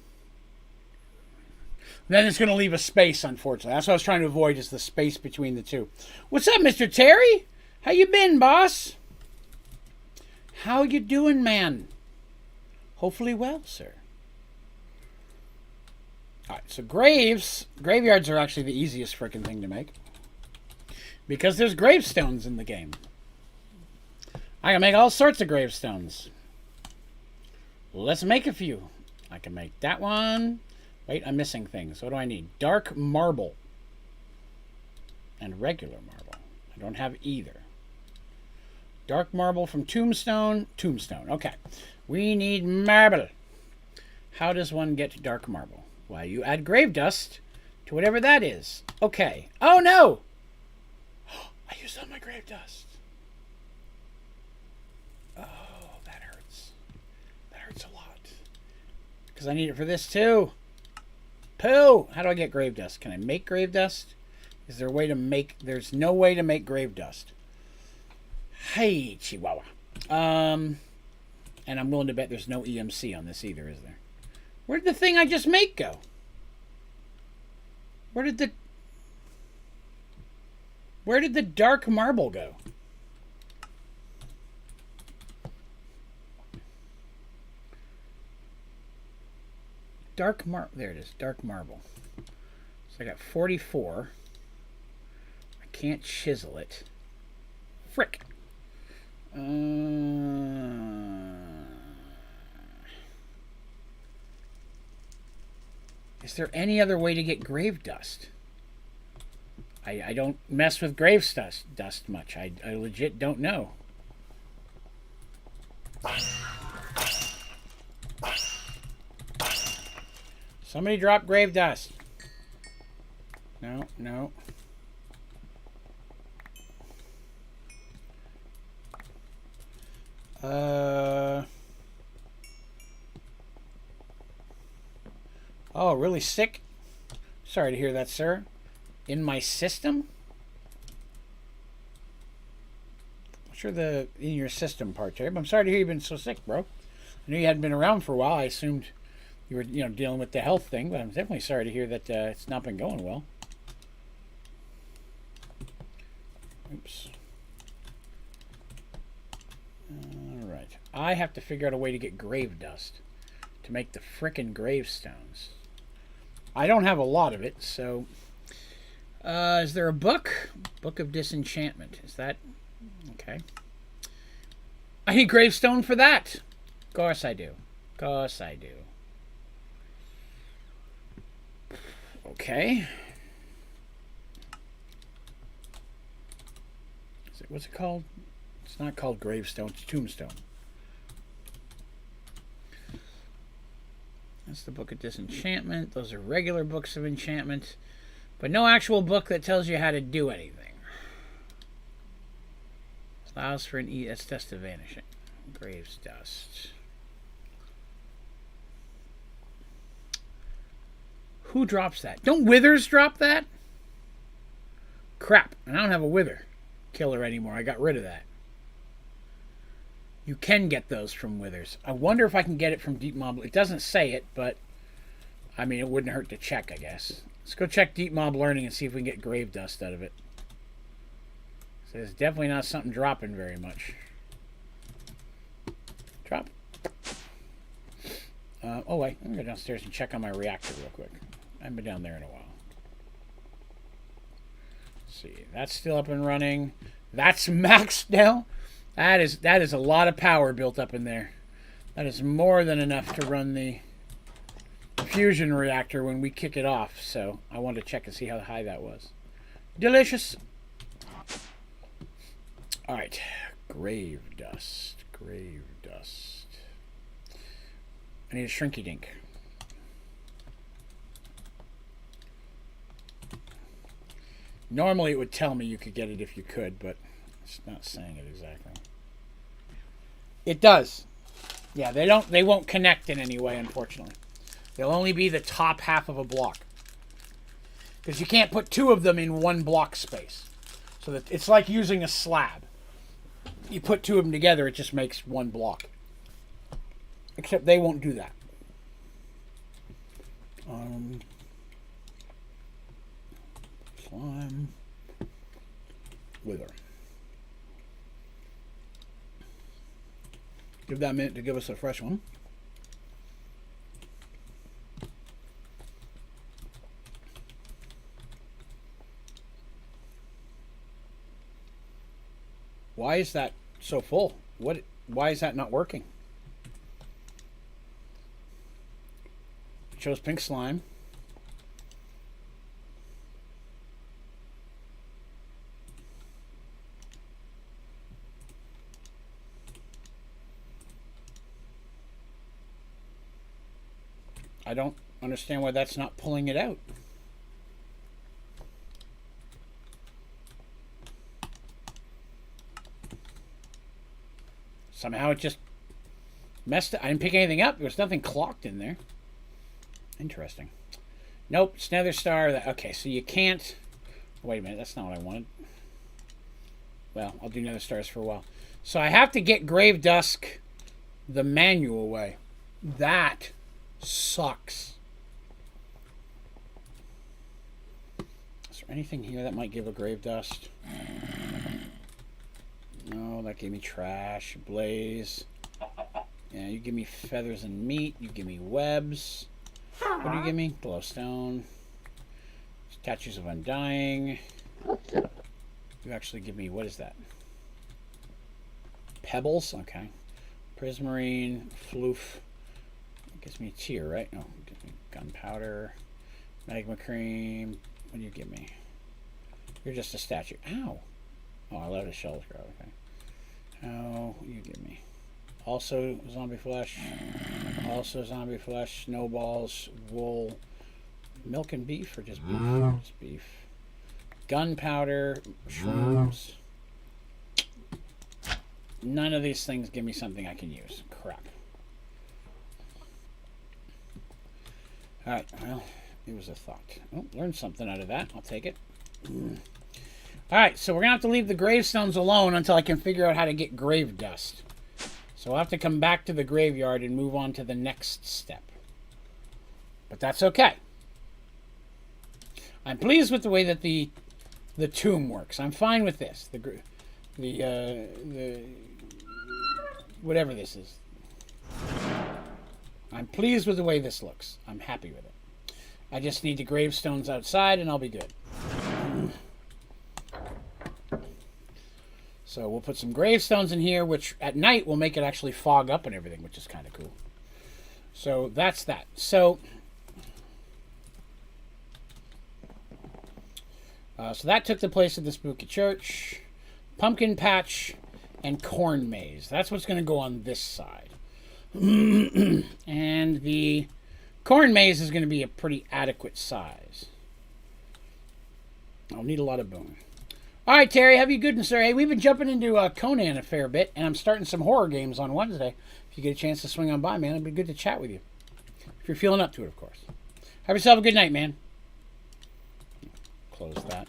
Then it's going to leave a space, unfortunately. That's what I was trying to avoid, is the space between the two. What's up, Mr. Terry? How you been, boss? How you doing, man? Hopefully well, sir. All right, so graveyards are actually the easiest freaking thing to make, because there's gravestones in the game. I can make all sorts of gravestones. Let's make a few. I can make that one. Wait, I'm missing things. What do I need? Dark marble and regular marble. I don't have either. Dark marble from tombstone. Tombstone. Okay. We need marble. How does one get dark marble? Why, you add grave dust to whatever that is. Okay. Oh, no! I used all my grave dust. Oh, that hurts. That hurts a lot. Because I need it for this, too. Pooh! How do I get grave dust? Can I make grave dust? Is there a way to make... There's no way to make grave dust. Hey, Chihuahua. And I'm willing to bet there's no EMC on this either, is there? Where did the thing I just made go? Where did the dark marble go? There it is. Dark marble. So I got 44. I can't chisel it. Frick. Is there any other way to get grave dust? I don't mess with grave dust much. I legit don't know. Somebody drop grave dust. No, no. Oh, really sick? Sorry to hear that, sir. In my system? I'm sure in your system part, Terry, but I'm sorry to hear you've been so sick, bro. I knew you hadn't been around for a while. I assumed you were, dealing with the health thing, but I'm definitely sorry to hear that it's not been going well. Oops. Alright. I have to figure out a way to get grave dust to make the frickin' gravestones. I don't have a lot of it, so... is there a book? Book of Disenchantment. Is that... Okay. I need gravestone for that. Of course I do. Of course I do. Okay. What's it called? It's not called gravestone. It's tombstone. That's the Book of Disenchantment. Those are regular books of enchantment. But no actual book that tells you how to do anything. Allows for an that's dust of vanishing. Graves dust. Who drops that? Don't withers drop that? Crap. And I don't have a wither killer anymore. I got rid of that. You can get those from withers. I wonder if I can get it from Deep Mob. It doesn't say it, but I mean, it wouldn't hurt to check, I guess. Let's go check Deep Mob Learning and see if we can get grave dust out of it. So it's definitely not something dropping very much. Drop. Oh, wait. Let me go downstairs and check on my reactor real quick. I haven't been down there in a while. Let's see. That's still up and running. That's maxed now. That is a lot of power built up in there. That is more than enough to run the fusion reactor when we kick it off. So I wanted to check and see how high that was. Delicious. All right. Grave dust. Grave dust. I need a shrinky dink. Normally it would tell me you could get it if you could, but it's not saying it exactly. It does. Yeah, they won't connect in any way, unfortunately. They'll only be the top half of a block. Because you can't put two of them in one block space. So that it's like using a slab. You put two of them together, it just makes one block. Except they won't do that. Slime. Wither. Give that a minute to give us a fresh one. Why is that so full? Why is that not working? It shows pink slime. I don't understand why that's not pulling it out. Somehow it just messed up. I didn't pick anything up. There was nothing clocked in there. Interesting. Nope, it's Nether Star. Okay, so you can't... Wait a minute, that's not what I wanted. Well, I'll do Nether Stars for a while. So I have to get Grave Dusk the manual way. That sucks. Is there anything here that might give a Grave Dust? No, that gave me trash. Blaze. Yeah, you give me feathers and meat. You give me webs. What do you give me? Glowstone. Statues of Undying. You actually give me, what is that? Pebbles? Okay. Prismarine. Floof. Gives me a tier, right? No, gives me gunpowder, magma cream. What do you give me? You're just a statue. Ow! Oh, I love the shell grow. Okay. Oh, you give me. Also zombie flesh. Also zombie flesh. Snowballs. Wool. Milk and beef, or just beef? Just beef. Gunpowder. Shrooms. None of these things give me something I can use. Crap. Alright, well, it was a thought. Oh, learned something out of that. I'll take it. Alright, so we're going to have to leave the gravestones alone until I can figure out how to get grave dust. So we'll have to come back to the graveyard and move on to the next step. But that's okay. I'm pleased with the way that the tomb works. I'm fine with this. The whatever this is. I'm pleased with the way this looks. I'm happy with it. I just need the gravestones outside and I'll be good. So we'll put some gravestones in here, which at night will make it actually fog up and everything, which is kind of cool. So that's that. So that took the place of the spooky church, pumpkin patch, and corn maze. That's what's going to go on this side. And the corn maze is going to be a pretty adequate size. I'll need a lot of bone. All right, Terry, have you good, sir? Hey, we've been jumping into Conan a fair bit, and I'm starting some horror games on Wednesday. If you get a chance to swing on by, man, it'd be good to chat with you. If you're feeling up to it, of course. Have yourself a good night, man. Close that.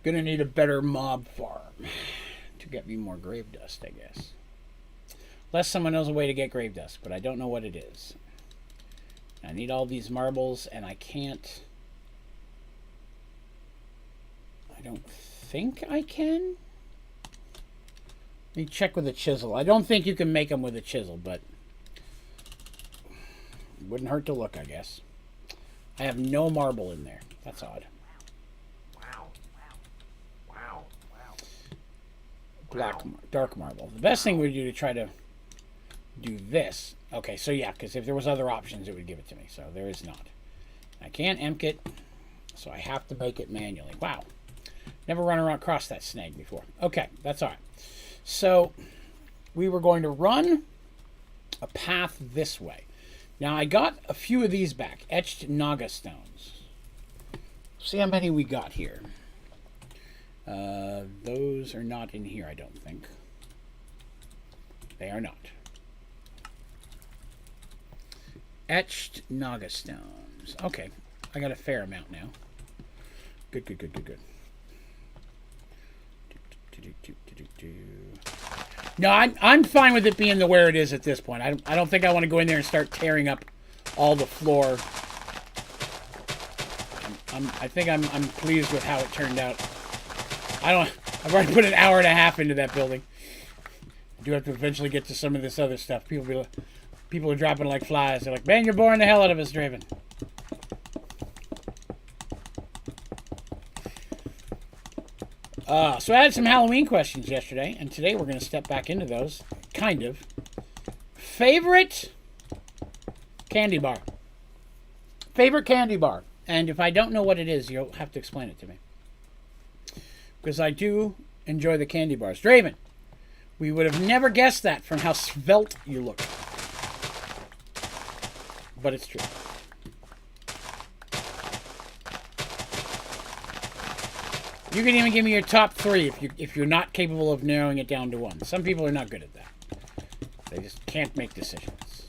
Gonna need a better mob farm to get me more grave dust, I guess. Unless someone knows a way to get grave dust, but I don't know what it is. I need all these marbles, and I can't... I don't think I can. Let me check with a chisel. I don't think you can make them with a chisel, but it wouldn't hurt to look, I guess. I have no marble in there. That's odd. Dark marble. The best thing would do to try to do this. Okay, so yeah, because if there was other options, it would give it to me. So there is not. I can't emp it, so I have to make it manually. Wow. Never run around across that snag before. Okay, that's all right. So we were going to run a path this way. Now I got a few of these back, etched Naga stones. See how many we got here. Those are not in here, I don't think. They are not. Etched Naga stones. Okay, I got a fair amount now. Good, good, good, good, good. No, I'm fine with it being the where it is at this point. I don't think I want to go in there and start tearing up all the floor. I think I'm pleased with how it turned out. I've already put an hour and a half into that building. I do have to eventually get to some of this other stuff. People are dropping like flies. They're like, man, you're boring the hell out of us, Draven. So I had some Halloween questions yesterday, and today we're going to step back into those. Kind of. Favorite candy bar. Favorite candy bar. And if I don't know what it is, you'll have to explain it to me. Because I do enjoy the candy bars. Draven, we would have never guessed that from how svelte you look. But it's true. You can even give me your top three if you're not capable of narrowing it down to one. Some people are not good at that. They just can't make decisions.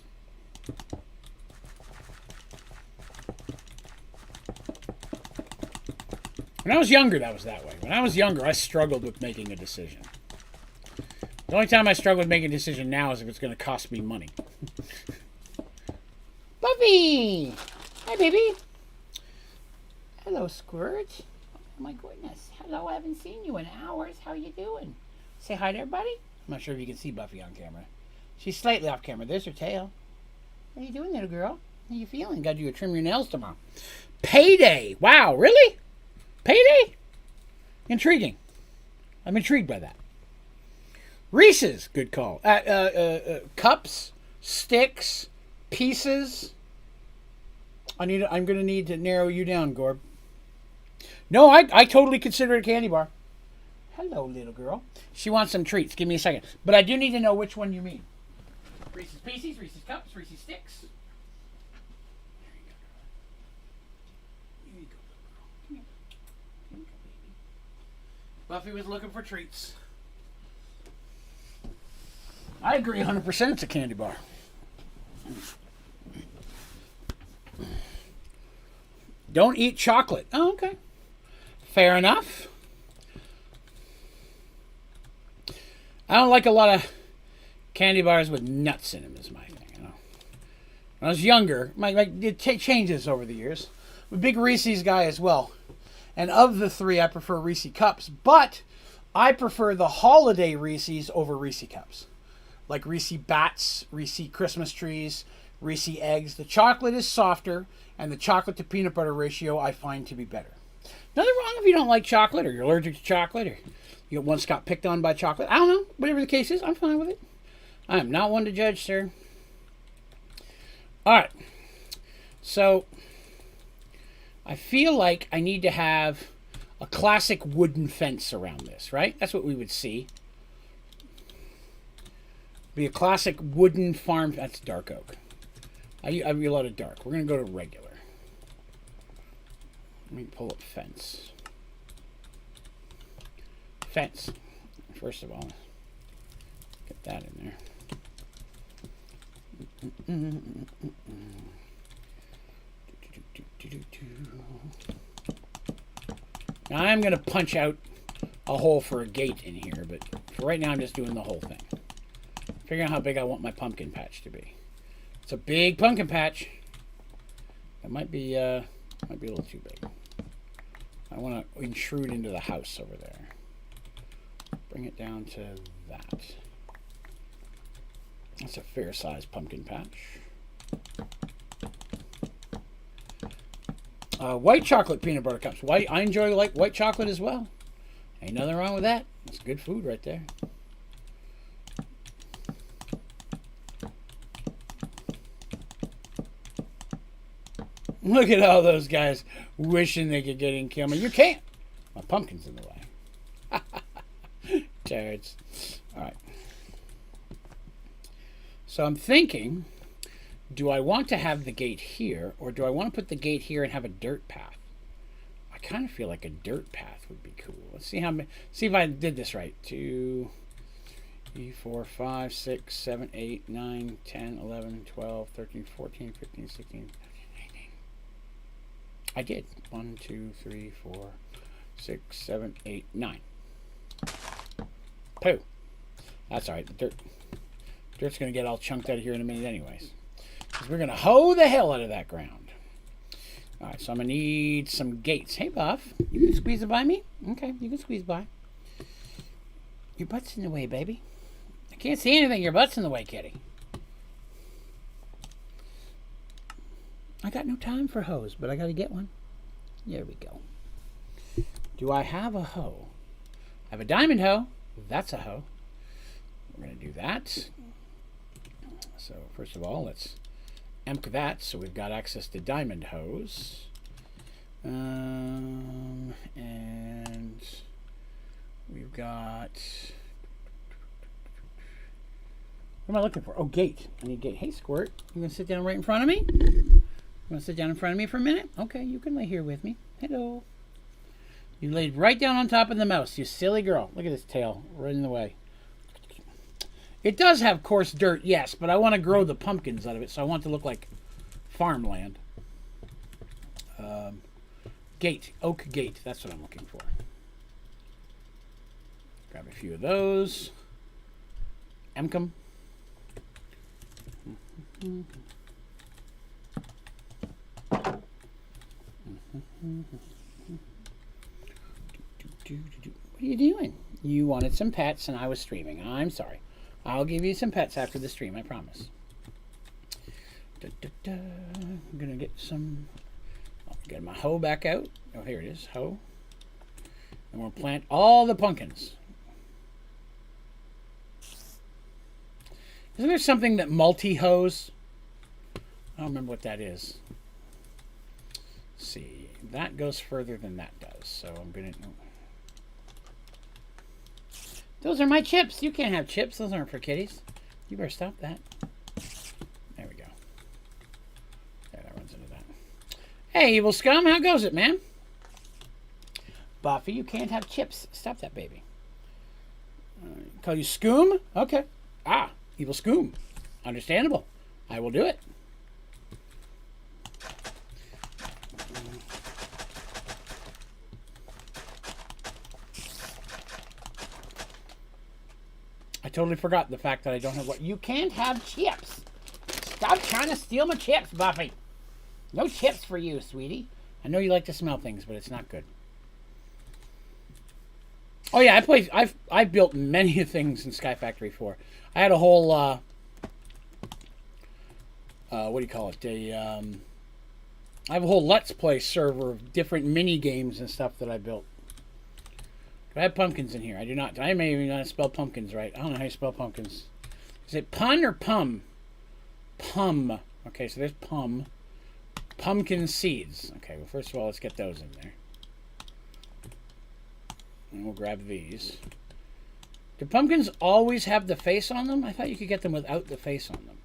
When I was younger, that was that way. When I was younger, I struggled with making a decision. The only time I struggle with making a decision now is if it's going to cost me money. Buffy! Hi, baby. Hello, Squirt. Oh, my goodness. Hello, I haven't seen you in hours. How you doing? Say hi to everybody. I'm not sure if you can see Buffy on camera. She's slightly off camera. There's her tail. How you doing, little girl? How you feeling? Got you to trim your nails tomorrow. Payday! Wow, really? Payday? Intriguing. I'm intrigued by that. Reese's, good call. Cups, sticks, pieces. I'm gonna need to narrow you down, Gorb. No, I totally consider it a candy bar. Hello, little girl. She wants some treats. Give me a second. But I do need to know which one you mean. Reese's Pieces, Reese's Cups, Reese's Sticks. There you go. Come here. Here you go, baby. Buffy was looking for treats. I agree 100% it's a candy bar. Don't eat chocolate. Oh, okay. Fair enough. I don't like a lot of candy bars with nuts in them is my thing, you know. When I was younger, it changes over the years. I'm a big Reese's guy as well. And of the three, I prefer Reese Cups. But I prefer the holiday Reese's over Reese Cups. Like Reese Bats, Reese Christmas Trees, Reese eggs. The chocolate is softer, and the chocolate to peanut butter ratio I find to be better. Nothing wrong if you don't like chocolate, or you're allergic to chocolate, or you once got picked on by chocolate. I don't know. Whatever the case is, I'm fine with it. I am not one to judge, sir. All right. So, I feel like I need to have a classic wooden fence around this, right? That's what we would see. Be a classic wooden farm. That's dark oak. I read a lot of dark. We're going to go to regular. Let me pull up fence. Fence. First of all, get that in there. Now I'm going to punch out a hole for a gate in here, but for right now I'm just doing the whole thing. Figuring out how big I want my pumpkin patch to be. It's a big pumpkin patch. It might be a little too big. I want to intrude into the house over there. Bring it down to that. That's a fair-sized pumpkin patch. White chocolate peanut butter cups. I enjoy like white chocolate as well. Ain't nothing wrong with that. That's good food right there. Look at all those guys wishing they could get in kill me. You can't. My pumpkin's in the way. Turds. All right. So I'm thinking, do I want to have the gate here, or do I want to put the gate here and have a dirt path? I kind of feel like a dirt path would be cool. Let's see see if I did this right. 2, 3, 4, 5, 6, 7, 8, 9, 10, 11, 12, 13, 14, 15, 16, 17, 18. I did. 1, 2, 3, 4, 6, 7, 8, 9. Pooh. That's all right. The dirt's going to get all chunked out of here in a minute anyways. Because we're going to hoe the hell out of that ground. All right, so I'm going to need some gates. Hey, Buff, you can squeeze it by me? Okay, you can squeeze by. Your butt's in the way, baby. I can't see anything. Your butt's in the way, kitty. I got no time for hoes, but I got to get one. There we go. Do I have a hoe? I have a diamond hoe. That's a hoe. We're going to do that. So first of all, let's empty that so we've got access to diamond hose. And we've got... What am I looking for? Oh, gate. I need gate. Hey, Squirt. You going to sit down right in front of me? You want to sit down in front of me for a minute? Okay, you can lay here with me. Hello. You laid right down on top of the mouse, you silly girl. Look at this tail, right in the way. It does have coarse dirt, yes, but I want to grow the pumpkins out of it, so I want it to look like farmland. Gate, oak gate, that's what I'm looking for. Grab a few of those. Emcom. What are you doing? You wanted some pets and I was streaming. I'm sorry. I'll give you some pets after the stream, I promise. I'm gonna get some... I'll get my hoe back out. Oh, here it is, hoe. And we'll plant all the pumpkins. Isn't there something that multi-hoes? I don't remember what that is. Let's see. That goes further than that does, so I'm gonna... Those are my chips. You can't have chips. Those aren't for kitties. You better stop that. There we go. There, that runs into that. Hey, evil scum. How goes it, man? Buffy, you can't have chips. Stop that, baby. Call you Scoom? Okay. Ah, evil Scoom. Understandable. I will do it. I totally forgot the fact that I don't have what... You can't have chips. Stop trying to steal my chips, Buffy. No chips for you, sweetie. I know you like to smell things, but it's not good. Oh yeah, I've built many things in Sky Factory 4. I had a whole what do you call it? I have a whole Let's Play server of different mini games and stuff that I built. Do I have pumpkins in here? I do not. I may even not spell pumpkins right. I don't know how you spell pumpkins. Is it pun or pum? Pum. Okay, so there's pum. Pumpkin seeds. Okay, well, first of all, let's get those in there. And we'll grab these. Do pumpkins always have the face on them? I thought you could get them without the face on them.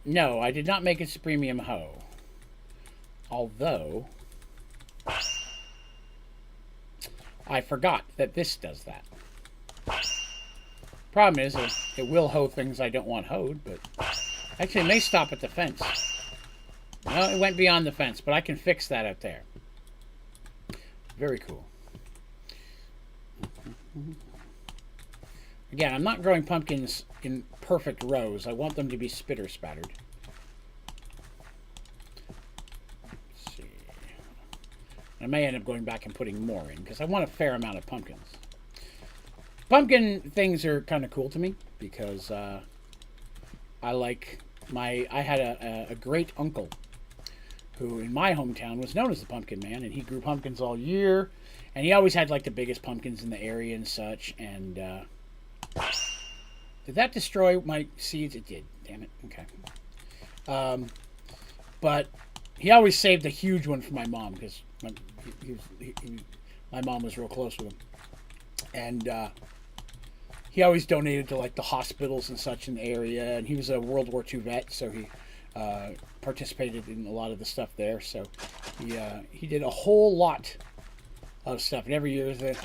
No, I did not make it Supremium Hoe. Although, I forgot that this does that. Problem is, it will hoe things I don't want hoed, but actually it may stop at the fence. No, it went beyond the fence, but I can fix that out there. Very cool. Again, I'm not growing pumpkins in perfect rows. I want them to be spitter spattered. Let's see. I may end up going back and putting more in because I want a fair amount of pumpkins. Pumpkin things are kind of cool to me because I like I had a great uncle who in my hometown was known as the Pumpkin Man, and he grew pumpkins all year, and he always had like the biggest pumpkins in the area and such. And did that destroy my seeds? It did. Damn it. Okay. But he always saved a huge one for my mom because my mom was real close with him, and he always donated to like the hospitals and such in the area. And he was a World War II vet, so he participated in a lot of the stuff there. So he did a whole lot of stuff. And every year there'd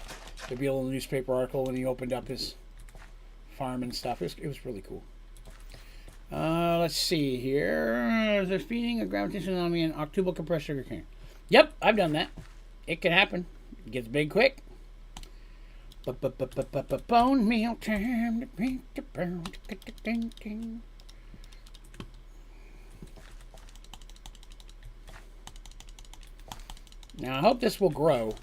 be a little newspaper article when he opened up his farm and stuff. It was really cool. Let's see here. They're feeding a gravitational anomaly in octuple compressed sugar cane. Yep, I've done that. It can happen. It gets big quick. Bone meal time. Now I hope this will grow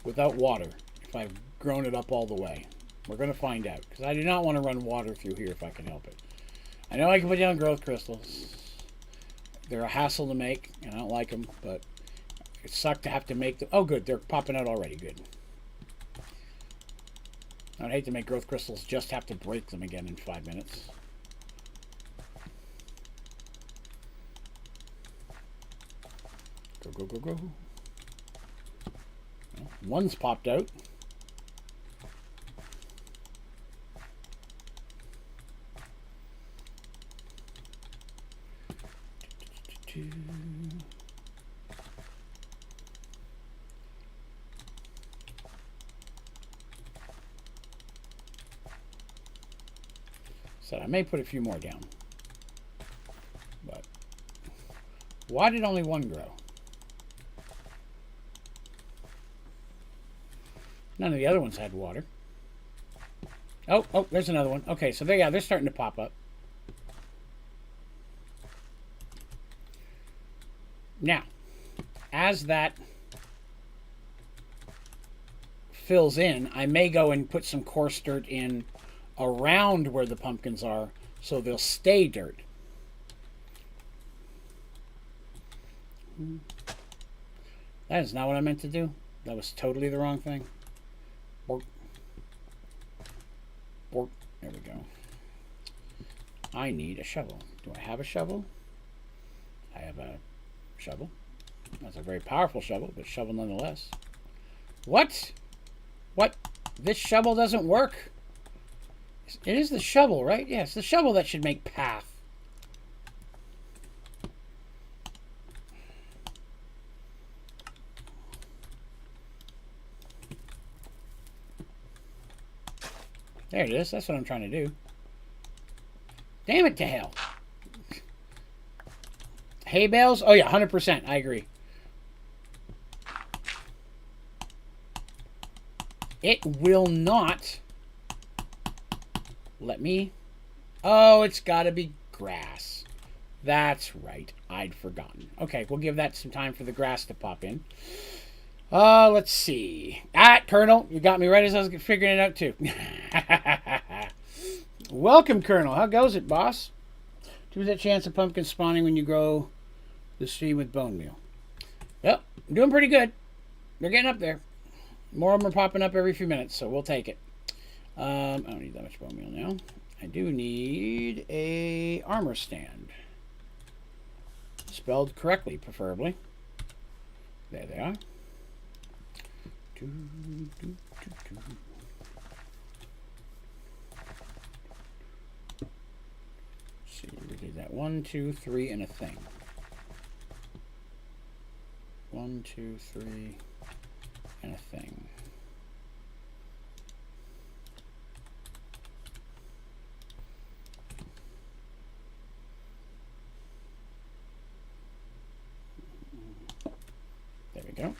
without water if I've grown it up all the way. We're going to find out because I do not want to run water through here if I can help it. I know I can put down growth crystals. They're a hassle to make and I don't like them, but it sucked to have to make them. Oh good, they're popping out already. Good. I'd hate to make growth crystals just have to break them again in 5 minutes. Go, go, go, go. Well, one's popped out. So I may put a few more down. But why did only one grow? None of the other ones had water. Oh, there's another one. Okay, so they're starting to pop up. Now, as that fills in, I may go and put some coarse dirt in around where the pumpkins are so they'll stay dirt. That is not what I meant to do. That was totally the wrong thing. Bork. Bork. There we go. I need a shovel. Do I have a shovel? I have a shovel. That's a very powerful shovel, but shovel nonetheless. What? What? This shovel doesn't work? It is the shovel, right? Yeah, it's the shovel that should make path. There it is. That's what I'm trying to do. Damn it to hell. Hay bales? Oh yeah, 100%. I agree. It will not let me. Oh, it's got to be grass. That's right. I'd forgotten. Okay, we'll give that some time for the grass to pop in. Let's see. Colonel, you got me right as I was figuring it out too. Welcome, Colonel. How goes it, boss? 2% chance of pumpkin spawning when you grow the seed with bone meal. Yep, I'm doing pretty good. They're getting up there. More of them are popping up every few minutes, so we'll take it. I don't need that much bone meal now. I do need a armor stand. Spelled correctly, preferably. There they are. See, we did that 1, 2, 3, and a thing. 1, 2, 3, and a thing. There we go.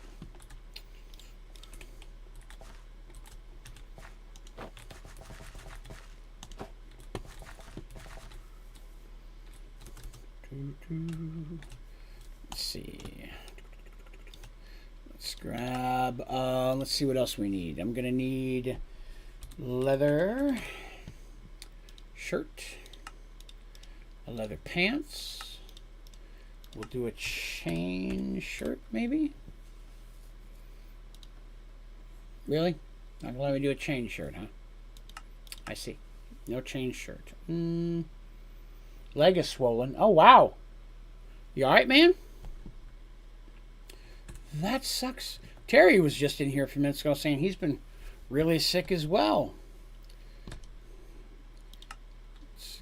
Let's see. Let's grab, let's see what else we need. I'm going to need leather shirt, a leather pants. We'll do a chain shirt, maybe? Really? Not going to let me do a chain shirt, huh? I see. No chain shirt. Leg is swollen. Oh, wow. You alright, man? That sucks. Terry was just in here a few minutes ago saying he's been really sick as well.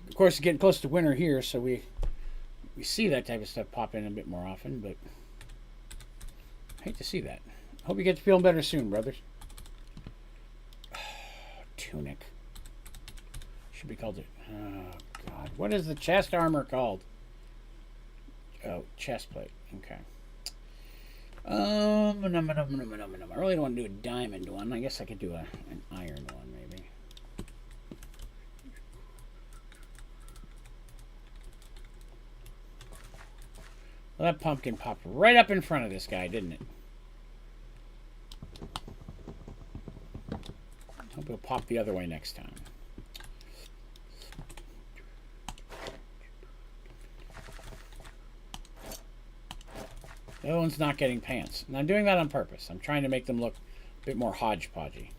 Of course, it's getting close to winter here, so we see that type of stuff pop in a bit more often, but I hate to see that. Hope you get to feeling better soon, brothers. Tunic. Should be called it. Oh, God. What is the chest armor called? Oh, chest plate. Okay. I really don't want to do a diamond one. I guess I could do an iron one, maybe. Well, that pumpkin popped right up in front of this guy, didn't it? Hope it'll pop the other way next time. The other one's not getting pants. And I'm doing that on purpose. I'm trying to make them look a bit more hodgepodgey.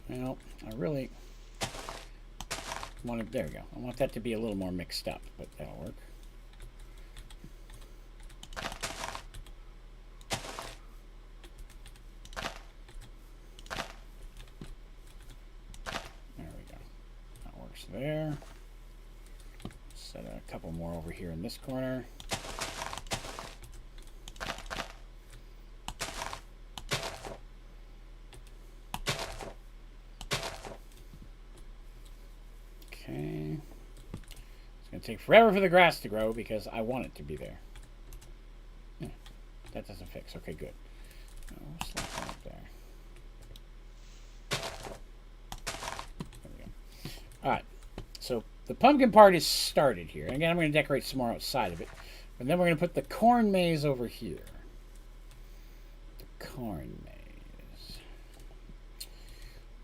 Well, I really want it. There we go. I want that to be a little more mixed up, but that'll work. There we go. That works there. Set a couple more over here in this corner. Take forever for the grass to grow because I want it to be there. Yeah, that doesn't fix. Okay, good. We'll slap that up there. There we go. Alright, so the pumpkin part is started here. And again, I'm going to decorate some more outside of it. And then we're going to put the corn maze over here. The corn maze.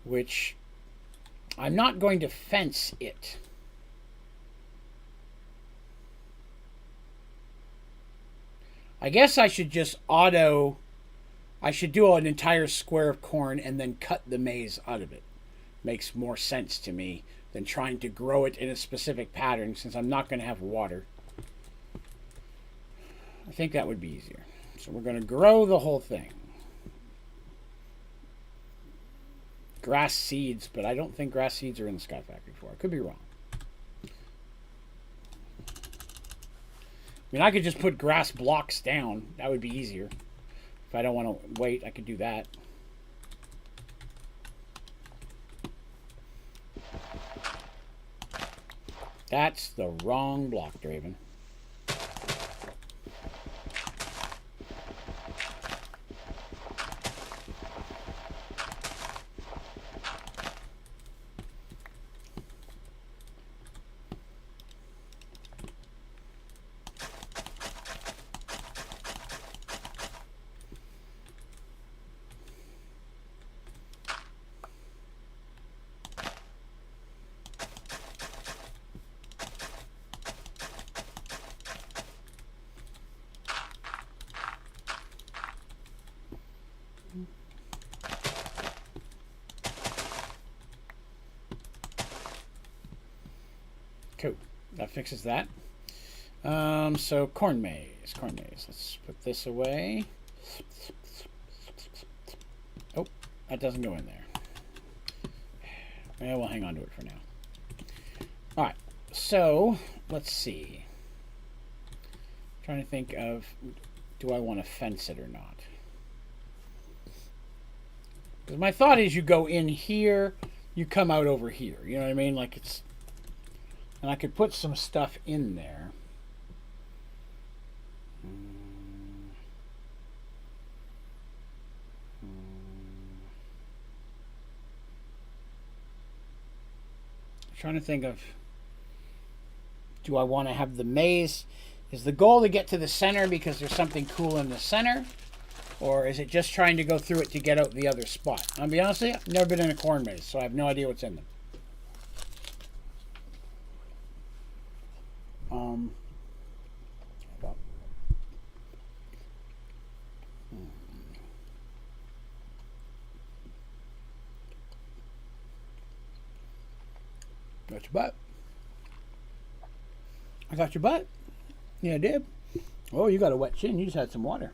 Which I'm not going to fence it. I guess I should just I should do an entire square of corn and then cut the maze out of it. Makes more sense to me than trying to grow it in a specific pattern since I'm not going to have water. I think that would be easier. So we're going to grow the whole thing. Grass seeds, but I don't think grass seeds are in the Sky Factory 4. I could be wrong. I mean, I could just put grass blocks down. That would be easier. If I don't want to wait, I could do that. That's the wrong block, Draven. Cool. That fixes that. So corn maze. Corn maze. Let's put this away. Oh, that doesn't go in there. Yeah, we'll hang on to it for now. Alright, so let's see. Trying to think of, do I want to fence it or not? Because my thought is you go in here, you come out over here. You know what I mean? Like it's, and I could put some stuff in there. Trying to think of, do I want to have the maze? Is the goal to get to the center because there's something cool in the center? Or is it just trying to go through it to get out the other spot? I'll be honest with you, I've never been in a corn maze, so I have no idea what's in them. Got your butt. I got your butt. Yeah, I did. Oh, you got a wet chin. You just had some water.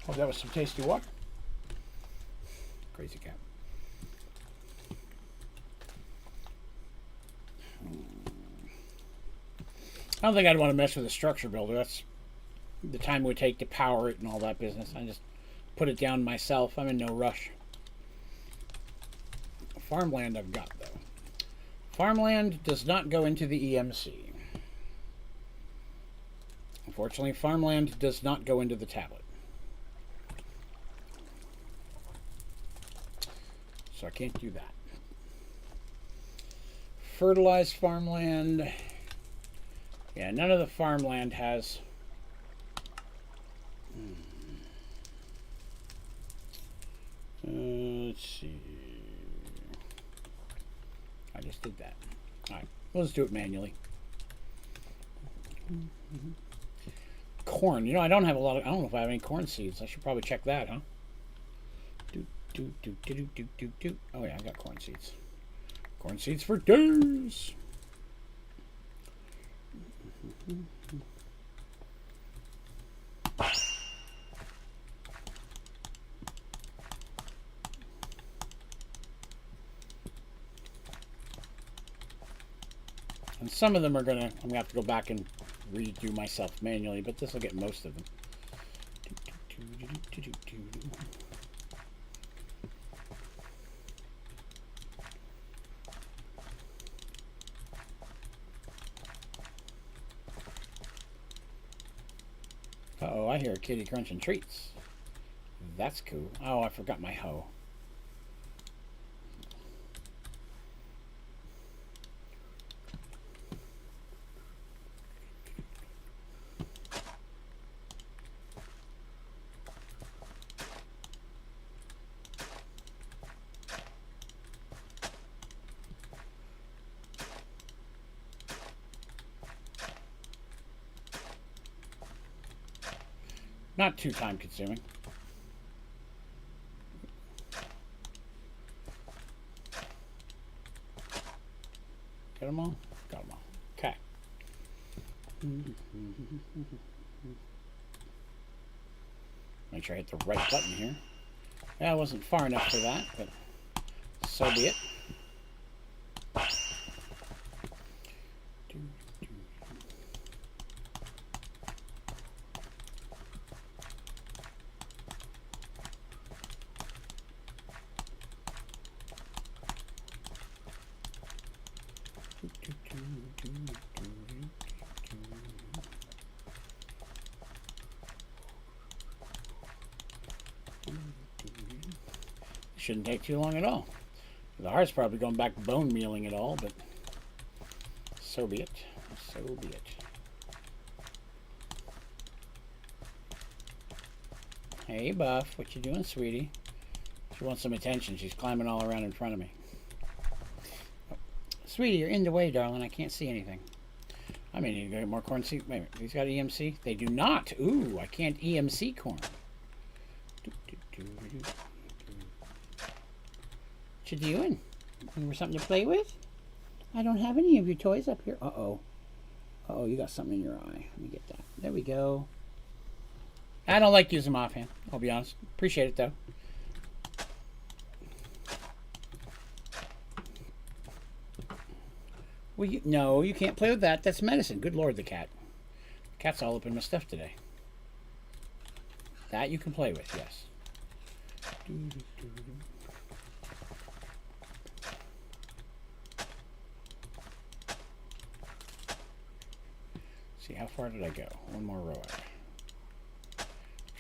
Oh, that was some tasty water. Crazy cat. I don't think I'd want to mess with a structure builder. That's the time it would take to power it and all that business. I just put it down myself. I'm in no rush. Farmland I've got, though. Farmland does not go into the EMC. Unfortunately, farmland does not go into the tablet. So I can't do that. Fertilized farmland. Yeah, none of the farmland has... let's see. I just did that. Alright, we'll just do it manually. Corn. You know, I don't have a lot of... I don't know if I have any corn seeds. I should probably check that, huh? Oh, yeah, I got corn seeds. Corn seeds for days. And some of them are gonna... I'm gonna have to go back and redo myself manually, but this will get most of them. Uh-oh, I hear a kitty crunching treats. That's cool. Oh, I forgot my hoe. Not too time consuming. Get them all? Got them all. Okay. Make sure I hit the right button here. Yeah, I wasn't far enough for that, but so be it. Shouldn't take too long at all. The heart's probably going back bone mealing it all, but so be it. So be it. Hey, Buff, what you doing, sweetie? She wants some attention. She's climbing all around in front of me. Oh, sweetie, you're in the way, darling. I can't see anything. I mean, you got more corn seed. Wait a minute. These got EMC? They do not. Ooh, I can't EMC corn. What you doing? Looking for something to play with? I don't have any of your toys up here. Uh-oh. Uh-oh, you got something in your eye. Let me get that. There we go. I don't like using them offhand, I'll be honest. Appreciate it, though. Well, no, you can't play with that. That's medicine. Good Lord, the cat. The cat's all up in my stuff today. That you can play with, yes. See, how far did I go? One more row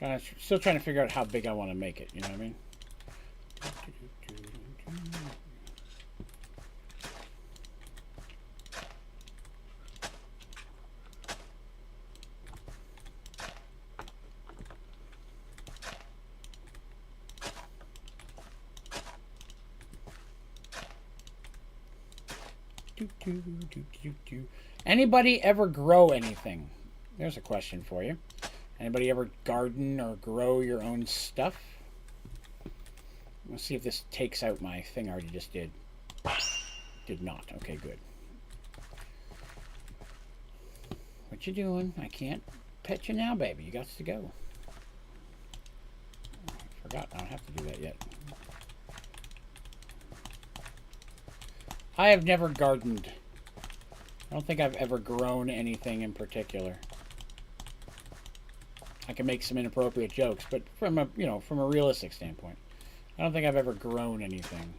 out. Still trying to figure out how big I want to make it, you know what I mean? Anybody ever grow anything? There's a question for you. Anybody ever garden or grow your own stuff? Let's see if this takes out my thing I already just did. Did not. Okay, good. What you doing? I can't pet you now, baby. You got to go. I forgot. I don't have to do that yet. I have never gardened. I don't think I've ever grown anything in particular. I can make some inappropriate jokes, but from a, from a realistic standpoint, I don't think I've ever grown anything.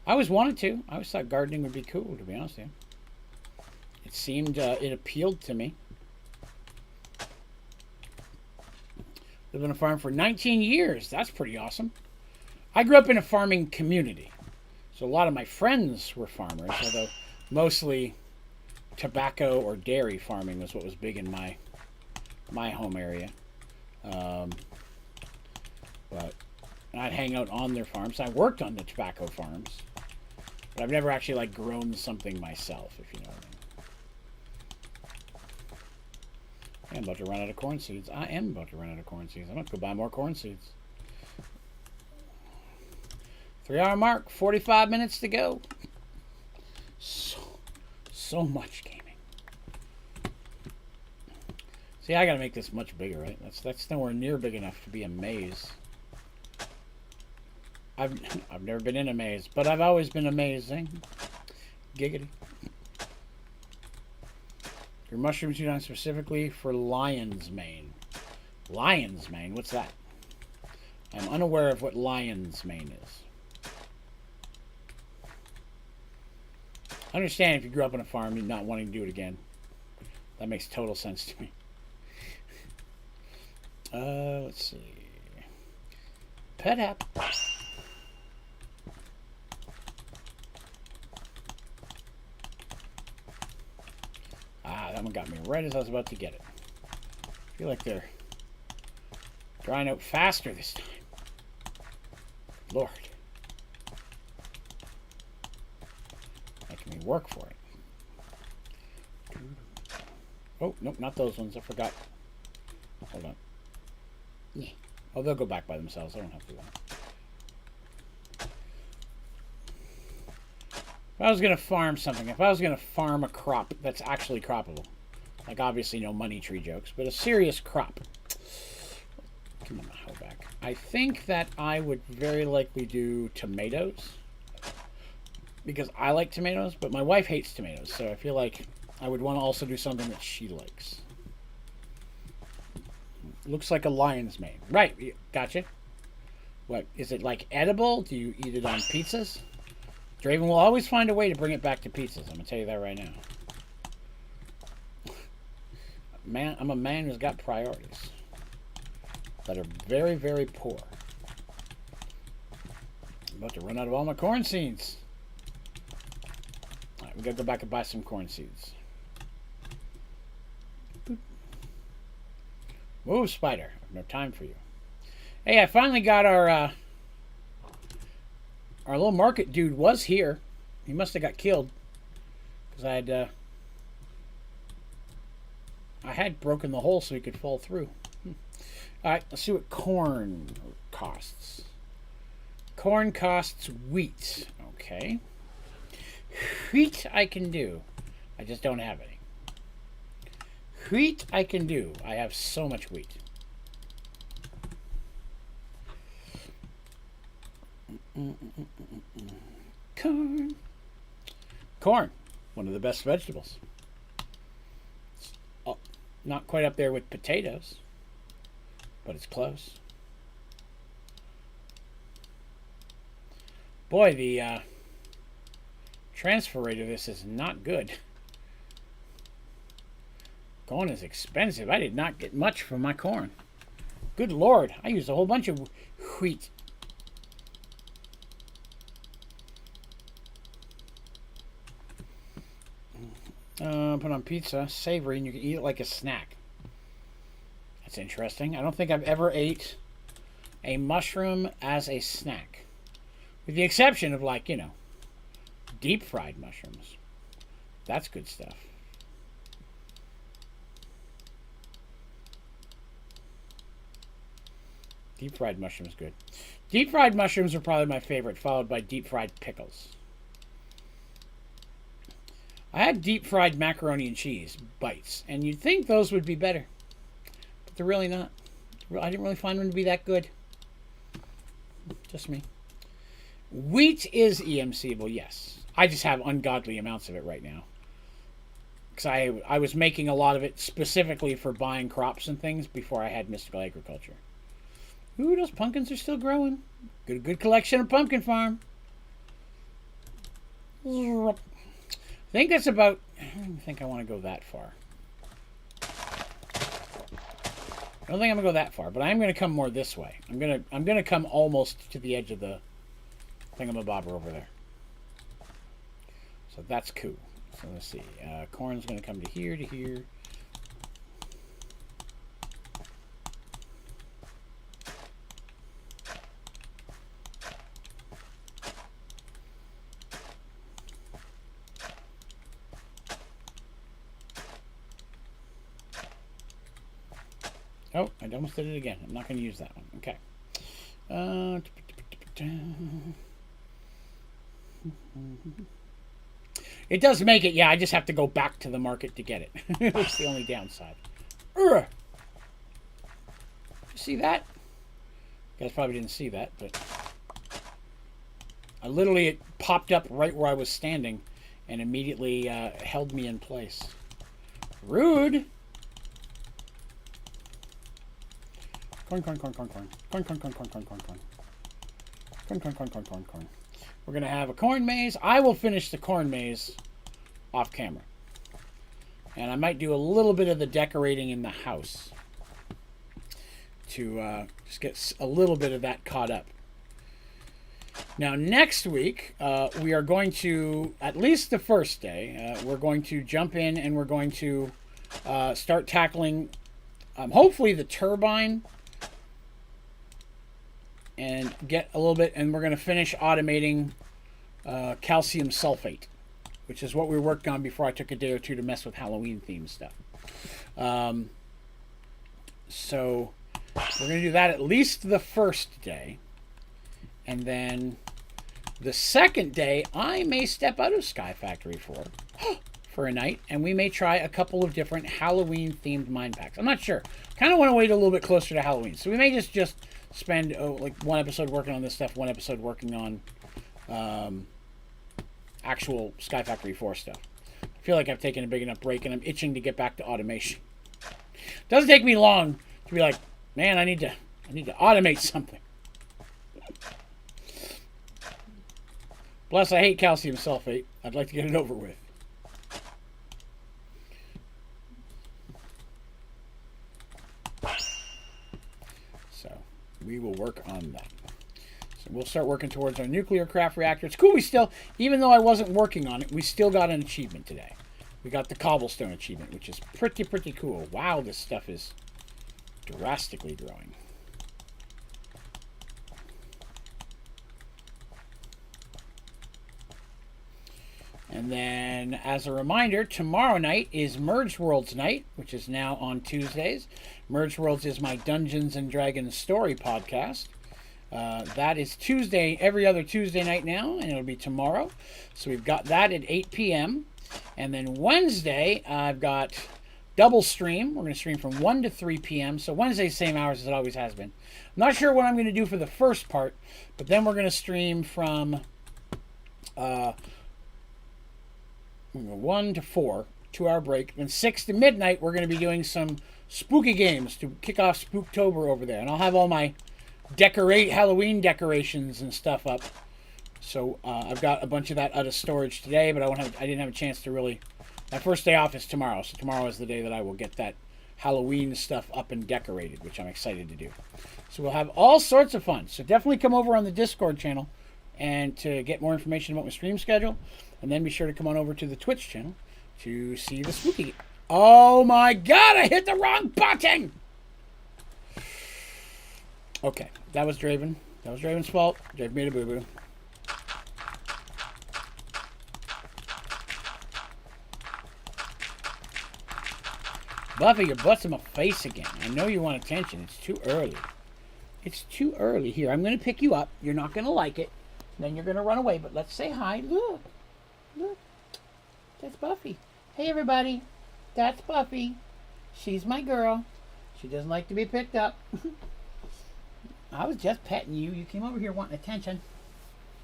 I always wanted to. I always thought gardening would be cool, to be honest with you. It seemed, it appealed to me. Lived on a farm for 19 years. That's pretty awesome. I grew up in a farming community. So a lot of my friends were farmers, although mostly tobacco or dairy farming was what was big in my home area. But I'd hang out on their farms. I worked on the tobacco farms. But I've never actually like grown something myself, if you know what I mean. I'm about to run out of corn seeds. I am about to run out of corn seeds. I'm going to go buy more corn seeds. 3-hour mark. 45 minutes to go. So much gaming. See, I got to make this much bigger, right? That's nowhere near big enough to be a maze. I've never been in a maze, but I've always been amazing. Giggity. Your mushrooms you done specifically for lion's mane. Lion's mane? What's that? I'm unaware of what lion's mane is. I understand if you grew up on a farm and not wanting to do it again. That makes total sense to me. Let's see. Pet app. That one got me right as I was about to get it. I feel like they're drying out faster this time. Lord. Making me work for it. Oh, nope, not those ones. I forgot. Hold on. Yeah. Oh, they'll go back by themselves. I don't have to do that. If I was going to farm something, if I was going to farm a crop that's actually croppable, like obviously no money tree jokes, but a serious crop. Come on, hold back. I think that I would very likely do tomatoes. Because I like tomatoes, but my wife hates tomatoes, so I feel like I would want to also do something that she likes. Looks like a lion's mane. Right, gotcha. What, is it like edible? Do you eat it on pizzas? Draven will always find a way to bring it back to pizzas. I'm going to tell you that right now. Man, I'm a man who's got priorities that are very, very poor. I'm about to run out of all my corn seeds. Alright, we got to go back and buy some corn seeds. Boop. Move, spider. I have no time for you. Hey, I finally got our little market dude was here. He must have got killed. Because I had I had broken the hole so he could fall through. All right, let's see what corn costs. Corn costs wheat. Okay. Wheat I can do. I just don't have any. Wheat I can do. I have so much wheat. Corn. Corn. One of the best vegetables. Oh, not quite up there with potatoes, but it's close. Boy, the transfer rate of this is not good. Corn is expensive. I did not get much for my corn. Good Lord, I used a whole bunch of wheat. Put on pizza, savory, and you can eat it like a snack. That's interesting. I don't think I've ever ate a mushroom as a snack. With the exception of, like, you know, deep fried mushrooms. That's good stuff. Deep fried mushrooms good. Deep fried mushrooms are probably my favorite, followed by deep fried pickles. I had deep fried macaroni and cheese bites, and you'd think those would be better, but they're really not. I didn't really find them to be that good. Just me. Wheat is EMCable, yes. I just have ungodly amounts of it right now. Because I was making a lot of it specifically for buying crops and things before I had mystical agriculture. Ooh, those pumpkins are still growing. Good collection of pumpkin farm. I think that's about... I don't think I want to go that far. I don't think I'm gonna go that far, but I'm gonna come more this way. I'm gonna come almost to the edge of the thingamabobber over there. So that's cool. So let's see. Corn's gonna come to here, to here. Oh, I almost did it again. I'm not going to use that one. Okay. It does make it, yeah, I just have to go back to the market to get it. That's the only downside. You see that? You guys probably didn't see that, but... literally, it popped up right where I was standing and immediately held me in place. Rude! Corn. Corn. We're going to have a corn maze. I will finish the corn maze off camera. And I might do a little bit of the decorating in the house to just get a little bit of that caught up. Now, next week, we are going to, at least the first day, we're going to jump in and we're going to start tackling, hopefully, the turbine. And get a little bit, and we're going to finish automating calcium sulfate, which is what we worked on before I took a day or two to mess with Halloween themed stuff. So we're going to do that at least the first day. And then the second day, I may step out of Sky Factory for a night, and we may try a couple of different Halloween themed mind packs. I'm not sure. Kind of want to wait a little bit closer to Halloween. So we may just spend like one episode working on this stuff, one episode working on actual Sky Factory 4 stuff. I feel like I've taken a big enough break and I'm itching to get back to automation. It doesn't take me long to be like, man, I need to automate something. Plus, I hate calcium sulfate. I'd like to get it over with. We will work on that. So we'll start working towards our nuclear craft reactor. It's cool. We still, even though I wasn't working on it, we still got an achievement today. We got the cobblestone achievement, which is pretty cool. Wow, this stuff is drastically growing. And then, as a reminder, tomorrow night is Merged Worlds night, which is now on Tuesdays. Merged Worlds is my Dungeons and Dragons story podcast. That is Tuesday, every other Tuesday night now, and it'll be tomorrow. So we've got that at 8 p.m. And then Wednesday, I've got double stream. We're going to stream from 1 to 3 p.m. So Wednesday's same hours as it always has been. I'm not sure what I'm going to do for the first part, but then we're going to stream from 1 to 4, 2-hour break. Then 6 to midnight, we're going to be doing some spooky games to kick off Spooktober over there. And I'll have all my Halloween decorations and stuff up. So I've got a bunch of that out of storage today, but I didn't have a chance to really. My first day off is tomorrow, so tomorrow is the day that I will get that Halloween stuff up and decorated, which I'm excited to do. So we'll have all sorts of fun. So definitely come over on the Discord channel and to get more information about my stream schedule, and then be sure to come on over to the Twitch channel to see the spooky. Oh my God! I hit the wrong button. Okay, that was Draven. That was Draven's fault. Draven made a boo-boo. Buffy, your butt's in my face again. I know you want attention. It's too early. It's too early. Here, I'm going to pick you up. You're not going to like it. Then you're going to run away. But let's say hi. Look. Look. That's Buffy. Hey, everybody. That's Buffy. She's my girl. She doesn't like to be picked up. I was just petting you. You came over here wanting attention.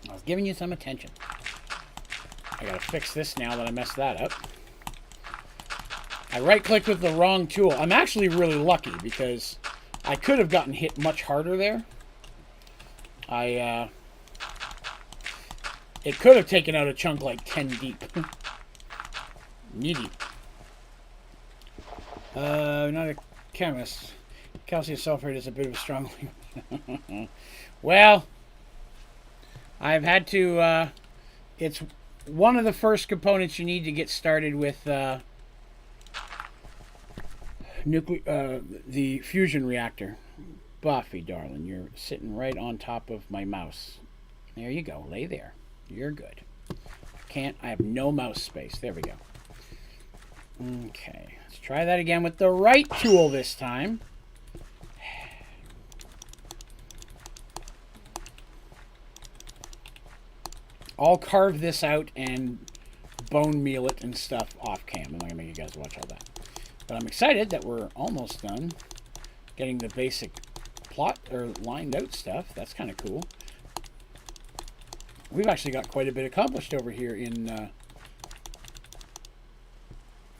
I was giving you some attention. I got to fix this now that I messed that up. I right-clicked with the wrong tool. I'm actually really lucky because I could have gotten hit much harder there. It could have taken out a chunk like 10 deep. Knee deep. Not a chemist. Calcium sulfate is a bit of a strong... Well, I've had to... it's one of the first components you need to get started with... the fusion reactor. Buffy, darling, you're sitting right on top of my mouse. There you go. Lay there. You're good. I have no mouse space. There we go. Okay. Let's try that again with the right tool this time. I'll carve this out and bone meal it and stuff off cam. I'm not going to make you guys watch all that. But I'm excited that we're almost done getting the basic plot or lined out stuff. That's kind of cool. We've actually got quite a bit accomplished over here in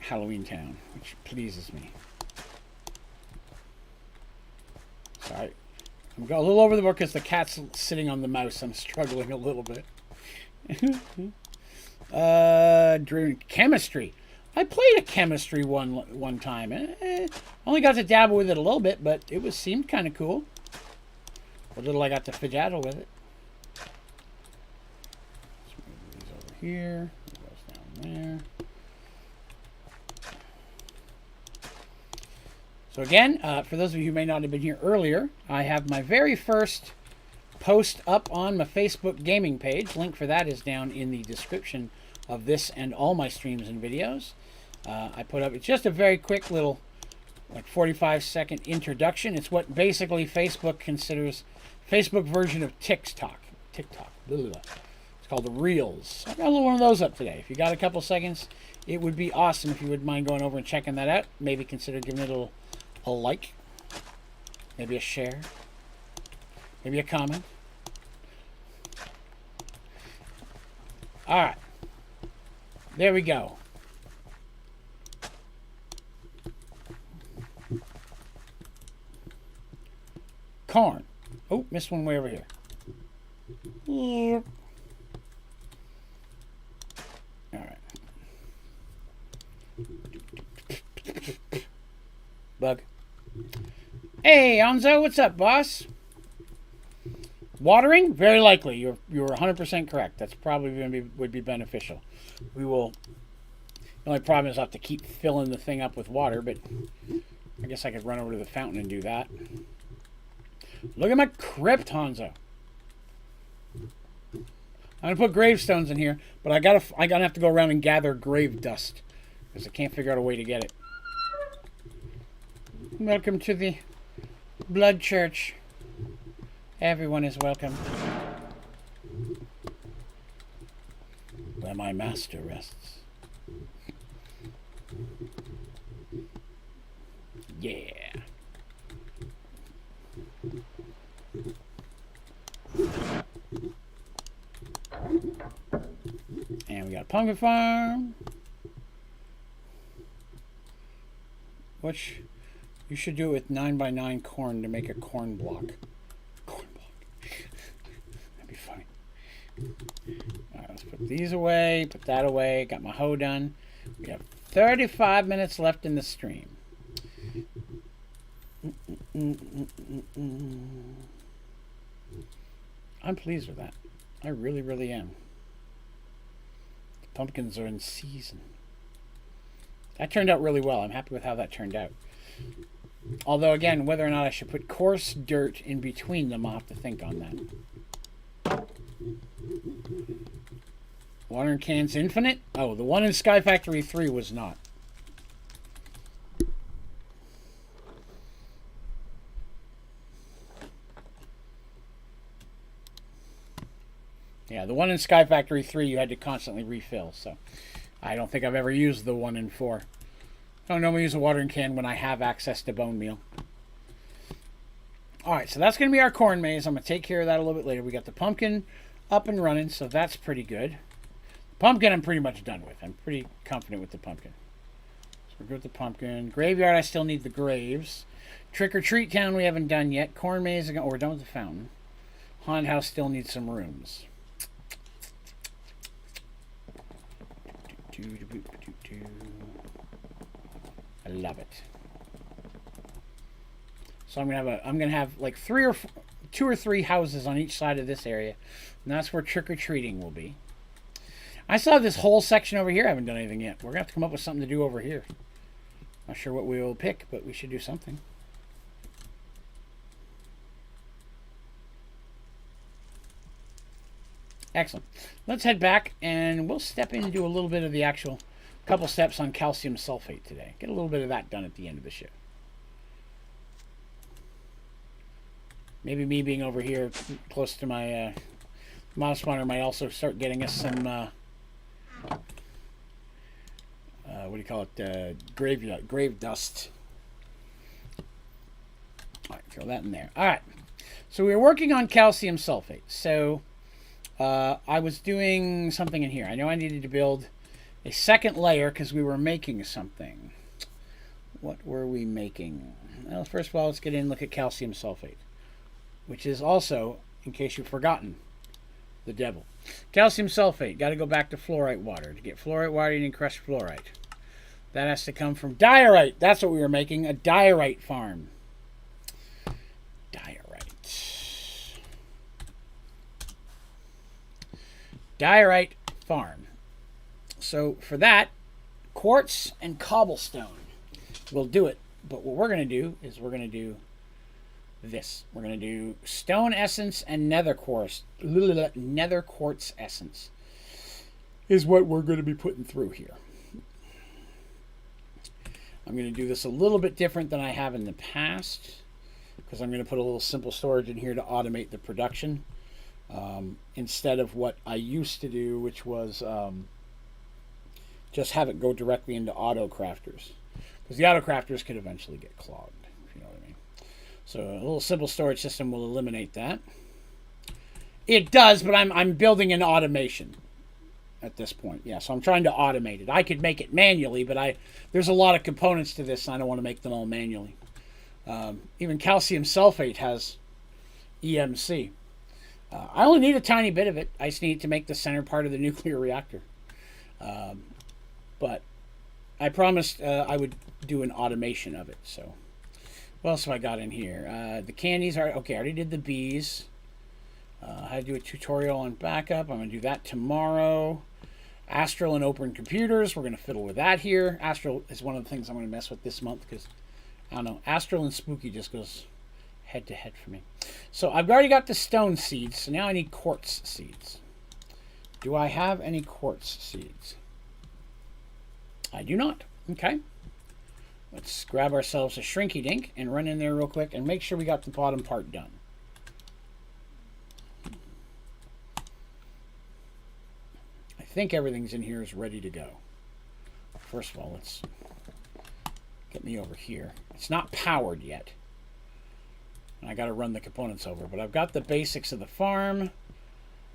Halloweentown, which pleases me. Sorry. I'm going a little over the book because the cat's sitting on the mouse. I'm struggling a little bit. Chemistry. I played a chemistry one time. Only got to dabble with it a little bit, but it seemed kind of cool. What little I got to fiddle with it. Let's move these over here. It goes down there. So again, for those of you who may not have been here earlier, I have my very first post up on my Facebook gaming page. Link for that is down in the description of this and all my streams and videos. I put up, it's just a very quick little, like 45-second introduction. It's what basically Facebook considers Facebook version of TikTok. Blah, blah, blah. It's called the Reels. I got a little one of those up today. If you got a couple seconds, it would be awesome if you wouldn't mind going over and checking that out. Maybe consider giving it a like, maybe a share, maybe a comment. All right, there we go. Corn. Oh, missed one way over here. All right. Bug. Hey, Onzo, what's up, boss? Watering? Very likely. You're 100% correct. That's probably would be beneficial. We will. The only problem is I'll have to keep filling the thing up with water, but I guess I could run over to the fountain and do that. Look at my Crypt, Hanzo. I'm gonna put gravestones in here, but I gotta have to go around and gather grave dust because I can't figure out a way to get it. Welcome to the blood church. Everyone is welcome. Where my master rests. Yeah. And we got a pumpkin farm. Which you should do it with 9x9 corn to make a corn block. Corn block. That'd be funny. Alright, let's put these away, put that away. Got my hoe done. We have 35 minutes left in the stream. I'm pleased with that. I really, really am. The pumpkins are in season. That turned out really well. I'm happy with how that turned out. Although, again, whether or not I should put coarse dirt in between them, I'll have to think on that. Watering cans infinite? Oh, the one in Sky Factory 3 was not. Yeah, the one in Sky Factory 3 you had to constantly refill, so I don't think I've ever used the one in 4. I don't normally use a watering can when I have access to bone meal. Alright, so that's going to be our corn maze. I'm going to take care of that a little bit later. We got the pumpkin up and running, so that's pretty good. Pumpkin I'm pretty much done with. I'm pretty confident with the pumpkin. So we're good with the pumpkin. Graveyard, I still need the graves. Trick or Treat Town we haven't done yet. Corn maze, we're done with the fountain. Haunted house still needs some rooms. I love it. So I'm gonna have like 2 or 3 houses on each side of this area, and that's where trick or treating will be. I still have this whole section over here. I haven't done anything yet. We're gonna have to come up with something to do over here. Not sure what we will pick, but we should do something. Excellent. Let's head back and we'll step in and do a little bit of the actual couple steps on calcium sulfate today. Get a little bit of that done at the end of the show. Maybe me being over here close to my mod spawner might also start getting us some what do you call it? Grave dust. All right, throw that in there. All right. So we were working on calcium sulfate. So I was doing something in here. I know I needed to build a second layer because we were making something. What were we making? Well, first of all, let's get in and look at calcium sulfate, which is also, in case you've forgotten, the devil. Calcium sulfate, got to go back to fluorite water. To get fluorite water, you need crushed fluorite. That has to come from diorite. That's what we were making, a diorite farm. Diorite farm. So for that, quartz and cobblestone will do it. But what we're going to do is we're going to do this. We're going to do stone essence and nether quartz. Nether quartz essence is what we're going to be putting through here. I'm going to do this a little bit different than I have in the past because I'm going to put a little simple storage in here to automate the production. Instead of what I used to do, which was just have it go directly into auto crafters, because the auto crafters could eventually get clogged, if you know what I mean. So a little simple storage system will eliminate that. It does, but I'm building an automation at this point. Yeah, so I'm trying to automate it. I could make it manually, but there's a lot of components to this, and I don't want to make them all manually. Even calcium sulfate has EMC. I only need a tiny bit of it. I just need to make the center part of the nuclear reactor. But I promised I would do an automation of it. So what else have I got in here? The candies are... Okay, I already did the bees. How to do a tutorial on backup. I'm going to do that tomorrow. Astral and open computers. We're going to fiddle with that here. Astral is one of the things I'm going to mess with this month because, I don't know, Astral and Spooky just goes head-to-head for me. So I've already got the stone seeds, so now I need quartz seeds. Do I have any quartz seeds? I do not. Okay. Let's grab ourselves a shrinky dink and run in there real quick and make sure we got the bottom part done. I think everything's in here is ready to go. First of all, let's get me over here. It's not powered yet. And I got to run the components over, but I've got the basics of the farm.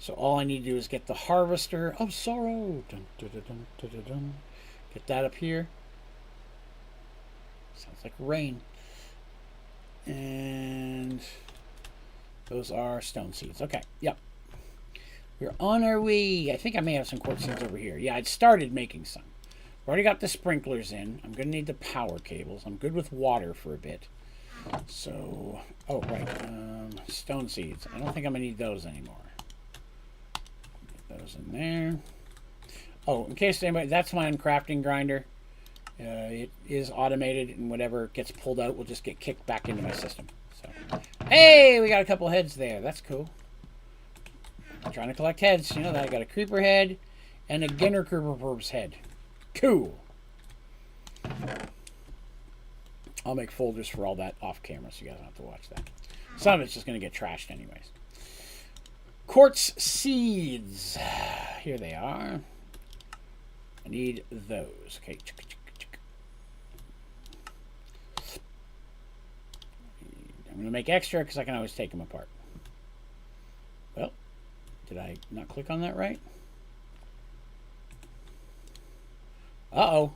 So all I need to do is get the harvester of sorrow. Dun, dun, dun, dun, dun, dun, dun. Get that up here. Sounds like rain. And those are stone seeds. Okay, yep. We're on our way. I think I may have some quartz seeds over here. Yeah, I'd started making some. I've already got the sprinklers in. I'm going to need the power cables. I'm good with water for a bit. So, oh, right. Stone seeds. I don't think I'm going to need those anymore. Get those in there. Oh, in case anybody, that's my uncrafting grinder. It is automated, and whatever gets pulled out will just get kicked back into my system. So, hey, we got a couple heads there. That's cool. I'm trying to collect heads. You know that I got a creeper head and a Ginner creeper's head. Cool. I'll make folders for all that off camera so you guys don't have to watch that. Some of it's just going to get trashed anyways. Quartz seeds. Here they are. I need those. Okay. I'm going to make extra because I can always take them apart. Well, did I not click on that right? Uh-oh.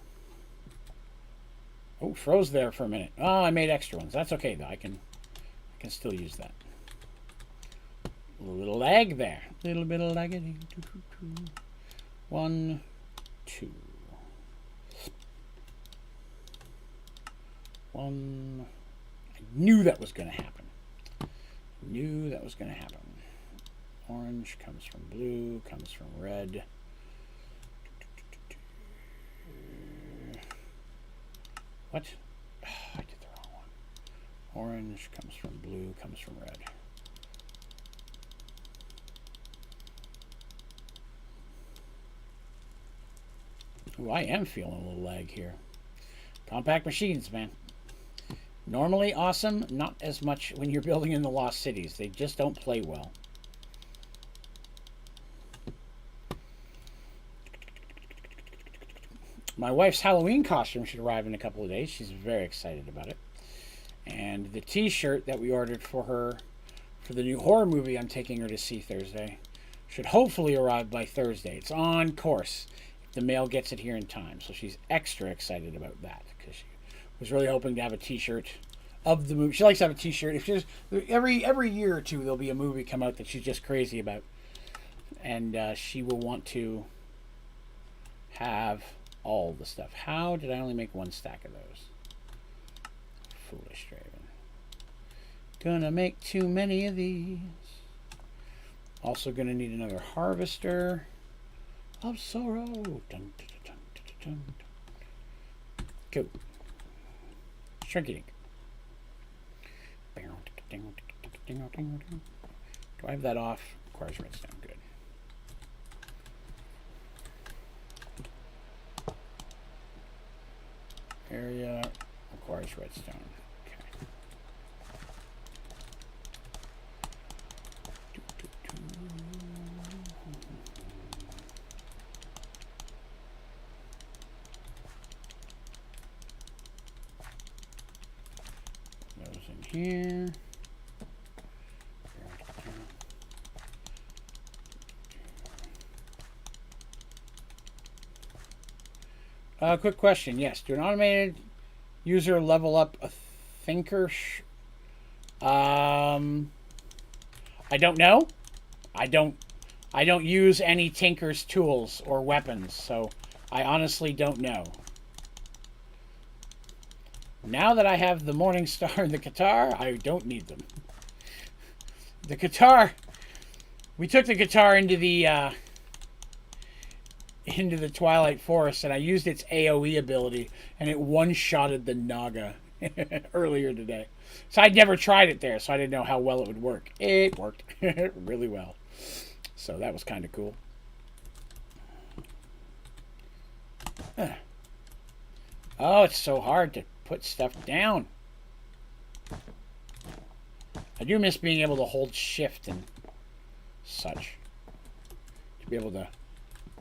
Oh, froze there for a minute. Oh, I made extra ones. That's okay, though. I can still use that. A little lag there. A little bit of lagging. 1, 2. 1. I knew that was going to happen. Knew that was going to happen. Orange comes from blue, comes from red. What? Oh, I did the wrong one. Orange comes from blue, comes from red. Ooh, I am feeling a little lag here. Compact machines, man. Normally awesome, not as much when you're building in the Lost Cities. They just don't play well. My wife's Halloween costume should arrive in a couple of days. She's very excited about it. And the t-shirt that we ordered for her for the new horror movie I'm taking her to see Thursday should hopefully arrive by Thursday. It's on course if the mail gets it here in time. So she's extra excited about that because she was really hoping to have a t-shirt of the movie. She likes to have a t-shirt. If she's, every year or two there'll be a movie come out that she's just crazy about. And she will want to have all the stuff. How did I only make one stack of those? Foolish Draven. Gonna make too many of these. Also gonna need another harvester of sorrow. Dun, dun, dun, dun, dun, dun. Cool. Shrinky dink. Do I have that off? Requires redstone. Good. Area requires redstone. Okay. Those in here. Quick question. Yes, do an automated user level up a thinker? I don't know. I don't use any tinker's tools or weapons, so I honestly don't know. Now that I have the Morning Star and the guitar, I don't need them. The guitar, we took the guitar into the Twilight Forest, and I used its AoE ability, and it one-shotted the Naga earlier today. So I'd never tried it there, so I didn't know how well it would work. It worked really well. So that was kind of cool. Oh, it's so hard to put stuff down. I do miss being able to hold shift and such. To be able to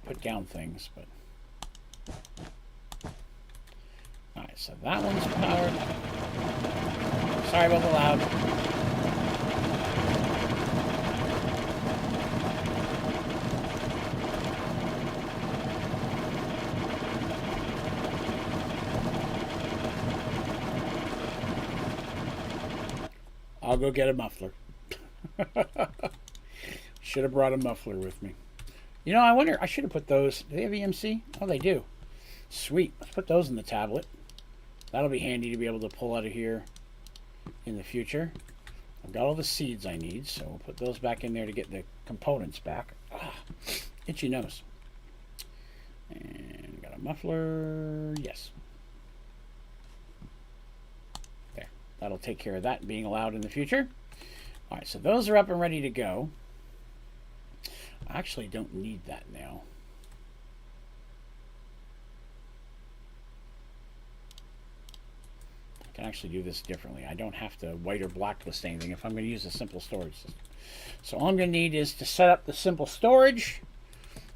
put down things, but... Alright, so that one's powered. Sorry about the loud. I'll go get a muffler. Should have brought a muffler with me. You know, I wonder, I should have put those. Do they have EMC? Oh, they do. Sweet. Let's put those in the tablet. That'll be handy to be able to pull out of here in the future. I've got all the seeds I need, so we'll put those back in there to get the components back. Ah, itchy nose. And got a muffler. Yes. There. That'll take care of that being allowed in the future. All right, so those are up and ready to go. I actually don't need that now. I can actually do this differently. I don't have to white or blacklist anything if I'm going to use a simple storage system. So all I'm going to need is to set up the simple storage,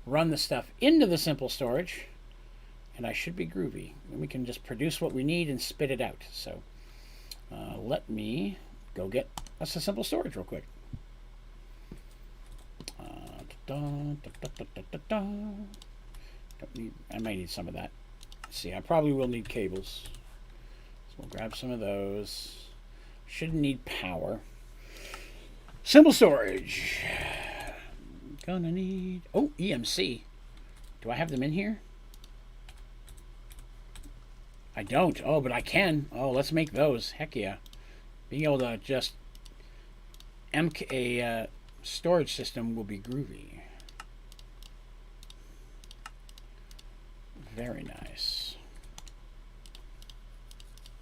run the stuff into the simple storage, and I should be groovy. And we can just produce what we need and spit it out. So let me go get us a simple storage real quick. Don't need, I might need some of that. Let's see, I probably will need cables. So we'll grab some of those. Shouldn't need power. Simple storage. Gonna need... Oh, EMC. Do I have them in here? I don't. Oh, but I can. Oh, let's make those. Heck yeah. Being able to just... a storage system will be groovy. Very nice.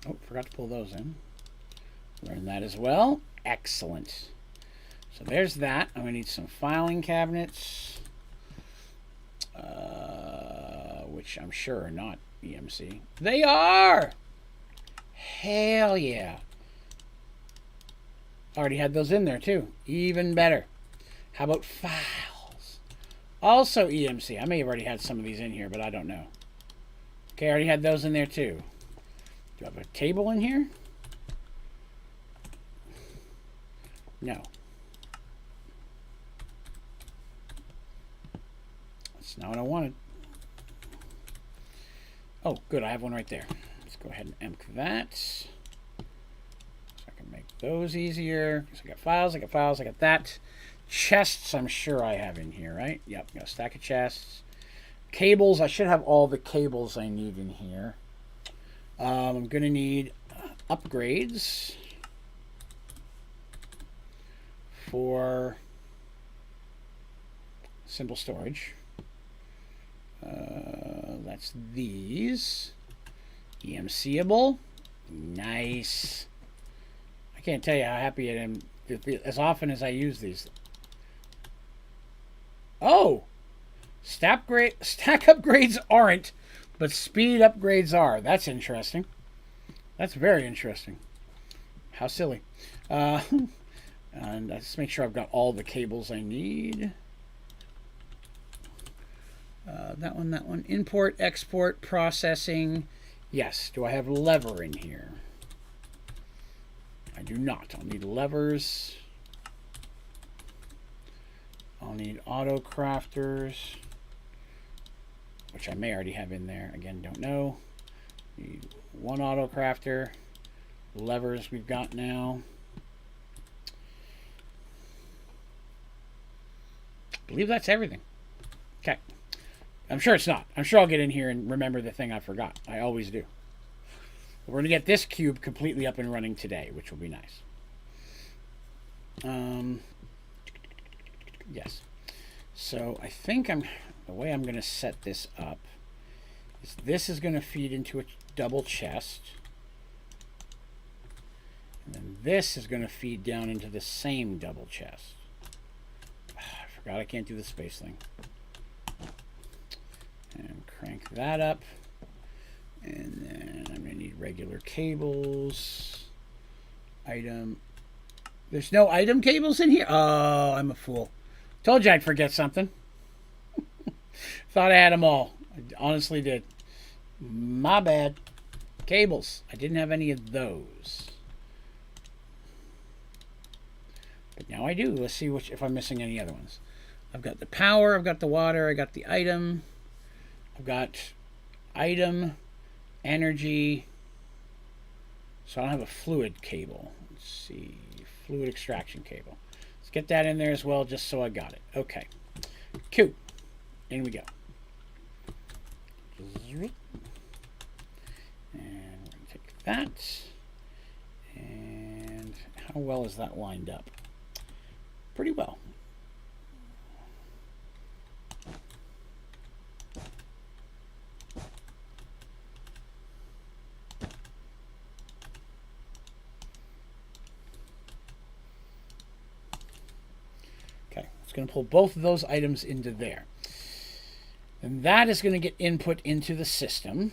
Oh, forgot to pull those in. Learn that as well. Excellent. So there's that. I'm going to need some filing cabinets, which I'm sure are not EMC. They are! Hell yeah. Already had those in there too. Even better. How about files? Also EMC. I may have already had some of these in here, but I don't know. Okay, I already had those in there too. Do I have a table in here? No. That's not what I wanted. Oh, good. I have one right there. Let's go ahead and empty that. So I can make those easier. So I got files, I got files, I got that. Chests, I'm sure I have in here, right? Yep, got a stack of chests. Cables, I should have all the cables I need in here. I'm going to need upgrades for simple storage. That's these. EMCable. Nice. I can't tell you how happy I am as often as I use these. Oh! Stack upgrades aren't, but speed upgrades are. That's interesting. That's very interesting. How silly. And let's make sure I've got all the cables I need. That one. Import, export, processing. Yes. Do I have lever in here? I do not. I'll need levers. I'll need auto crafters, which I may already have in there. Again, don't know. Need one auto crafter. Levers we've got now. I believe that's everything. Okay. I'm sure it's not. I'm sure I'll get in here and remember the thing I forgot. I always do. We're going to get this cube completely up and running today, which will be nice. Yes. So I think the way I'm going to set this up is this is going to feed into a double chest. And then this is going to feed down into the same double chest. I forgot I can't do the space thing. And crank that up. And then I'm going to need regular cables. Item. There's no item cables in here? Oh, I'm a fool. Told you I'd forget something. Thought I had them all. I honestly did. My bad. Cables. I didn't have any of those. But now I do. Let's see if I'm missing any other ones. I've got the power. I've got the water. I got the item. I've got item, energy. So I don't have a fluid cable. Let's see. Fluid extraction cable. Let's get that in there as well just so I got it. Okay. Cool. In we go. And we're going to take that. And how well is that lined up? Pretty well. Okay, it's going to pull both of those items into there. And that is going to get input into the system,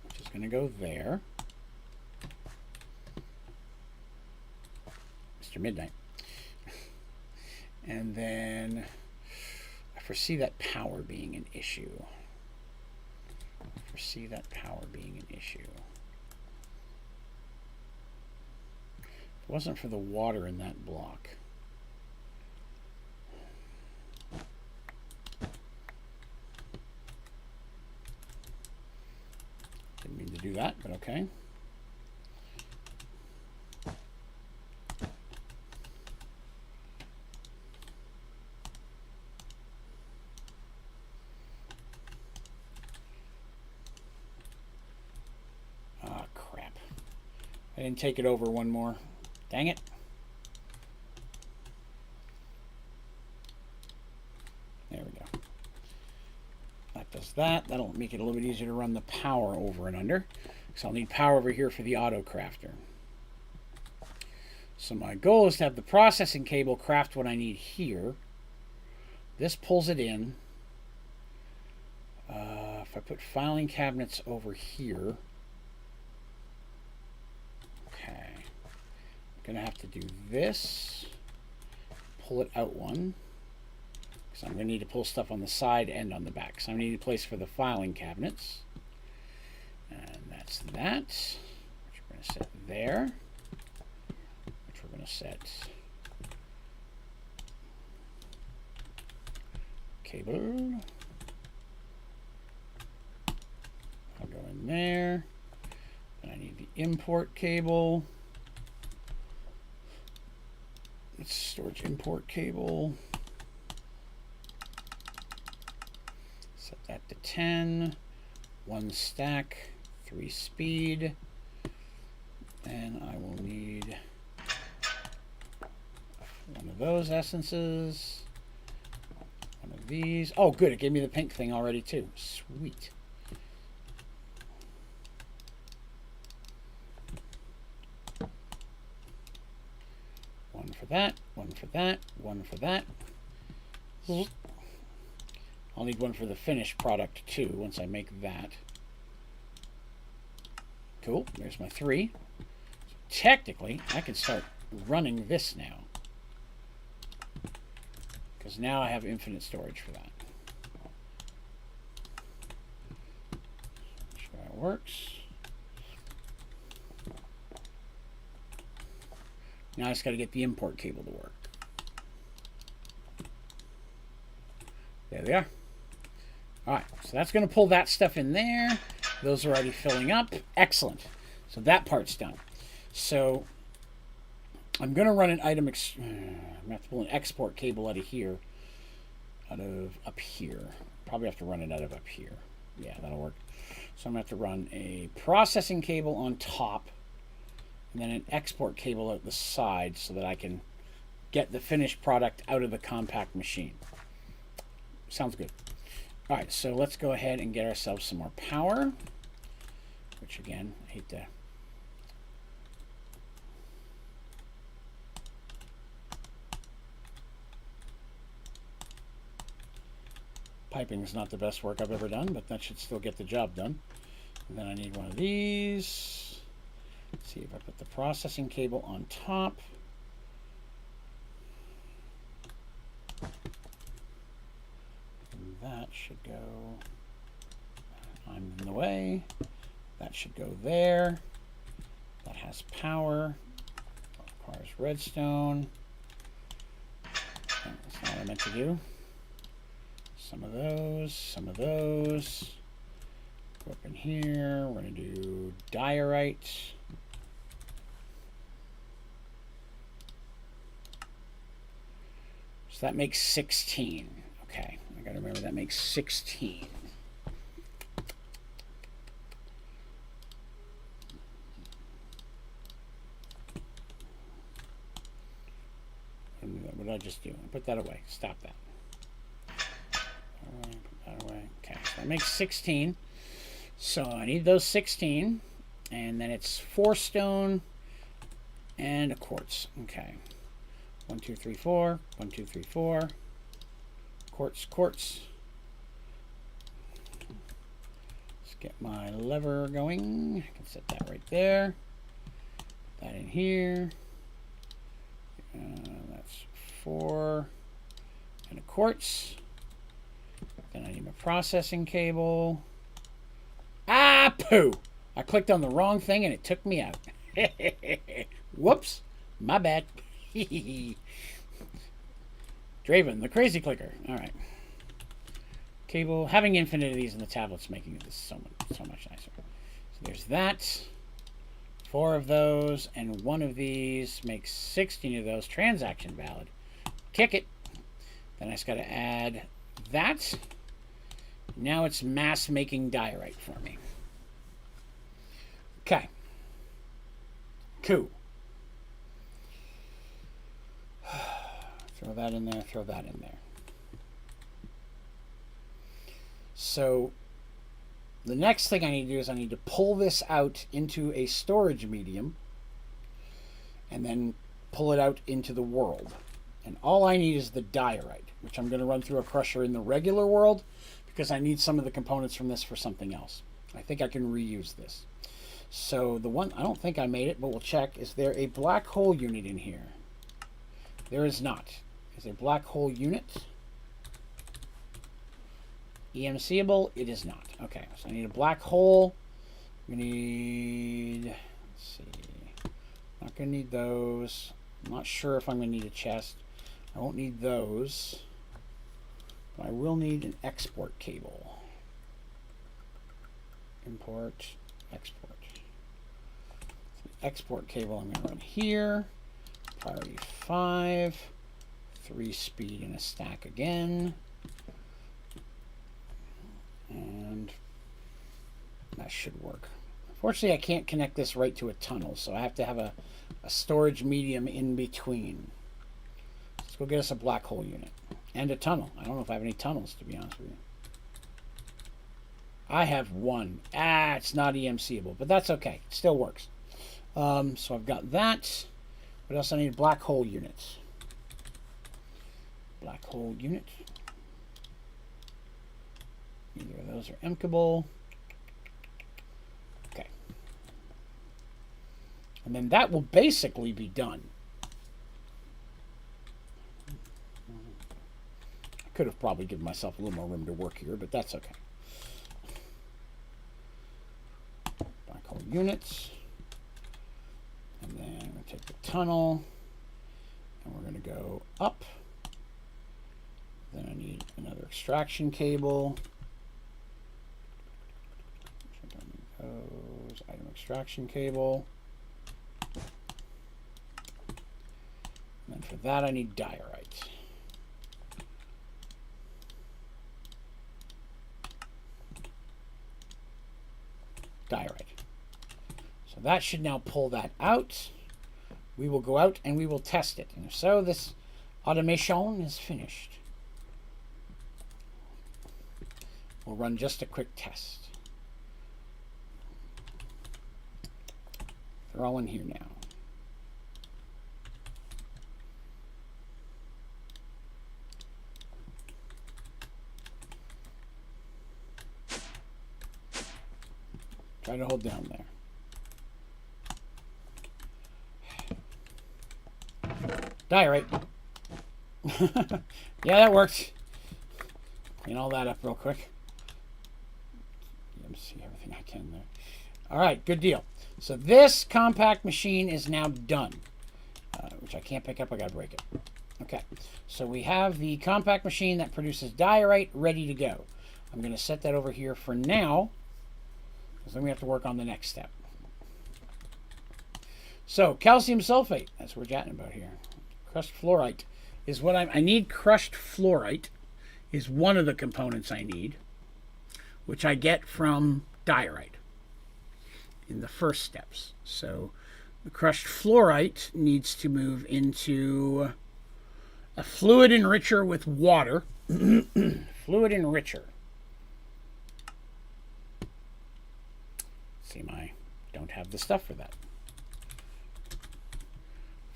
which is going to go there. Mr. Midnight. And then I foresee that power being an issue. If it wasn't for the water in that block. Didn't mean to do that, but okay. Ah, crap. I didn't take it over one more. Dang it. There we go. That does that. That'll make it a little bit easier to run the power over and under. So I'll need power over here for the auto crafter. So my goal is to have the processing cable craft what I need here. This pulls it in. If I put filing cabinets over here. Okay. I'm going to have to do this. Pull it out one. Because I'm going to need to pull stuff on the side and on the back. So I need a place for the filing cabinets. And that's that. Which we're going to set there. Which we're going to set cable. I'll go in there. Then I need the import cable. Let's storage import cable. Set that to 10. 1 stack, 3 speed. And I will need one of those essences. One of these. Oh, good. It gave me the pink thing already, too. Sweet. One for that, one for that, one for that. I'll need one for the finished product too once I make that. Cool, there's my 3. So technically, I can start running this now. Because now I have infinite storage for that. Make sure that works. Now I just got to get the import cable to work. There they are. Alright, so that's going to pull that stuff in there. Those are already filling up. Excellent. So that part's done. So I'm going to run an item... I'm going to have to pull an export cable out of here. Out of up here. Probably have to run it out of up here. Yeah, that'll work. So I'm going to have to run a processing cable on top. And then an export cable at the side so that I can get the finished product out of the compact machine. Sounds good. All right, so let's go ahead and get ourselves some more power, which again, I hate to... Piping is not the best work I've ever done, but that should still get the job done. And then I need one of these. Let's see if I put the processing cable on top. And that should go, I'm in the way. That should go there. That has power. Requires redstone. That's not what I meant to do. Some of those, some of those. Go up in here. We're going to do diorite. So that makes 16. Okay, I got to remember that makes 16. What did I just do? I put that away. Stop that. Put that away. Okay, so that makes 16. So I need those 16. And then it's 4 stone and a quartz. Okay. 1, 2, 3, 4. 1, 2, 3, 4. Quartz, quartz. Let's get my lever going. I can set that right there. Put that in here. That's 4 and a quartz. Then I need my processing cable. Ah, poo! I clicked on the wrong thing and it took me out. Whoops, my bad. Draven, the crazy clicker. All right. Cable. Having infinite of these in the tablet's making this so much nicer. So there's that. 4 of those and 1 of these makes 16 of those. Transaction valid. Kick it. Then I just got to add that. Now it's mass making diorite for me. Okay. Cool. Throw that in there, throw that in there. So the next thing I need to do is I need to pull this out into a storage medium and then pull it out into the world. And all I need is the diorite, which I'm going to run through a crusher in the regular world because I need some of the components from this for something else. I think I can reuse this. So the one, I don't think I made it, but we'll check. Is there a black hole unit in here? There is not. Is there a black hole unit? EMCable? It is not. Okay, so I need a black hole. We need, let's see. Not going to need those. I'm not sure if I'm going to need a chest. I won't need those. But I will need an export cable. Import, export. So the export cable I'm going to run here. Priority 5. 3 speed in a stack again. And that should work. Unfortunately, I can't connect this right to a tunnel, so I have to have a storage medium in between. Let's go get us a black hole unit. And a tunnel. I don't know if I have any tunnels, to be honest with you. I have 1. Ah, it's not EMCable, but that's okay. It still works. So I've got that. What else I need? Black hole units. Black hole unit. Neither of those are empkable. Okay. And then that will basically be done. I could have probably given myself a little more room to work here, but that's okay. Black hole units. And then I'm going to take the tunnel. And we're going to go up. Then I need another extraction cable. Those item extraction cable. And then for that I need diorite. Diorite. So that should now pull that out. We will go out and we will test it. And if so, this automation is finished. We'll run just a quick test. They're all in here now. Try to hold down there. Diorite. Yeah, that works. Clean all that up real quick. Let me see everything I can there. All right, good deal. So this compact machine is now done, which I can't pick up. I got to break it. Okay, so we have the compact machine that produces diorite ready to go. I'm going to set that over here for now, because then we have to work on the next step. So calcium sulfate, that's what we're chatting about here. Crushed fluorite is what I need. Crushed fluorite is one of the components I need, which I get from diorite in the first steps. So the crushed fluorite needs to move into a fluid enricher with water. Fluid enricher. See, I don't have the stuff for that.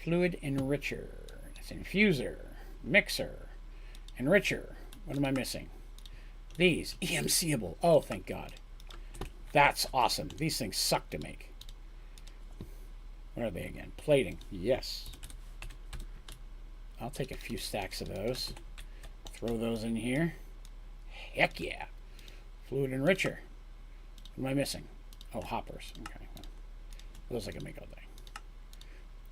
Fluid enricher. It's infuser, mixer, enricher. What am I missing? These. EMCable. Oh, thank God. That's awesome. These things suck to make. What are they again? Plating. Yes. I'll take a few stacks of those. Throw those in here. Heck yeah. Fluid enricher. What am I missing? Oh, hoppers. Okay. Well, those I can make all day.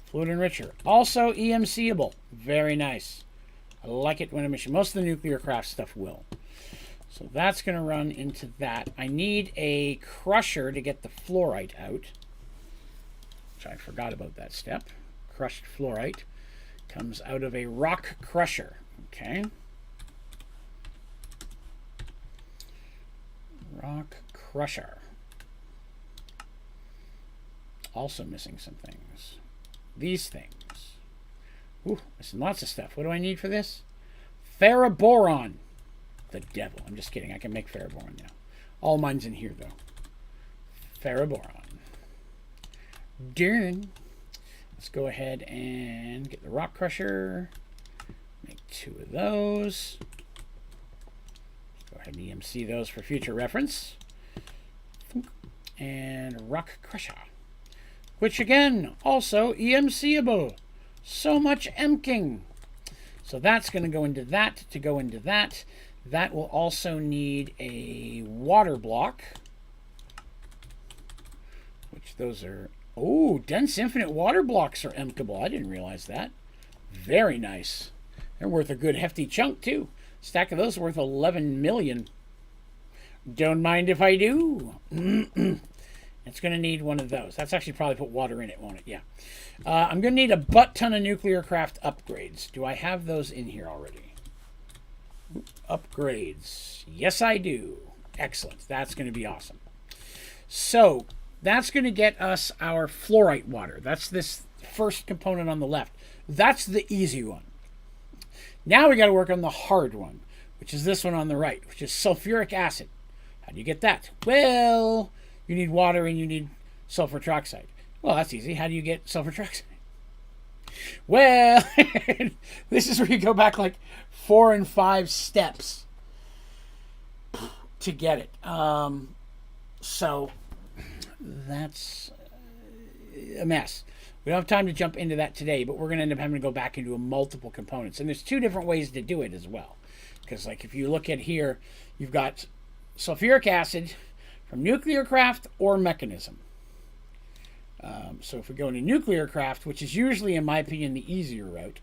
Fluid enricher. Also EMCable. Very nice. I like it when a machine. Most of the nuclear craft stuff will. So that's going to run into that. I need a crusher to get the fluorite out, which I forgot about that step. Crushed fluorite comes out of a rock crusher. Okay. Rock crusher. Also missing some things. These things. Ooh, missing lots of stuff. What do I need for this? Ferroboron. The devil. I'm just kidding. I can make ferroboron now. All mine's in here, though. Ferroboron. Done. Let's go ahead and get the rock crusher. Make 2 of those. Let's go ahead and EMC those for future reference. And rock crusher. Which, again, also EMCable. So much emking. So that's going to go into that to go into that. That will also need a water block. Which those are... Oh, dense infinite water blocks are empkable. I didn't realize that. Very nice. They're worth a good hefty chunk, too. A stack of those are worth 11 million. Don't mind if I do. It's going to need one of those. That's actually probably put water in it, won't it? Yeah. I'm going to need a butt ton of nuclear craft upgrades. Do I have those in here already? Upgrades. Yes, I do. Excellent. That's going to be awesome. So that's going to get us our fluorite water. That's this first component on the left. That's the easy one. Now we got to work on the hard one, which is this one on the right, which is sulfuric acid. How do you get that? Well, you need water and you need sulfur trioxide. Well, that's easy. How do you get sulfur trioxide? Well, this is where you go back like 4 and 5 steps to get it. So that's a mess. We don't have time to jump into that today, but we're going to end up having to go back into multiple components. And there's 2 different ways to do it as well. Because like if you look at here, you've got sulfuric acid from nuclear craft or mechanism. So if we go into nuclear craft, which is usually, in my opinion, the easier route,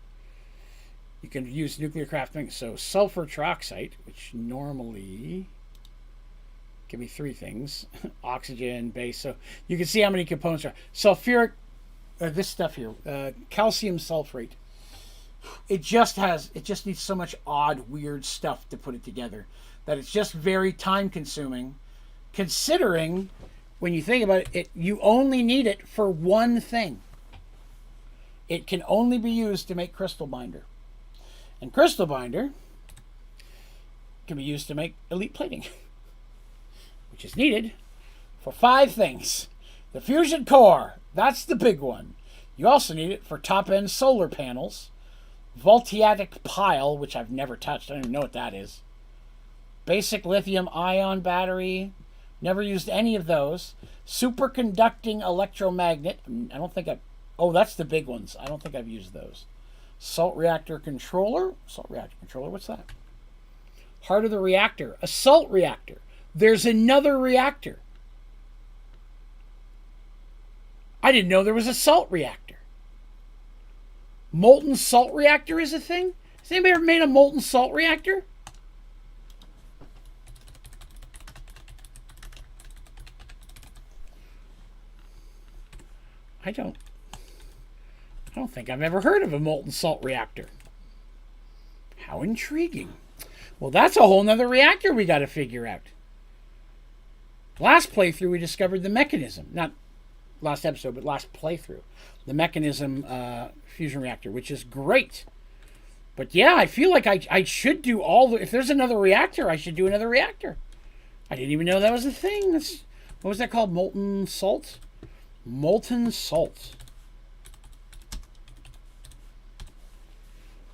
you can use nuclear craft things. So sulfur trioxide, which normally can be 3 things. Oxygen, base. So you can see how many components are. Sulfuric, this stuff here, calcium sulfate. It just needs so much odd, weird stuff to put it together that it's just very time consuming, considering when you think about it, you only need it for one thing. It can only be used to make crystal binder. And crystal binder can be used to make elite plating, which is needed for 5 things. The fusion core, that's the big one. You also need it for top-end solar panels, voltaic pile, which I've never touched. I don't even know what that is. Basic lithium-ion battery, Never used any of those. Superconducting electromagnet. I don't think I've... Oh, that's the big ones. I don't think I've used those. Salt reactor controller. Salt reactor controller. What's that? Heart of the reactor. A salt reactor. There's another reactor. I didn't know there was a salt reactor. Molten salt reactor is a thing? Has anybody ever made a molten salt reactor? I don't think I've ever heard of a molten salt reactor. How intriguing. Well, that's a whole nother reactor we got to figure out. Last playthrough, we discovered the mechanism. Not last episode, but last playthrough. The mechanism fusion reactor, which is great. But yeah, I feel like I should do all the... If there's another reactor, I should do another reactor. I didn't even know that was a thing. What was that called? Molten salt? Molten salt.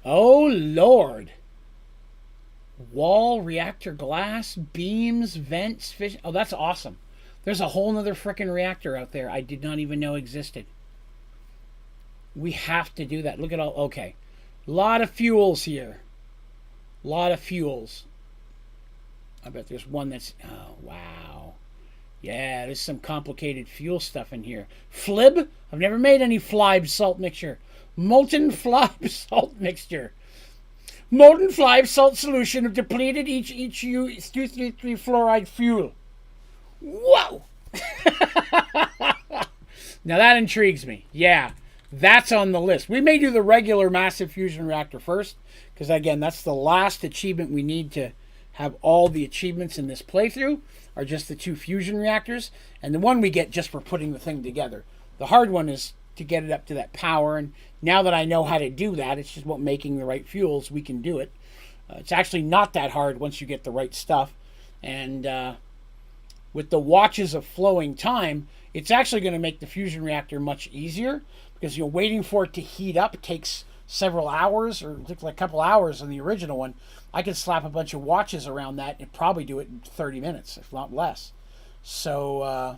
Oh, Lord. Wall, reactor glass, beams, vents, fish. Oh, that's awesome. There's a whole nother frickin' reactor out there I did not even know existed. We have to do that. Look at all... Okay. A lot of fuels here. A lot of fuels. I bet there's one that's... Oh, wow. Yeah, there's some complicated fuel stuff in here. Flib? I've never made any flib salt mixture. Molten flib salt mixture. Molten flib salt solution of depleted each U233 fluoride fuel. Whoa! Now that intrigues me. Yeah, that's on the list. We may do the regular massive fusion reactor first, because again, that's the last achievement we need to have all the achievements in this playthrough, are just the 2 fusion reactors, and the one we get just for putting the thing together. The hard one is to get it up to that power, and now that I know how to do that, it's just about making the right fuels, we can do it. It's actually not that hard once you get the right stuff, and with the watches of flowing time, it's actually going to make the fusion reactor much easier, because waiting for it to heat up takes several hours, or it took like a couple hours on the original one. I could slap a bunch of watches around that and probably do it in 30 minutes, if not less. So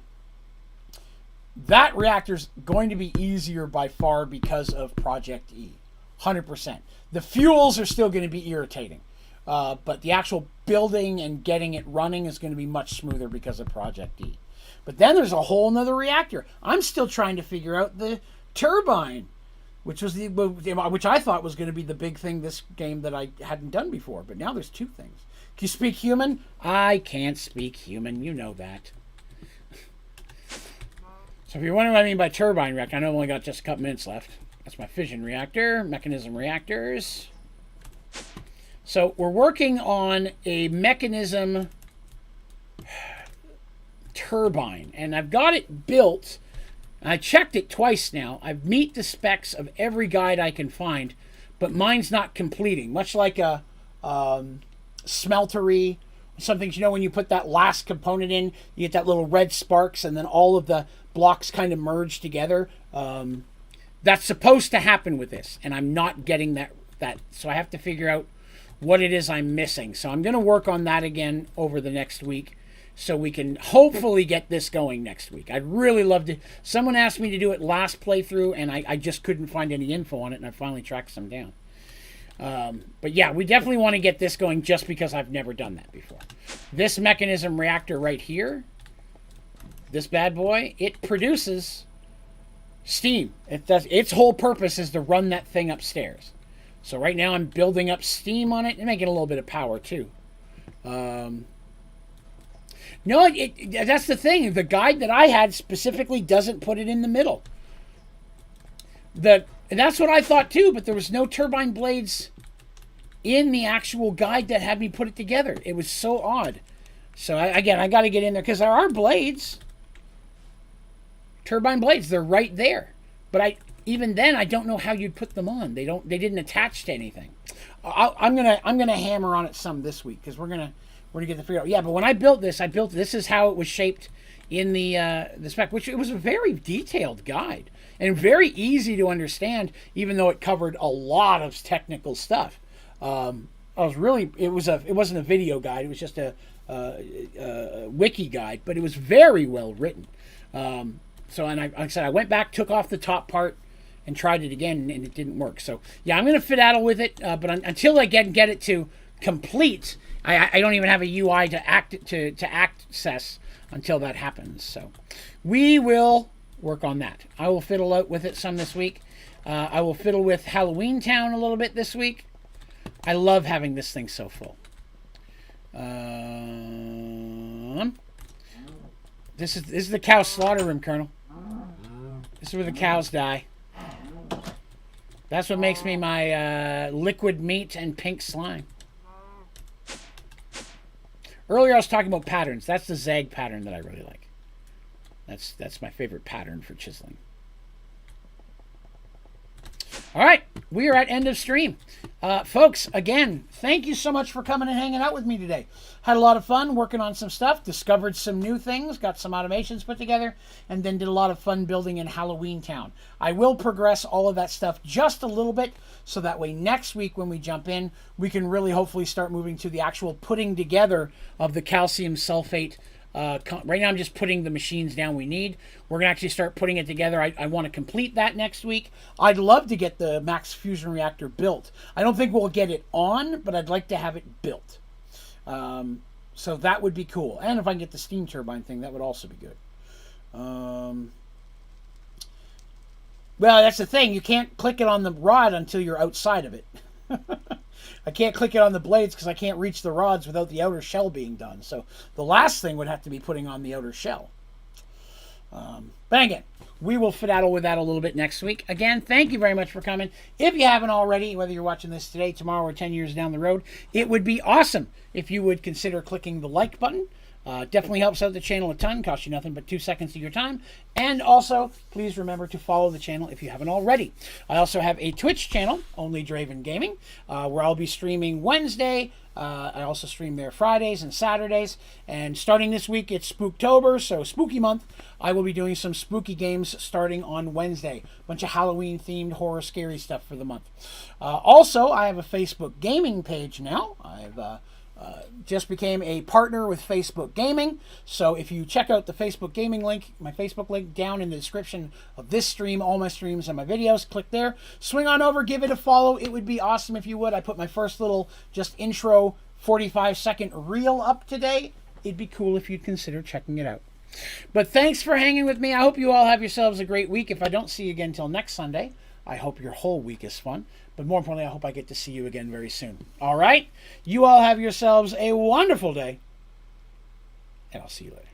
that reactor's going to be easier by far because of Project E. 100%. The fuels are still going to be irritating. But the actual building and getting it running is going to be much smoother because of Project E. But then there's a whole nother reactor. I'm still trying to figure out the turbine, which I thought was going to be the big thing this game that I hadn't done before. But now there's 2 things. Can you speak human? I can't speak human. You know that. So if you're wondering what I mean by turbine reactor, I know I've only got just a couple minutes left. That's my fission reactor, mechanism reactors. So we're working on a mechanism turbine, and I've got it built. I checked it twice now. I've met the specs of every guide I can find, but mine's not completing. Much like a smeltery, something, when you put that last component in, you get that little red sparks, and then all of the blocks kind of merge together. That's supposed to happen with this, and I'm not getting that. So I have to figure out what it is I'm missing. So I'm going to work on that again over the next week, so we can hopefully get this going next week. I'd really love to. Someone asked me to do it last playthrough, and I just couldn't find any info on it, and I finally tracked some down. But yeah, we definitely want to get this going just because I've never done that before. This mechanism reactor right here, this bad boy, it produces steam. Its whole purpose is to run that thing upstairs. So right now I'm building up steam on it and making a little bit of power too. No, that's the thing. The guide that I had specifically doesn't put it in the middle. And that's what I thought too, but there was no turbine blades in the actual guide that had me put it together. It was so odd. So I got to get in there, because there are blades. Turbine blades, they're right there. But even then, I don't know how you'd put them on. They didn't attach to anything. I'm gonna hammer on it some this week, because we're gonna get to figure out. Yeah, but when I built this is how it was shaped in the spec, which it was a very detailed guide and very easy to understand, even though it covered a lot of technical stuff. It wasn't a video guide. It was just a wiki guide, but it was very well written. So, and like I said, I went back, took off the top part, and tried it again, and it didn't work. So, yeah, I'm going to fiddle with it, but until I get it to complete, I don't even have a UI to access until that happens. So, we will work on that. I will fiddle out with it some this week. I will fiddle with Halloweentown a little bit this week. I love having this thing so full. This is the cow slaughter room, Colonel. This is where the cows die. That's what makes me my liquid meat and pink slime. Earlier I was talking about patterns. That's the zag pattern that I really like. That's my favorite pattern for chiseling. All right, we are at end of stream. Folks, again, thank you so much for coming and hanging out with me today. Had a lot of fun working on some stuff, discovered some new things, got some automations put together, and then did a lot of fun building in Halloweentown. I will progress all of that stuff just a little bit, so that way next week when we jump in, we can really hopefully start moving to the actual putting together of the calcium sulfate. Right now I'm just putting the machines down we need. We're going to actually start putting it together. I want to complete that next week. I'd love to get the max fusion reactor built. I don't think we'll get it on, but I'd like to have it built. So that would be cool. And if I can get the steam turbine thing, that would also be good. Well, that's the thing. You can't click it on the rod until you're outside of it. I can't click it on the blades because I can't reach the rods without the outer shell being done. So the last thing would have to be putting on the outer shell. But again, we will fiddle with that a little bit next week. Again, thank you very much for coming. If you haven't already, whether you're watching this today, tomorrow, or 10 years down the road, it would be awesome if you would consider clicking the like button. Definitely helps out the channel a ton. Costs you nothing but 2 seconds of your time. And also, please remember to follow the channel if you haven't already. I also have a Twitch channel, Onlydraven Gaming, where I'll be streaming Wednesday. I also stream there Fridays and Saturdays. And starting this week, it's Spooktober, so spooky month. I will be doing some spooky games starting on Wednesday. Bunch of Halloween-themed horror scary stuff for the month. Also, I have a Facebook gaming page now. I've just became a partner with Facebook Gaming. So if you check out the Facebook Gaming link, my Facebook link down in the description of this stream, all my streams and my videos, click there. Swing on over, give it a follow. It would be awesome if you would. I put my first little just intro 45-second reel up today. It'd be cool if you'd consider checking it out. But thanks for hanging with me. I hope you all have yourselves a great week. If I don't see you again until next Sunday, I hope your whole week is fun. But more importantly, I hope I get to see you again very soon. All right? You all have yourselves a wonderful day. And I'll see you later.